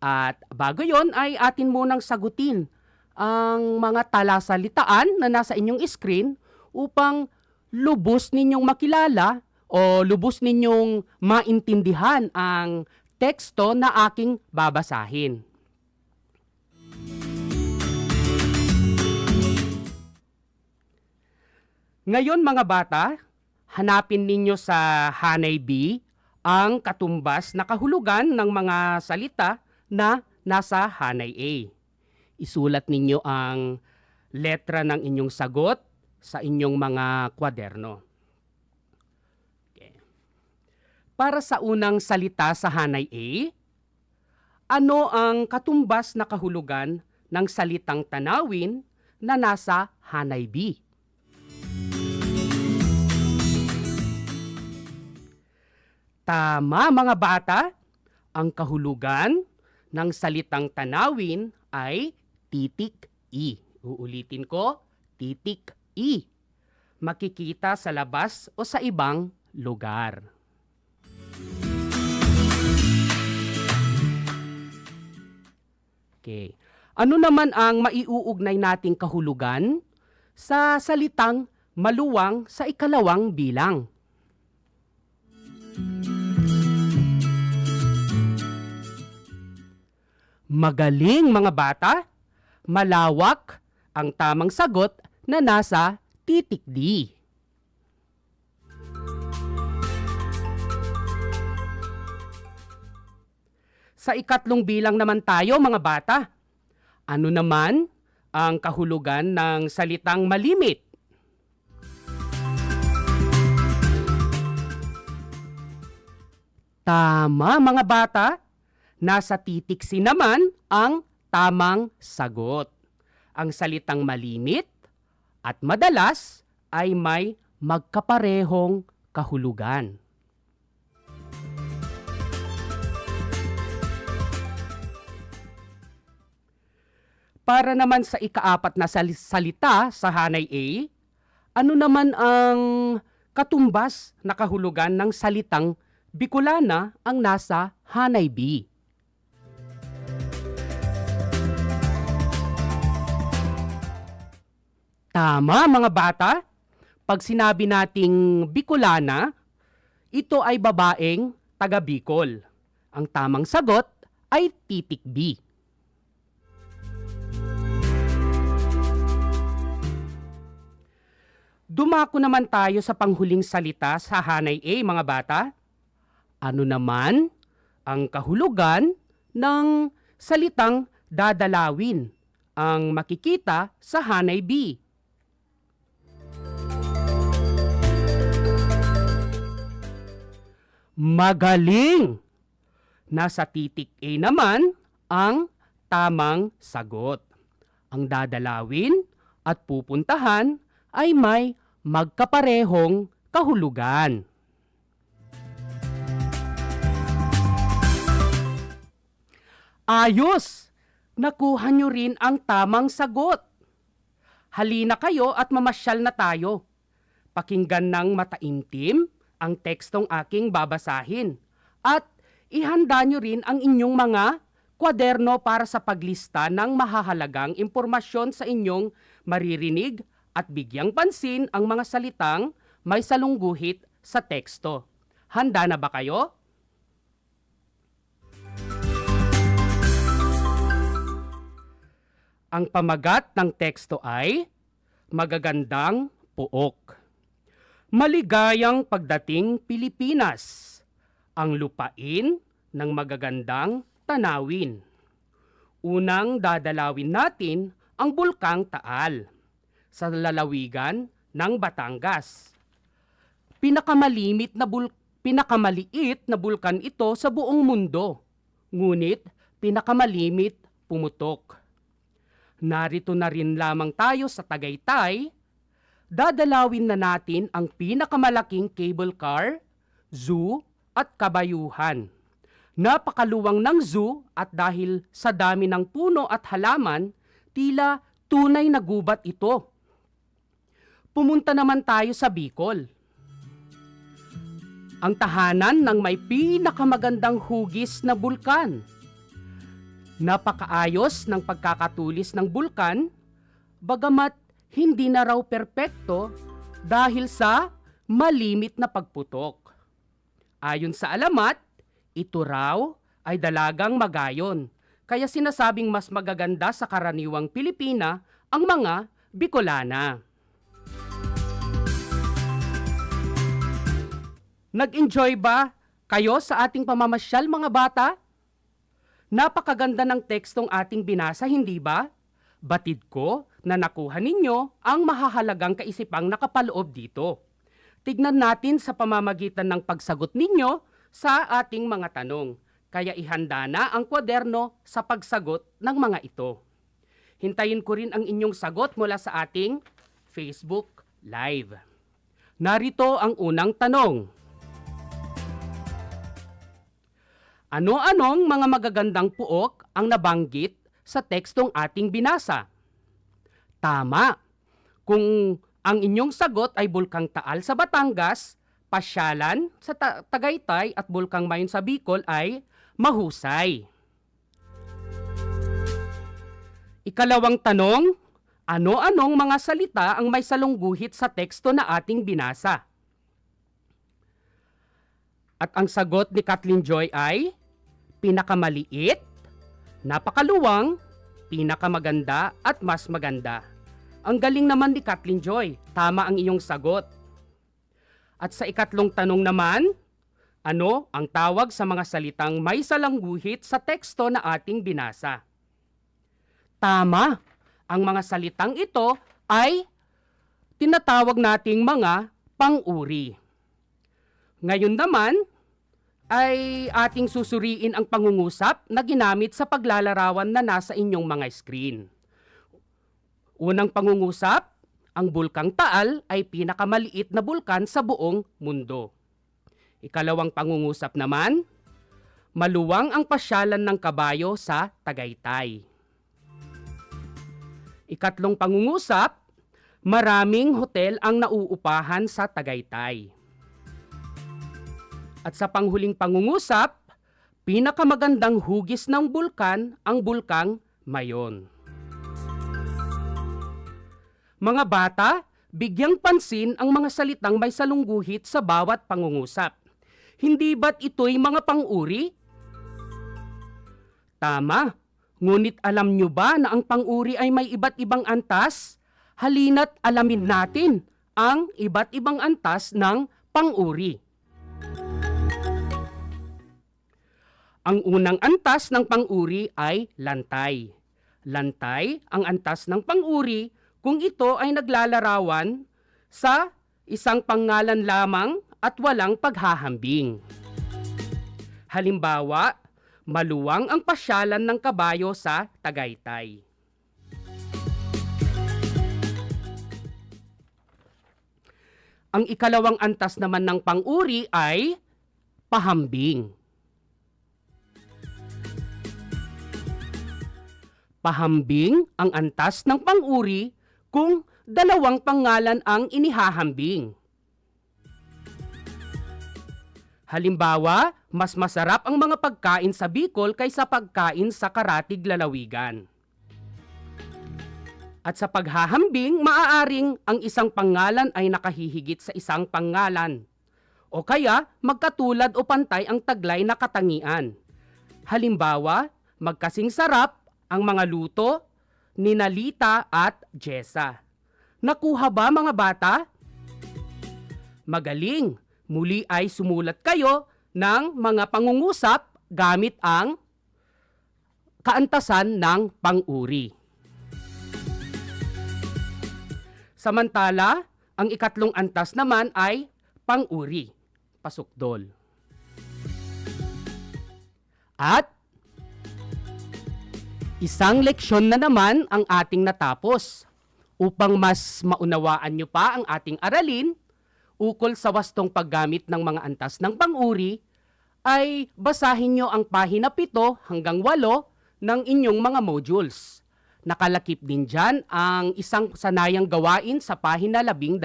At bago yon ay atin munang sagutin ang mga talasalitaan na nasa inyong screen upang lubos ninyong makilala o lubos ninyong maintindihan ang teksto na aking babasahin. Ngayon mga bata, hanapin ninyo sa Hanay B ang katumbas na kahulugan ng mga salita na nasa Hanay A. Isulat ninyo ang letra ng inyong sagot sa inyong mga kwaderno. Okay. Para sa unang salita sa Hanay A, ano ang katumbas na kahulugan ng salitang tanawin na nasa Hanay B? Tama mga bata, ang kahulugan ng salitang tanawin ay titik I. Uulitin ko, titik I. Makikita sa labas o sa ibang lugar. Okay. Ano naman ang maiuugnay nating kahulugan sa salitang maluwang sa ikalawang bilang? Magaling mga bata, malawak ang tamang sagot na nasa titik D. Sa ikatlong bilang naman tayo mga bata. Ano naman ang kahulugan ng salitang malimit? Tama mga bata, nasa titik C naman ang tamang sagot. Ang salitang malimit at madalas ay may magkaparehong kahulugan. Para naman sa ikaapat na salita sa hanay A, ano naman ang katumbas na kahulugan ng salitang Bicolana ang nasa hanay B? Tama mga bata, pag sinabi nating Bicolana, ito ay babaeng taga Bicol. Ang tamang sagot ay titik B. Dumako naman tayo sa panghuling salita sa hanay A mga bata. Ano naman ang kahulugan ng salitang dadalawin ang makikita sa hanay B? Magaling! Nasa titik A naman ang tamang sagot. Ang dadalawin at pupuntahan ay may magkaparehong kahulugan. Ayos! Nakuha nyo rin ang tamang sagot. Halina kayo at mamasyal na tayo. Pakinggan ng mataimtim ang tekstong aking babasahin. At ihanda nyo rin ang inyong mga kwaderno para sa paglista ng mahahalagang impormasyon sa inyong maririnig at bigyang pansin ang mga salitang may salungguhit sa teksto. Handa na ba kayo? Ang pamagat ng teksto ay Magagandang Puok. Maligayang pagdating Pilipinas, ang lupain ng magagandang tanawin. Unang dadalawin natin ang Bulkang Taal sa lalawigan ng Batangas. Pinakamaliit na bulkan ito sa buong mundo, ngunit pinakamalimit pumutok. Narito na rin lamang tayo sa Tagaytay. Dadalawin na natin ang pinakamalaking cable car, zoo at kabayuhan. Napakaluwang ng zoo at dahil sa dami ng puno at halaman, tila tunay na gubat ito. Pumunta naman tayo sa Bicol. Ang tahanan ng may pinakamagandang hugis na bulkan. Napakaayos ng pagkakatulis ng bulkan, bagamat hindi na raw perpekto dahil sa malimit na pagputok. Ayon sa alamat, ito raw ay dalagang magayon, kaya sinasabing mas magaganda sa karaniwang Pilipina ang mga Bicolana. Nag-enjoy ba kayo sa ating pamamasyal mga bata? Napakaganda ng tekstong ating binasa, hindi ba? Batid ko na nakuha ninyo ang mahahalagang kaisipang nakapaloob dito. Tignan natin sa pamamagitan ng pagsagot ninyo sa ating mga tanong. Kaya ihanda na ang kwaderno sa pagsagot ng mga ito. Hintayin ko rin ang inyong sagot mula sa ating Facebook Live. Narito ang unang tanong. Ano-anong mga magagandang puok ang nabanggit sa tekstong ating binasa? Tama. Kung ang inyong sagot ay Bulkang Taal sa Batangas, pasyalan sa Tagaytay at Bulkang Mayon sa Bicol ay mahusay. Ikalawang tanong, ano-anong mga salita ang may salungguhit sa teksto na ating binasa? At ang sagot ni Kathleen Joy ay pinakamaliit, napakaluwang, pinakamaganda at mas maganda. Ang galing naman ni Kathleen Joy, tama ang iyong sagot. At sa ikatlong tanong naman, Ano ang tawag sa mga salitang may salangguhit sa teksto na ating binasa? Tama! Ang mga salitang ito ay tinatawag nating mga pang-uri. Ngayon naman ay ating susuriin ang pangungusap na ginamit sa paglalarawan na nasa inyong mga screen. Unang pangungusap, ang bulkang Taal ay pinakamaliit na bulkan sa buong mundo. Ikalawang pangungusap naman, maluwang ang pasyalan ng kabayo sa Tagaytay. Ikatlong pangungusap, maraming hotel ang nauupahan sa Tagaytay. At sa panghuling pangungusap, pinakamagandang hugis ng bulkan ang bulkang Mayon. Mga bata, bigyang pansin ang mga salitang may salungguhit sa bawat pangungusap. Hindi ba't ito'y mga pang-uri? Tama, ngunit alam nyo ba na ang pang-uri ay may iba't ibang antas? Halina't alamin natin ang iba't ibang antas ng pang-uri. Ang unang antas ng pang-uri ay lantay. Lantay ang antas ng pang-uri kung ito ay naglalarawan sa isang pangalan lamang at walang paghahambing. Halimbawa, maluwang ang pasyalan ng kabayo sa Tagaytay. Ang ikalawang antas naman ng pang-uri ay pahambing. Pahambing ang antas ng pang-uri kung dalawang pangalan ang inihahambing. Halimbawa, mas masarap ang mga pagkain sa Bicol kaysa pagkain sa Karatig Lalawigan. At sa paghahambing, maaaring ang isang pangalan ay nakahihigit sa isang pangalan. O kaya, magkatulad o pantay ang taglay na katangian. Halimbawa, magkasing sarap ang mga luto ni Nalita at Jessa. Nakuha ba mga bata? Magaling! Muli ay sumulat kayo ng mga pangungusap gamit ang kaantasan ng pang-uri. Samantala, ang ikatlong antas naman ay pang-uri, pasukdol. At isang leksyon na naman ang ating natapos. Upang mas maunawaan nyo pa ang ating aralin, ukol sa wastong paggamit ng mga antas ng pang-uri, ay basahin nyo ang pahina 7 hanggang 8 ng inyong mga modules. Nakalakip din dyan ang isang sanayang gawain sa pahina 12.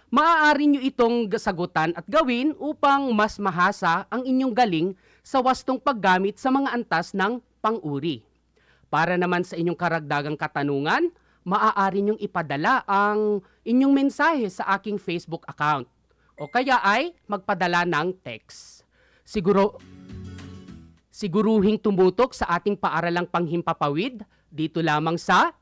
Maaari nyo itong sagutan at gawin upang mas mahasa ang inyong galing sa wastong paggamit sa mga antas ng pang-uri. Para naman sa inyong karagdagang katanungan, maaari niyong ipadala ang inyong mensahe sa aking Facebook account o kaya ay magpadala ng text. Siguruhing tumutok sa ating paaralang panghimpapawid dito lamang sa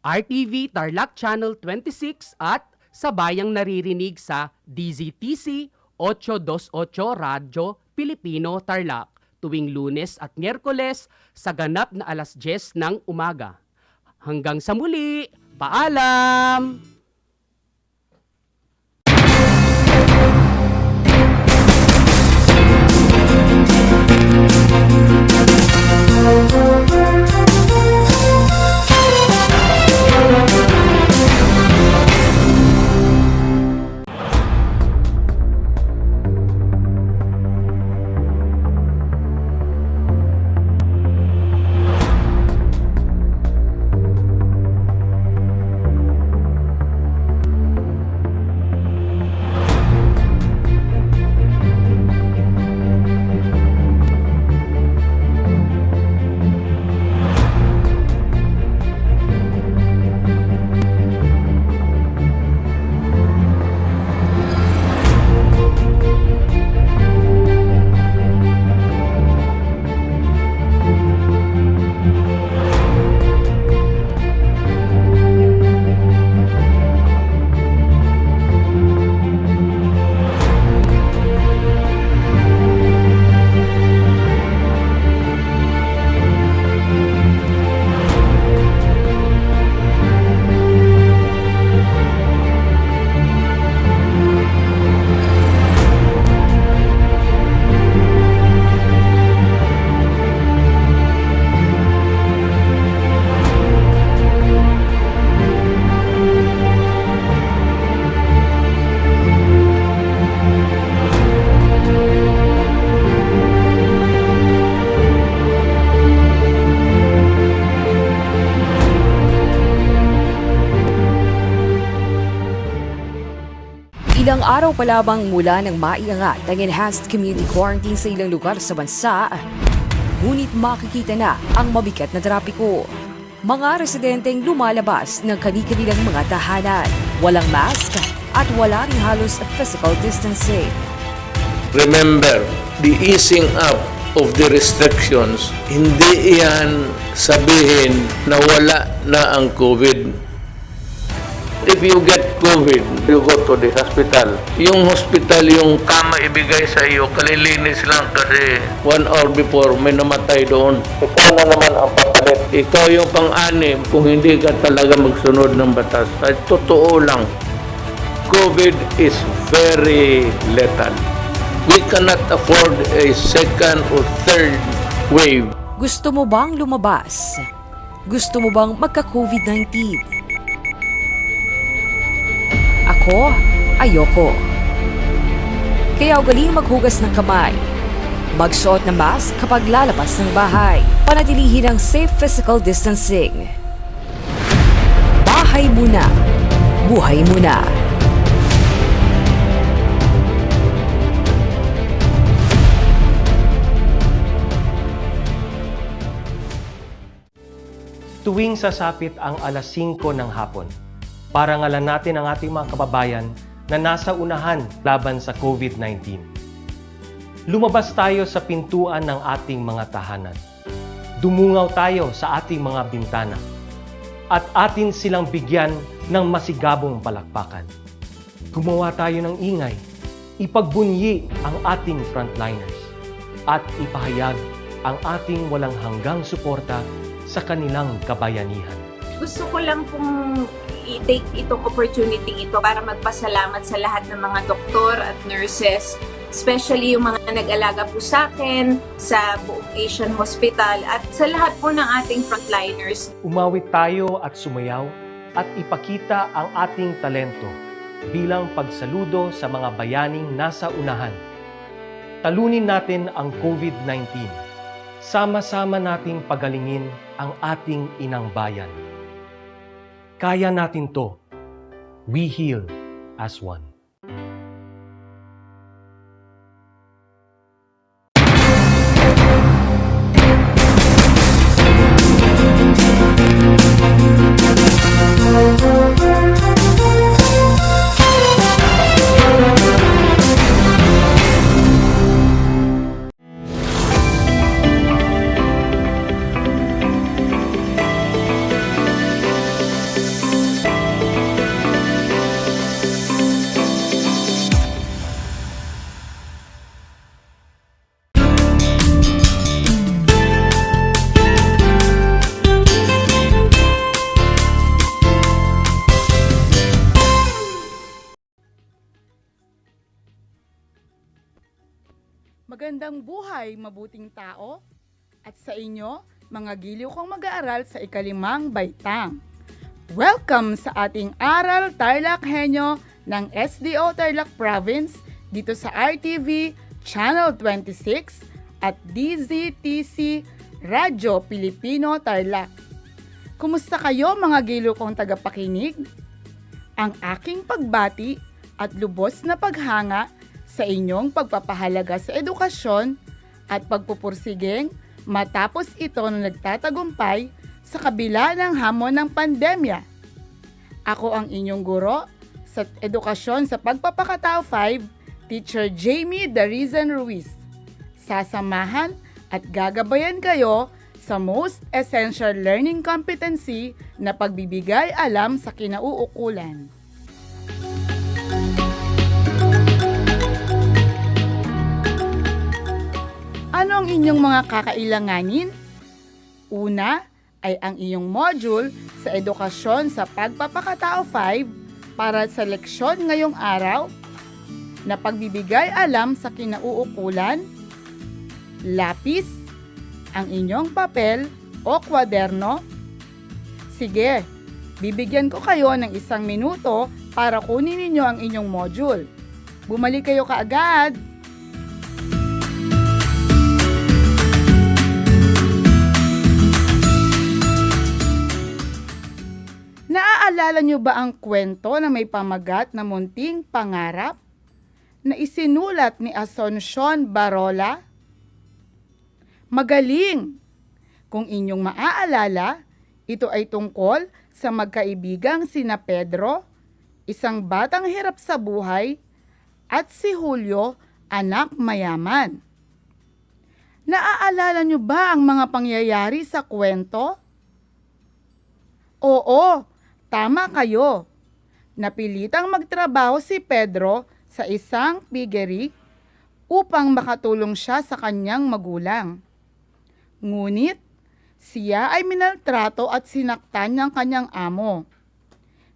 RTV Tarlac Channel 26 at sa bayang naririnig sa DZTC 828 Radyo Pilipino Tarlac tuwing Lunes at Miyerkules sa ganap na 10:00 ng umaga. Hanggang sa muli, paalam! araw pa lamang mula nang maiangat ang enhanced community quarantine sa ilang lugar sa bansa, ngunit makikita na ang mabigat na trapiko. Mga residenteng lumalabas ng kani-kanilang mga tahanan, walang mask at wala ring halos physical distancing. Remember, the easing up of the restrictions, hindi iyan sabihin na wala na ang COVID. If you get COVID, you go to the hospital. Yung hospital, yung kama ibigay sa iyo, kalilinis lang kasi 1 hour before may namatay doon. Ikaw na naman ang papalit. Ikaw yung pang-anim kung hindi ka talaga magsunod ng batas. At totoo lang, COVID is very lethal. We cannot afford a second or third wave. Gusto mo bang lumabas? Gusto mo bang magka-COVID-19? Ako, ayoko. Kaya ugaling maghugas ng kamay. Magsuot ng mask kapag lalabas ng bahay. Panatilihin ang safe physical distancing. Bahay muna. Buhay muna. Tuwing sasapit ang alas 5 ng hapon, parangalan natin ang ating mga kababayan na nasa unahan laban sa COVID-19. Lumabas tayo sa pintuan ng ating mga tahanan. Dumungaw tayo sa ating mga bintana. At atin silang bigyan ng masigabong palakpakan. Gumawa tayo ng ingay. Ipagbunyi ang ating frontliners. At ipahayag ang ating walang hanggang suporta sa kanilang kabayanihan. Gusto ko lang pong i-take itong opportunity ito para magpasalamat sa lahat ng mga doktor at nurses, especially yung mga nag-alaga po sa akin, sa buong Asian Hospital at sa lahat po ng ating frontliners. Umawit tayo at sumayaw at ipakita ang ating talento bilang pagsaludo sa mga bayaning nasa unahan. Talunin natin ang COVID-19. Sama-sama nating pagalingin ang ating inang bayan. Kaya natin to. We heal as one. Magandang buhay, mabuting tao, at sa inyo, mga giliw kong mag-aaral sa ikalimang baitang. Welcome sa ating Aral TarlakHenyo ng SDO Tarlac Province dito sa RTV Channel 26 at DZTC Radyo Pilipino Tarlac. Kumusta kayo mga giliw kong tagapakinig? Ang aking pagbati at lubos na paghanga sa inyong pagpapahalaga sa edukasyon at pagpupursiging matapos ito na nagtatagumpay sa kabila ng hamon ng pandemya. Ako ang inyong guro sa edukasyon sa pagpapakatao 5, Teacher Jamie Darizan Ruiz. Sasamahan at gagabayan kayo sa Most Essential Learning Competency na pagbibigay alam sa kinauukulan. Ano ang inyong mga kakailanganin? Una ay ang iyong module sa edukasyon sa pagpapakatao 5 para sa leksyon ngayong araw na pagbibigay alam sa kinauukulan, lapis, ang inyong papel o kwaderno. Sige, bibigyan ko kayo ng 1 minuto para kunin ninyo ang inyong module. Bumalik kayo kaagad. Naaalala nyo ba ang kwento na may pamagat na munting pangarap? na isinulat ni Asuncion Barola? Magaling! Kung inyong maaalala, ito ay tungkol sa magkaibigang sina Pedro, isang batang hirap sa buhay, at si Julio, anak mayaman. Naaalala niyo ba ang mga pangyayari sa kwento? Oo, tama kayo. Napilitang magtrabaho si Pedro sa isang piggery upang makatulong siya sa kanyang magulang. Ngunit, siya ay minaltrato at sinaktan ng kanyang amo.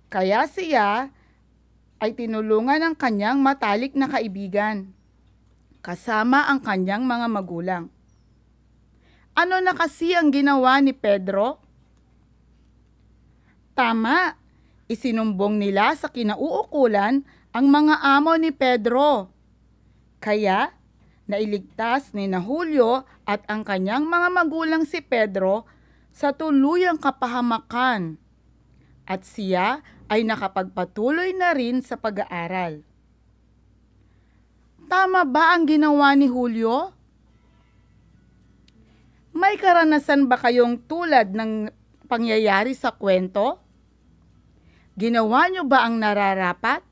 Kaya siya ay tinulungan ng kanyang matalik na kaibigan, kasama ang kanyang mga magulang. Ano na kasi ang ginawa ni Pedro? Tama, isinumbong nila sa kinauukulan ang mga amo ni Pedro. Kaya, nailigtas ni na Julio at ang kanyang mga magulang si Pedro sa tuluyang kapahamakan. At siya ay nakapagpatuloy na rin sa pag-aaral. Tama ba ang ginawa ni Julio? May karanasan ba kayong tulad ng pangyayari sa kwento? Ginawa niyo ba ang nararapat?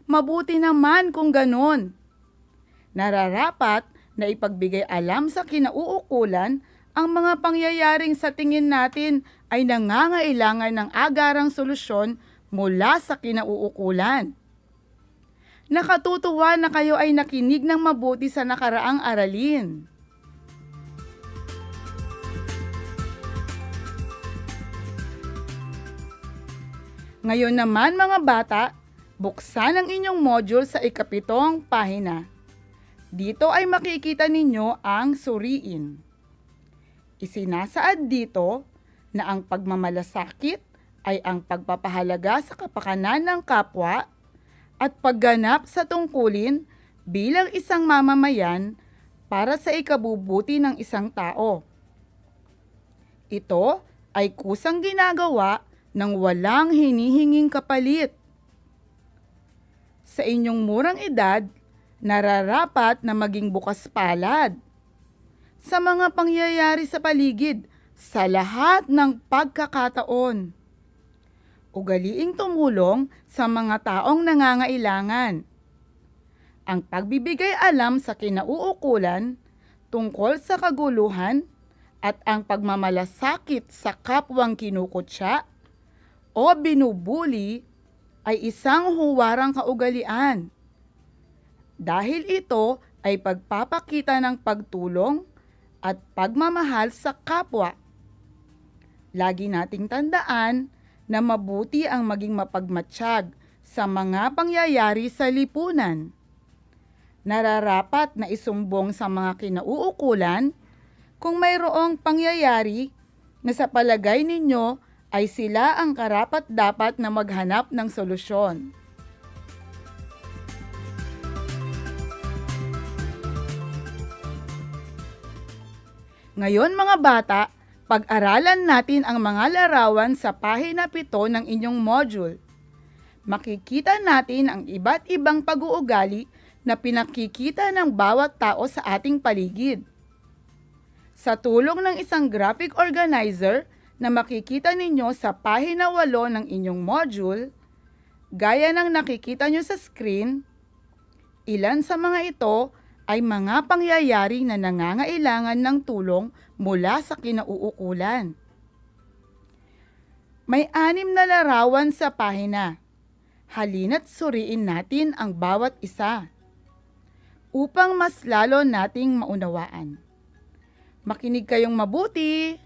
Mabuti naman kung ganon. Nararapat na ipagbigay alam sa kinauukulan ang mga pangyayaring sa tingin natin ay nangangailangan ng agarang solusyon mula sa kinauukulan. Nakatutuwa na kayo ay nakinig ng mabuti sa nakaraang aralin. Ngayon naman mga bata, buksan ang inyong module sa 7 pahina. Dito ay makikita ninyo ang suriin. Isinasaad dito na ang pagmamalasakit ay ang pagpapahalaga sa kapakanan ng kapwa at pagganap sa tungkulin bilang isang mamamayan para sa ikabubuti ng isang tao. Ito ay kusang ginagawa ng walang hinihinging kapalit. Sa inyong murang edad, nararapat na maging bukas palad sa mga pangyayari sa paligid sa lahat ng pagkakataon. Ugaliing tumulong sa mga taong nangangailangan. Ang pagbibigay alam sa kinauukulan tungkol sa kaguluhan at ang pagmamalasakit sa kapwang kinukutya o binubuli ay isang huwarang kaugalian. Dahil ito ay pagpapakita ng pagtulong at pagmamahal sa kapwa. Lagi nating tandaan na mabuti ang maging mapagmatsyag sa mga pangyayari sa lipunan. Nararapat na isumbong sa mga kinauukulan kung mayroong pangyayari na sa palagay ninyo ay sila ang karapat-dapat na maghanap ng solusyon. Ngayon mga bata, pag-aralan natin ang mga larawan sa pahina 7 ng inyong module. Makikita natin ang iba't ibang pag-uugali na pinakikita ng bawat tao sa ating paligid. Sa tulong ng isang graphic organizer na makikita ninyo sa pahina 8 ng inyong module, gaya ng nakikita nyo sa screen, ilan sa mga ito ay mga pangyayari na nangangailangan ng tulong mula sa kinauukulan. May 6 na larawan sa pahina. Halina't suriin natin ang bawat isa upang mas lalo nating maunawaan. Makinig kayong mabuti.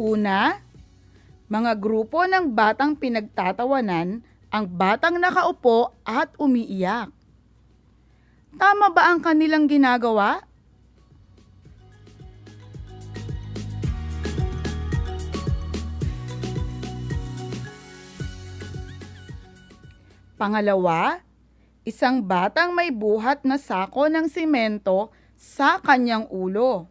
Una, mga grupo ng batang pinagtatawanan ang batang nakaupo at umiiyak. Tama ba ang kanilang ginagawa? Pangalawa, isang batang may buhat na sako ng simento sa kanyang ulo.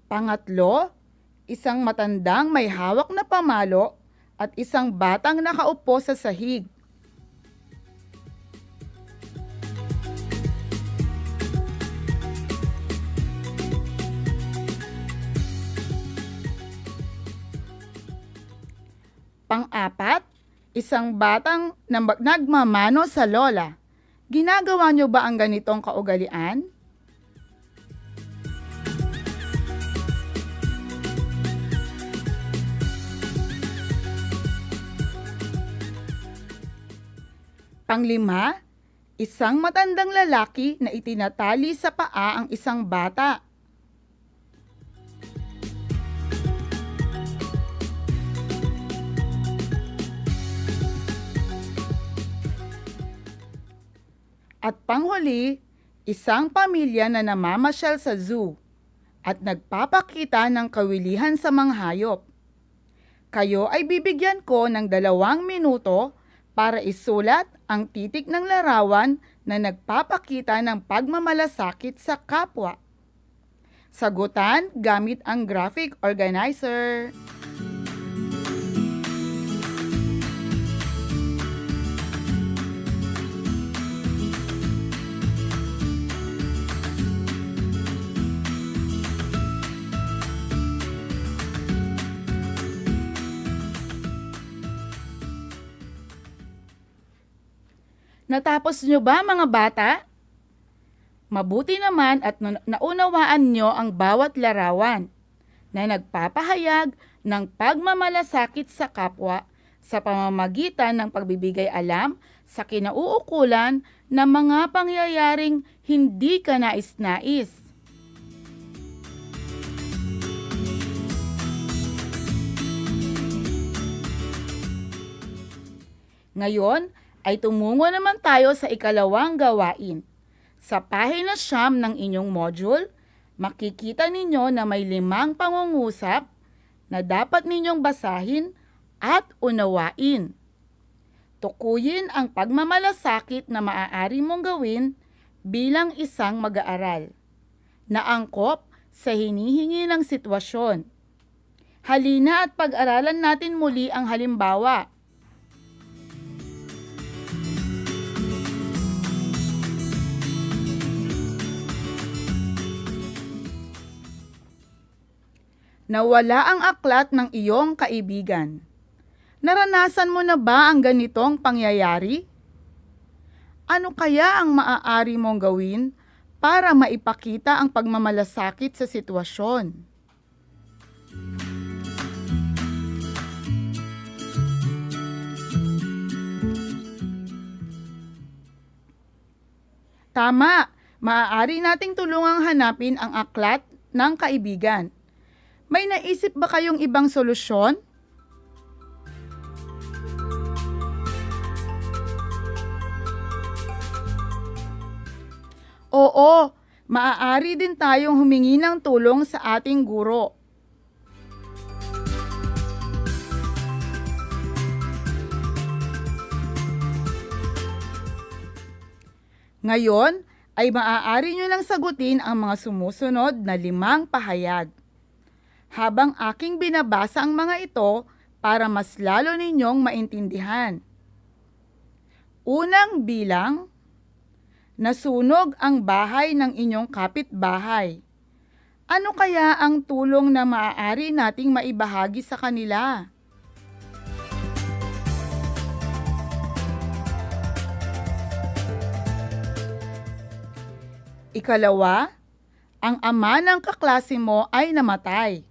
Pangatlo, isang matandang may hawak na pamalo at isang batang nakaupo sa sahig. Pang-apat, isang batang nagmamano sa lola. Ginagawa niyo ba ang ganitong kaugalian? Panglima, isang matandang lalaki na itinatali sa paa ang isang bata. At panghuli, isang pamilya na namamasyal sa zoo at nagpapakita ng kawilihan sa mga hayop. Kayo ay bibigyan ko ng 2 minuto para isulat ang titik ng larawan na nagpapakita ng pagmamalasakit sa kapwa. Sagutan gamit ang graphic organizer. Natapos nyo ba mga bata? Mabuti naman at naunawaan nyo ang bawat larawan na nagpapahayag ng pagmamalasakit sa kapwa sa pamamagitan ng pagbibigay alam sa kinauukulan ng mga pangyayaring hindi ka nais-nais. Ngayon, ay tumungo naman tayo sa ikalawang gawain. Sa pahina 9 ng inyong module, makikita ninyo na may 5 pangungusap na dapat ninyong basahin at unawain. Tukuyin ang pagmamalasakit na maaari mong gawin bilang isang mag-aaral. Naangkop sa hinihingi ng sitwasyon. Halina at pag-aralan natin muli ang halimbawa. Nawala ang aklat ng iyong kaibigan. Naranasan mo na ba ang ganitong pangyayari? Ano kaya ang maaari mong gawin para maipakita ang pagmamalasakit sa sitwasyon? Tama, maaari nating tulungang hanapin ang aklat ng kaibigan. May naisip ba kayong ibang solusyon? Oo, maaari din tayong humingi ng tulong sa ating guro. Ngayon, ay maaari nyo lang sagutin ang mga sumusunod na 5 pahayag. Habang aking binabasa ang mga ito para mas lalo ninyong maintindihan. Unang bilang, nasunog ang bahay ng inyong kapitbahay. Ano kaya ang tulong na maaari nating maibahagi sa kanila? Ikalawa, ang ama ng kaklase mo ay namatay.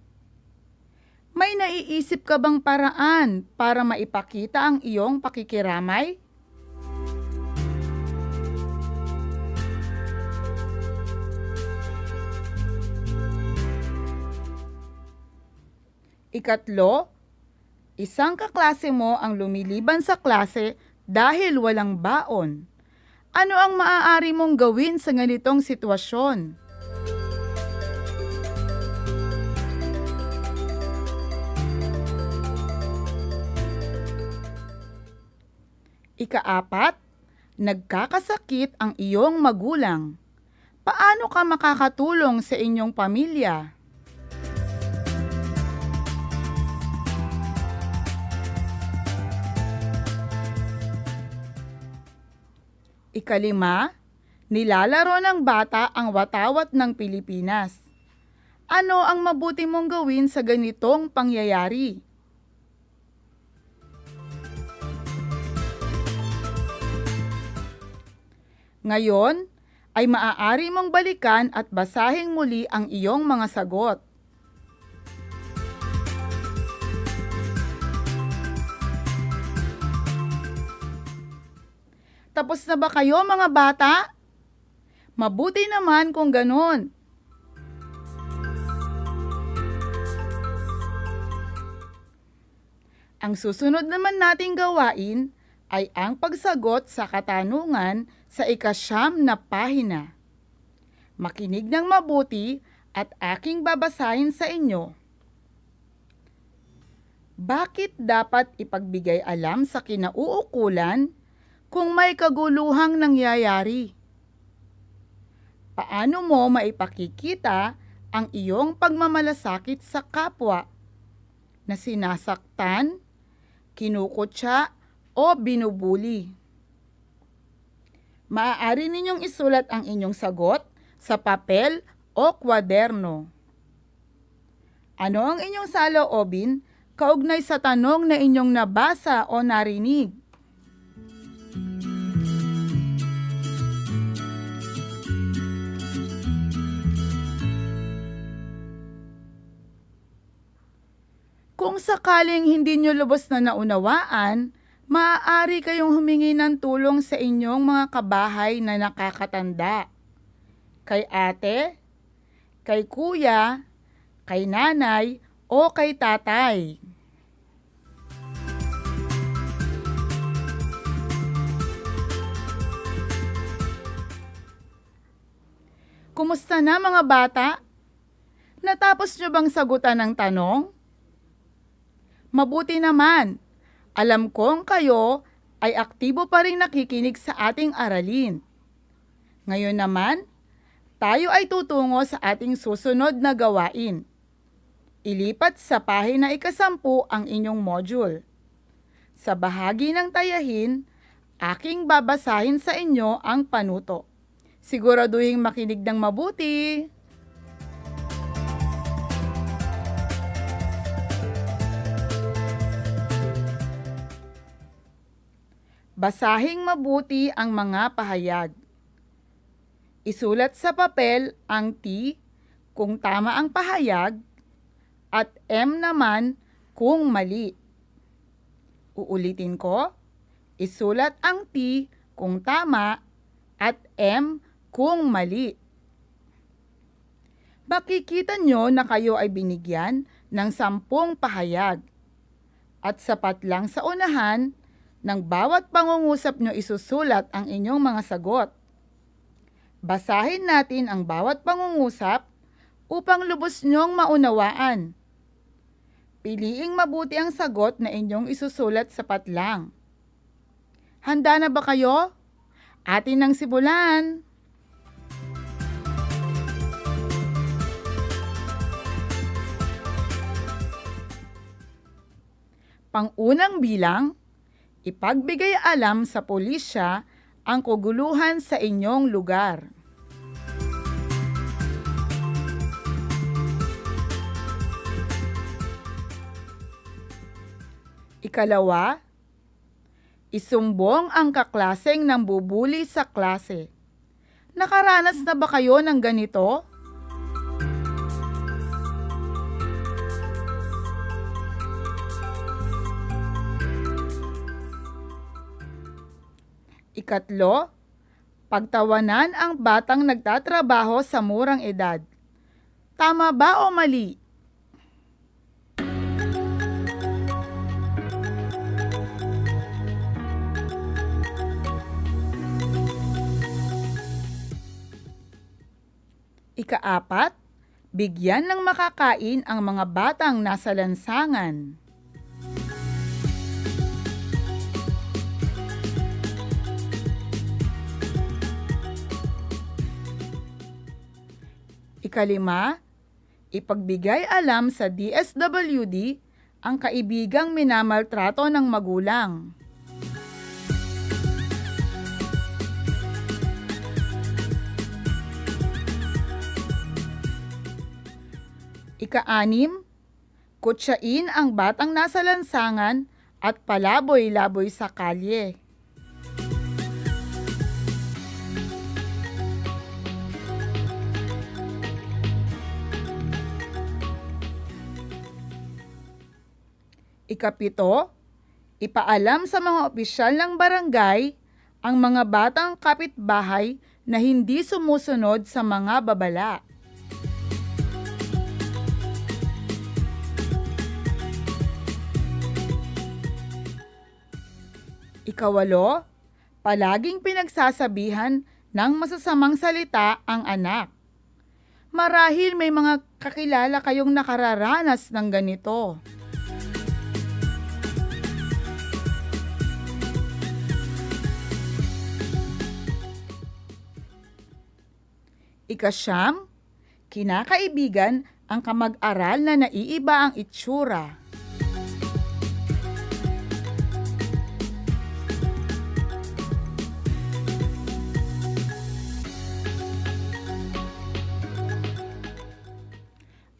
May naiisip ka bang paraan para maipakita ang iyong pakikiramay? Ikatlo, isang kaklase mo ang lumiliban sa klase dahil walang baon. Ano ang maaari mong gawin sa ganitong sitwasyon? Ika-4, nagkakasakit ang iyong magulang. Paano ka makakatulong sa inyong pamilya? Ikalima, nilalaro ng bata ang watawat ng Pilipinas. Ano ang mabuti mong gawin sa ganitong pangyayari? Ngayon, ay maaari mong balikan at basahin muli ang iyong mga sagot. Tapos na ba kayo mga bata? Mabuti naman kung ganon. Ang susunod naman nating gawain ay ang pagsagot sa katanungan sa ika-9 na pahina. Makinig ng mabuti at aking babasahin sa inyo. Bakit dapat ipagbigay alam sa kinauukulan kung may kaguluhang nangyayari? Paano mo maipakikita ang iyong pagmamalasakit sa kapwa na sinasaktan, kinukutya o binubuli? Maaari ninyong isulat ang inyong sagot sa papel o kwaderno. Ano ang inyong saloobin kaugnay sa tanong na inyong nabasa o narinig? Kung sakaling hindi nyo lubos na naunawaan, maaari kayong humingi ng tulong sa inyong mga kabahay na nakakatanda. Kay ate, kay kuya, kay nanay, o kay tatay. Kumusta na mga bata? Natapos nyo bang sagutan ang tanong? Mabuti naman. Alam kong kayo ay aktibo pa rin nakikinig sa ating aralin. Ngayon naman, tayo ay tutungo sa ating susunod na gawain. Ilipat sa pahina 10 ang inyong module. Sa bahagi ng tayahin, aking babasahin sa inyo ang panuto. Siguraduhin makinig ng mabuti. Basahing mabuti ang mga pahayag. Isulat sa papel ang T kung tama ang pahayag at M naman kung mali. Uulitin ko, isulat ang T kung tama at M kung mali. Makikita nyo na kayo ay binigyan ng 10 pahayag at sapat lang sa unahan ng bawat pangungusap nyo isusulat ang inyong mga sagot. Basahin natin ang bawat pangungusap upang lubos nyong maunawaan. Piliing mabuti ang sagot na inyong isusulat sapat lang. Handa na ba kayo? Atin nang simulan! Pang-unang bilang, ipagbigay alam sa pulisya ang kaguluhan sa inyong lugar. Ikalawa, isumbong ang kaklaseng nambubuli sa klase. Nakaranas na ba kayo ng ganito? Ikatlo, pagtawanan ang batang nagtatrabaho sa murang edad. Tama ba o mali? Ikaapat, bigyan ng makakain ang mga batang nasa lansangan. Ikalima, ipagbigay alam sa DSWD ang kaibigang minamaltrato ng magulang. Ika-6, kutsain ang batang nasa lansangan at palaboy-laboy sa kalye. Ika-7, ipaalam sa mga opisyal ng barangay ang mga batang kapitbahay na hindi sumusunod sa mga babala. Ika-8, palaging pinagsasabihan ng masasamang salita ang anak. Marahil may mga kakilala kayong nakararanas ng ganito. Ika-9, kinakaibigan ang kamag-aral na naiiba ang itsura.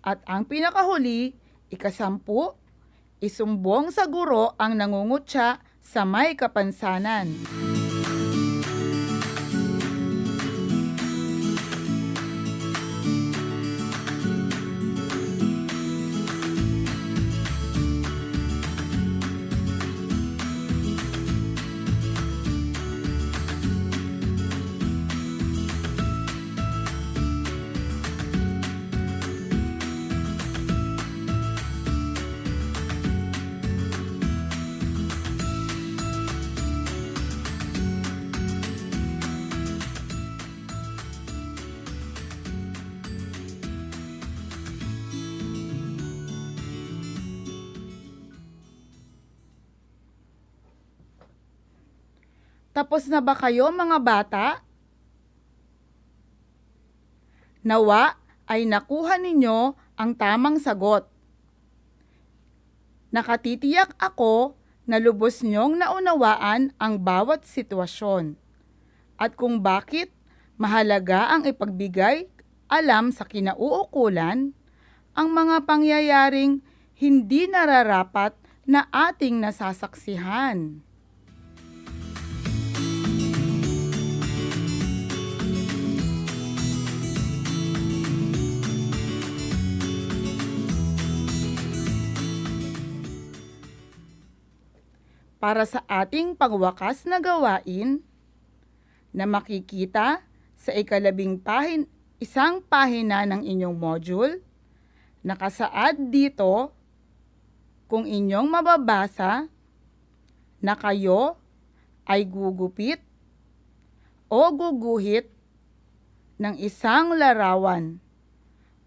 At ang pinakahuli, ika-10, isumbong sa guro ang nangungutya sa may kapansanan. Tapos na ba kayo mga bata? Nawa ay nakuha ninyo ang tamang sagot. Nakatitiyak ako na lubos niyong naunawaan ang bawat sitwasyon at kung bakit mahalaga ang ipagbigay alam sa kinauukulan ang mga pangyayaring hindi nararapat na ating nasasaksihan. Para sa ating pangwakas na gawain na makikita sa isang pahina ng inyong module, nakasaad dito kung inyong mababasa na kayo ay gugupit o guguhit ng isang larawan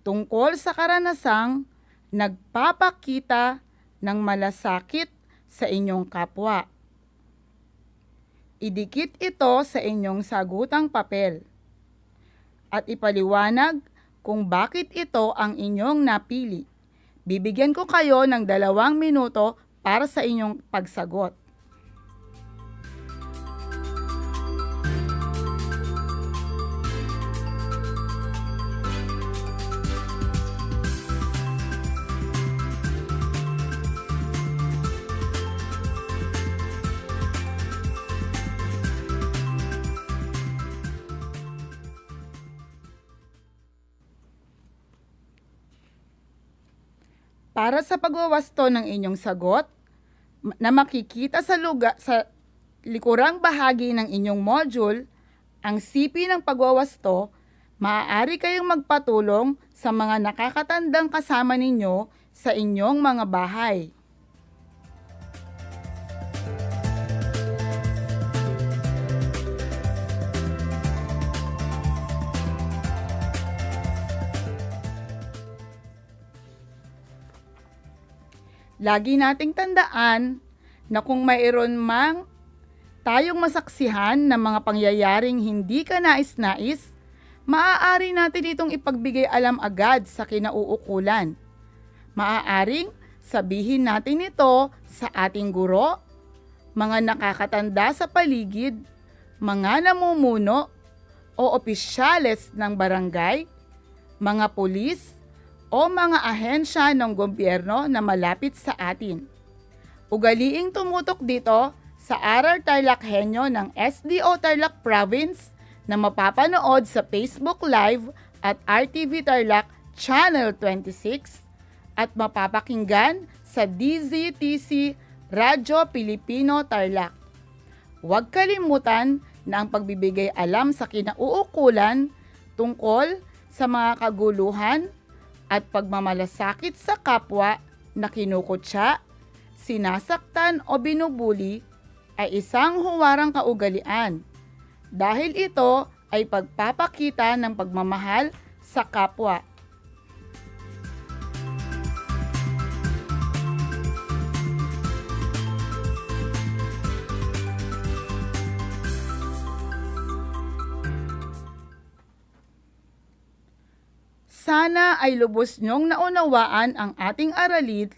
tungkol sa karanasang nagpapakita ng malasakit sa inyong kapwa. Idikit ito sa inyong sagutang papel at ipaliwanag kung bakit ito ang inyong napili. Bibigyan ko kayo ng 2 minuto para sa inyong pagsagot. Para sa pagwawasto ng inyong sagot, na makikita sa likurang bahagi ng inyong module, ang sipi ng pagwawasto, maaari kayong magpatulong sa mga nakakatandang kasama ninyo sa inyong mga bahay. Lagi nating tandaan na kung mayroon mang tayong masaksihan ng mga pangyayaring hindi ka nais-nais, maaari natin itong ipagbigay alam agad sa kinauukulan. Maaaring sabihin natin ito sa ating guro, mga nakakatanda sa paligid, mga namumuno o opisyales ng barangay, mga pulis o mga ahensya ng gobyerno na malapit sa atin. Ugaliing tumutok dito sa Aral TarlakHenyo ng SDO Tarlac Province na mapapanood sa Facebook Live at RTV Tarlac Channel 26 at mapapakinggan sa DZTC Radyo Pilipino Tarlac. Huwag kalimutan na ang pagbibigay alam sa kinauukulan tungkol sa mga kaguluhan at pagmamalasakit sa kapwa na kinukutya, sinasaktan o binubuli ay isang huwarang kaugalian dahil ito ay pagpapakita ng pagmamahal sa kapwa. Sana ay lubos niyong naunawaan ang ating aralin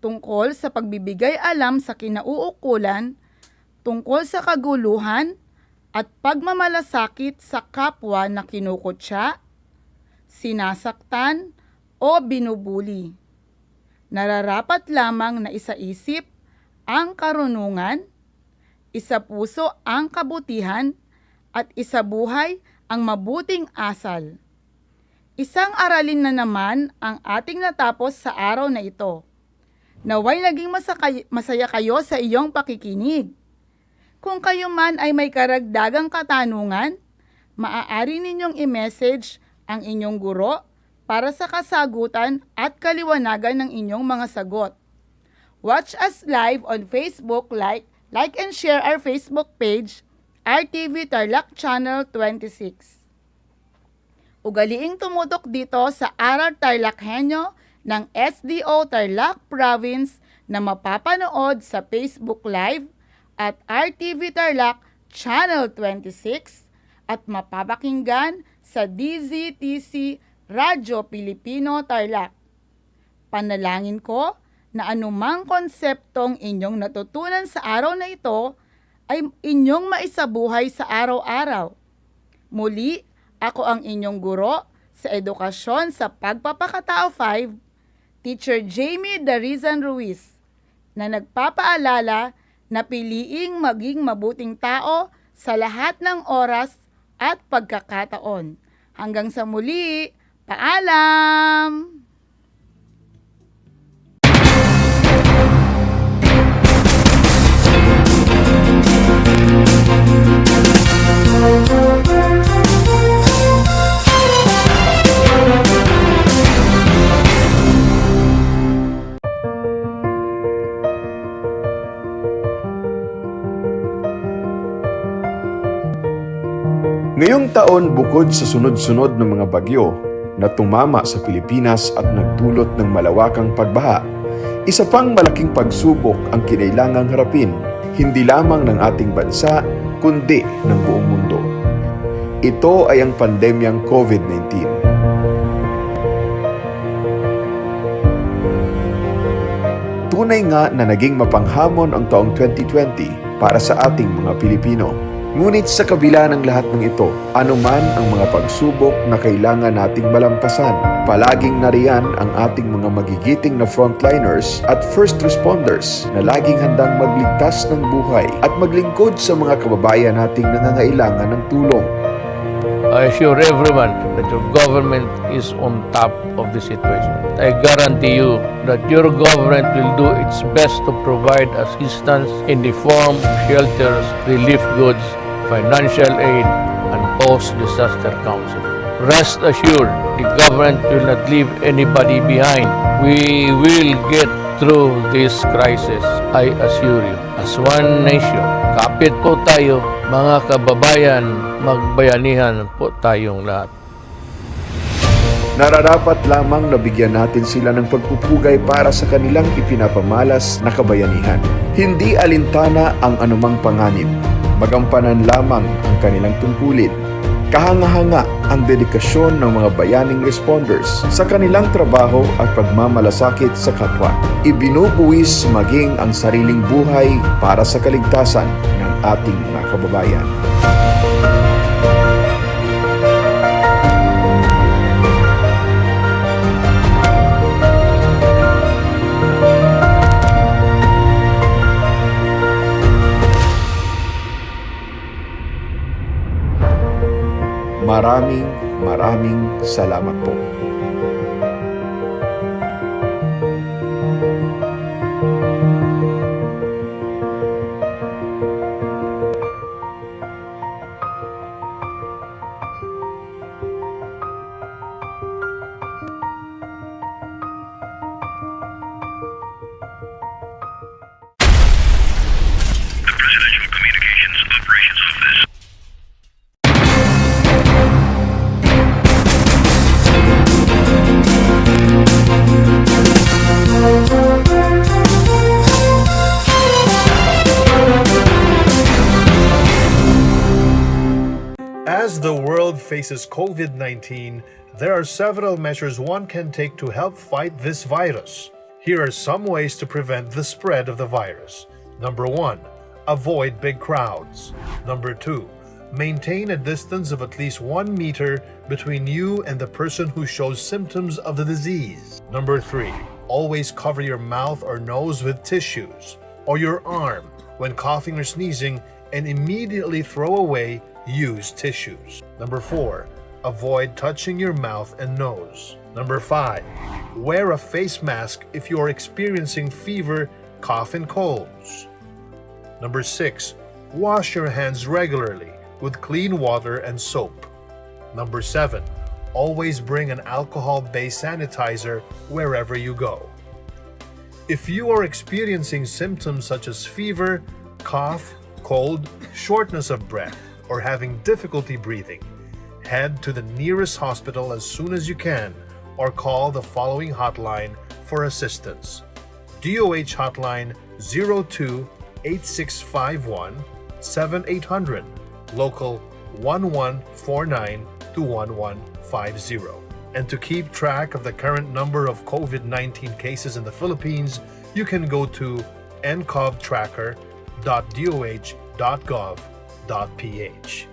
tungkol sa pagbibigay alam sa kinauukulan, tungkol sa kaguluhan at pagmamalasakit sa kapwa na kinukutya, sinasaktan o binubuli. Nararapat lamang na isaisip ang karunungan, isapuso ang kabutihan at isabuhay ang mabuting asal. Isang aralin na naman ang ating natapos sa araw na ito. Naway naging masaya kayo sa iyong pakikinig. Kung kayo man ay may karagdagang katanungan, maaari ninyong i-message ang inyong guro para sa kasagutan at kaliwanagan ng inyong mga sagot. Watch us live on Facebook, like and share our Facebook page, RTV Tarlac Channel 26. Ugaliing tumutok dito sa Aral TarlakHenyo ng SDO Tarlac Province na mapapanood sa Facebook Live at RTV Tarlac Channel 26 at mapapakinggan sa DZTC Radyo Pilipino Tarlac. Panalangin ko na anumang konseptong inyong natutunan sa araw na ito ay inyong maisabuhay sa araw-araw. Muli, ako ang inyong guro sa edukasyon sa Pagpapakatao 5, Teacher Jamie Darizan Ruiz, na nagpapaalala na piliing maging mabuting tao sa lahat ng oras at pagkakataon. Hanggang sa muli, paalam! Ngayong taon, bukod sa sunod-sunod ng mga bagyo na tumama sa Pilipinas at nagdulot ng malawakang pagbaha, isa pang malaking pagsubok ang kinailangang harapin, hindi lamang ng ating bansa, kundi ng buong mundo. Ito ay ang pandemyang COVID-19. Tunay nga na naging mapanghamon ang taong 2020 para sa ating mga Pilipino. Ngunit sa kabila ng lahat ng ito, anuman ang mga pagsubok na kailangan nating malampasan, palaging nariyan ang ating mga magigiting na frontliners at first responders na laging handang magligtas ng buhay at maglingkod sa mga kababayan nating nangangailangan ng tulong. I assure everyone that your government is on top of the situation. I guarantee you that your government will do its best to provide assistance in the form of shelters, relief goods, financial aid, and post-disaster counseling. Rest assured, the government will not leave anybody behind. We will get through this crisis, I assure you. As one nation, kapit po tayo, mga kababayan, magbayanihan po tayong lahat. Nararapat lamang na bigyan natin sila ng pagpupugay para sa kanilang ipinapamalas na kabayanihan. Hindi alintana ang anumang panganib. Magampanan lamang ang kanilang tungkulin. Kahanga-hanga ang dedikasyon ng mga bayaning responders sa kanilang trabaho at pagmamalasakit sa kapwa. Ibinubuwis maging ang sariling buhay para sa kaligtasan ng ating mga kababayan. Maraming salamat po. As the world faces COVID-19, there are several measures one can take to help fight this virus. Here are some ways to prevent the spread of the virus. Number 1. Avoid big crowds. Number 2. Maintain a distance of at least 1 meter between you and the person who shows symptoms of the disease. Number 3. Always cover your mouth or nose with tissues or your arm when coughing or sneezing, and immediately throw away used tissues. Number 4. Avoid touching your mouth and nose. Number 5. Wear a face mask if you are experiencing fever, cough, and colds. Number 6. Wash your hands regularly with clean water and soap. Number 7. Always bring an alcohol-based sanitizer wherever you go. If you are experiencing symptoms such as fever, cough, cold, shortness of breath, or having difficulty breathing, head to the nearest hospital as soon as you can or call the following hotline for assistance. DOH hotline 02-8651-7800, local 1149 to 1150. And to keep track of the current number of COVID-19 cases in the Philippines, you can go to ncovtracker.doh.gov.ph.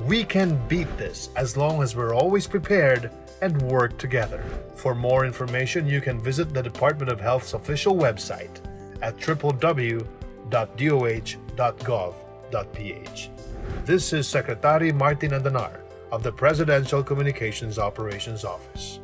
We can beat this as long as we're always prepared and work together. For more information, you can visit the Department of Health's official website at www.doh.gov.ph. This is Secretary Martin Andanar of the Presidential Communications Operations Office.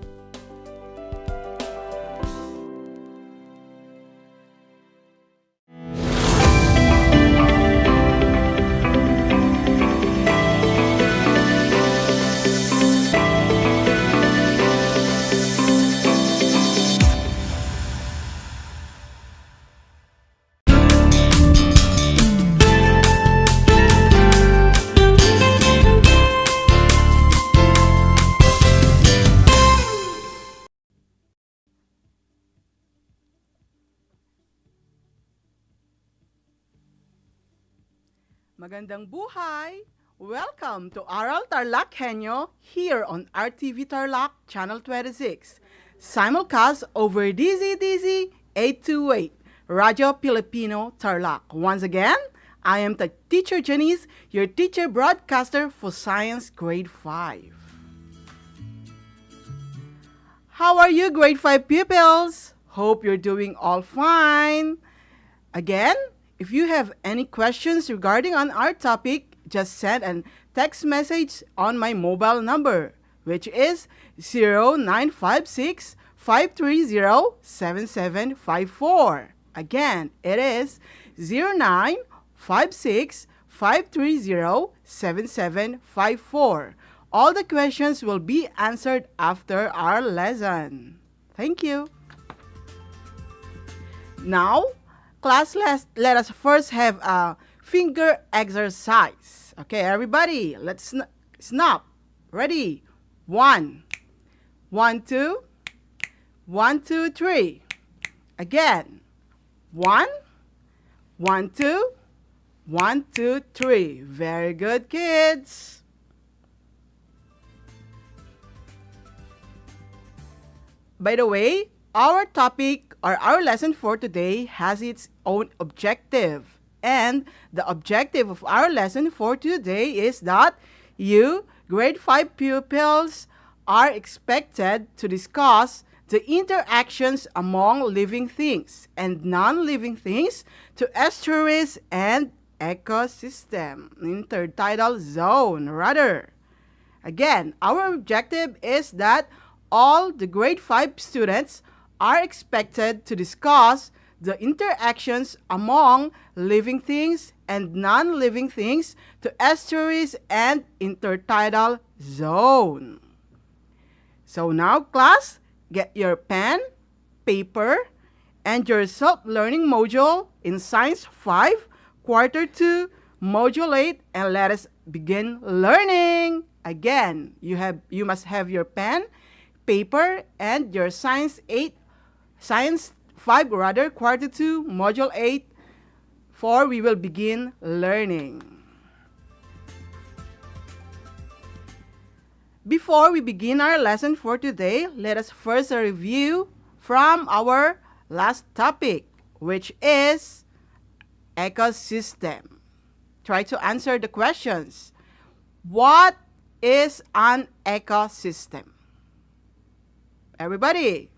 Magandang buhay! Welcome to Aral TarlakHenyo here on RTV Tarlac, Channel 26. Simulcast over DZDZ 828, Radio Filipino Tarlac. Once again, I am the Teacher Janice, your teacher broadcaster for Science Grade 5. How are you, Grade 5 pupils? Hope you're doing all fine. Again, if you have any questions regarding on our topic, just send a text message on my mobile number, which is 0956-530-7754. Again, it is 0956-530-7754. All the questions will be answered after our lesson. Thank you. Now, class, let us first have a finger exercise. Okay, everybody, let's snap. Ready? 1, 1, 2, 1, 2, 3. Again. 1, 1, 2, 1, 2, 3. Very good, kids. By the way, our topic or our lesson for today has its own objective. And the objective of our lesson for today is that you, grade 5 pupils, are expected to discuss the interactions among living things and non-living things to estuaries and ecosystem, intertidal zone rather. Again, our objective is that all the grade 5 students are expected to discuss the interactions among living things and non-living things to estuaries and intertidal zone. So now, class, get your pen, paper, and your self-learning module in Science 5, Quarter 2, Module 8, and let us begin learning. Again, you must have your pen, paper, and your Science 5, Quarter 2, Module 8, for we will begin learning. Before we begin our lesson for today, let us first review from our last topic, which is ecosystem. Try to answer the questions. What is an ecosystem? Everybody?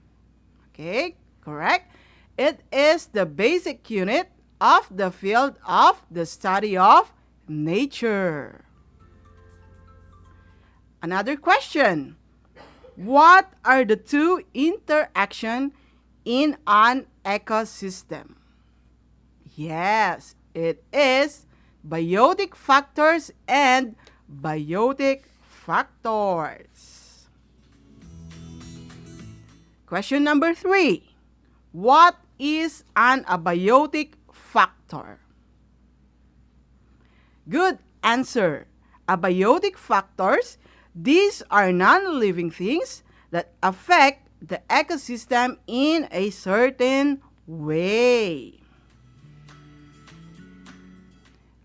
Okay, correct. It is the basic unit of the field of the study of nature. Another question. What are the two interactions in an ecosystem? Yes, it is biotic factors and biotic factors. Question number 3. What is an abiotic factor? Good answer. Abiotic factors, these are non-living things that affect the ecosystem in a certain way.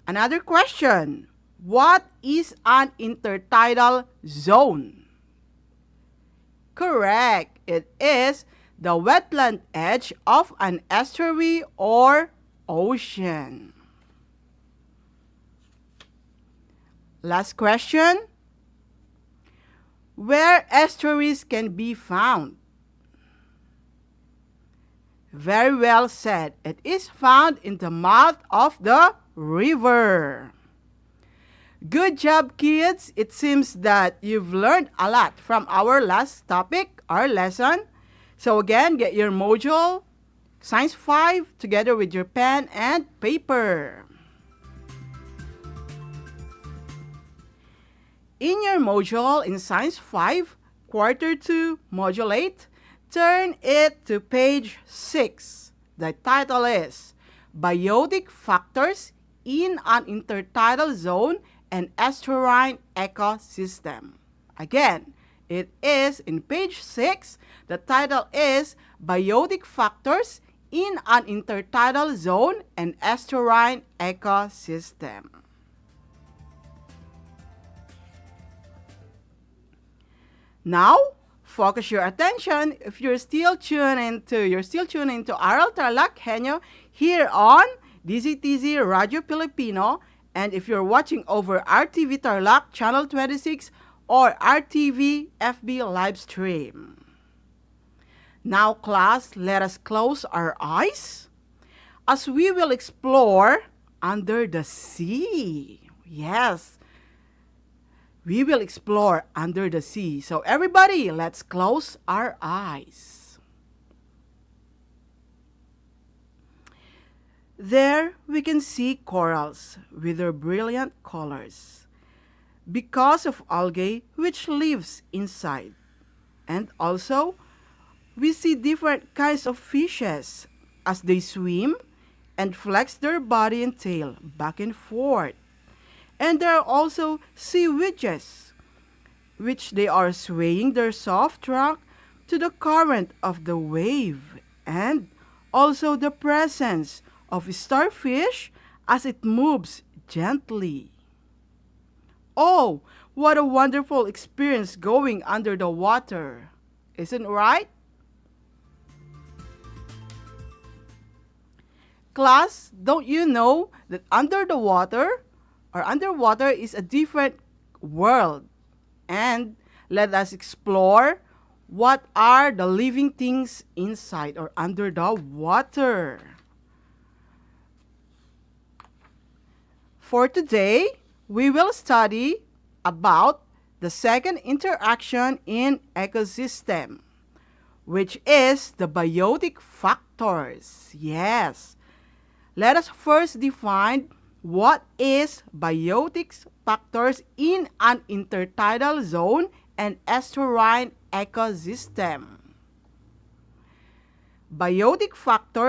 Another question. What is an intertidal zone? Correct. It is the wetland edge of an estuary or ocean. Last question. Where estuaries can be found? Very well said. It is found in the mouth of the river. Good job, kids. It seems that you've learned a lot from our last topic, our lesson. So again, get your module, Science 5, together with your pen and paper. In your module in Science 5, Quarter 2, Module 8, turn it to page 6. The title is Biotic Factors in an Intertidal Zone and Estuarine Ecosystem. Again, it is in page 6. The title is Biotic Factors in an Intertidal Zone and Estuarine Ecosystem. Now, focus your attention if you're still tuning into Aral TarlakHenyo here on DZTZ Radio Filipino, and if you're watching over RTV Tarlac Channel 26 or RTV FB live stream. Now, class, let us close our eyes as we will explore under the sea. Yes, we will explore under the sea. So everybody, let's close our eyes. There we can see corals with their brilliant colors because of algae which lives inside. And also, we see different kinds of fishes as they swim and flex their body and tail back and forth. And there are also sea witches, which they are swaying their soft trunk to the current of the wave, and also the presence of starfish as it moves gently. Oh, what a wonderful experience going under the water. Isn't it right? Class, don't you know that underwater is a different world? And let us explore what are the living things inside or under the water. For today, we will study about the second interaction in ecosystem, which is the biotic factors. Yes. Let us first define what is biotic factors in an intertidal zone and estuarine ecosystem. Biotic factors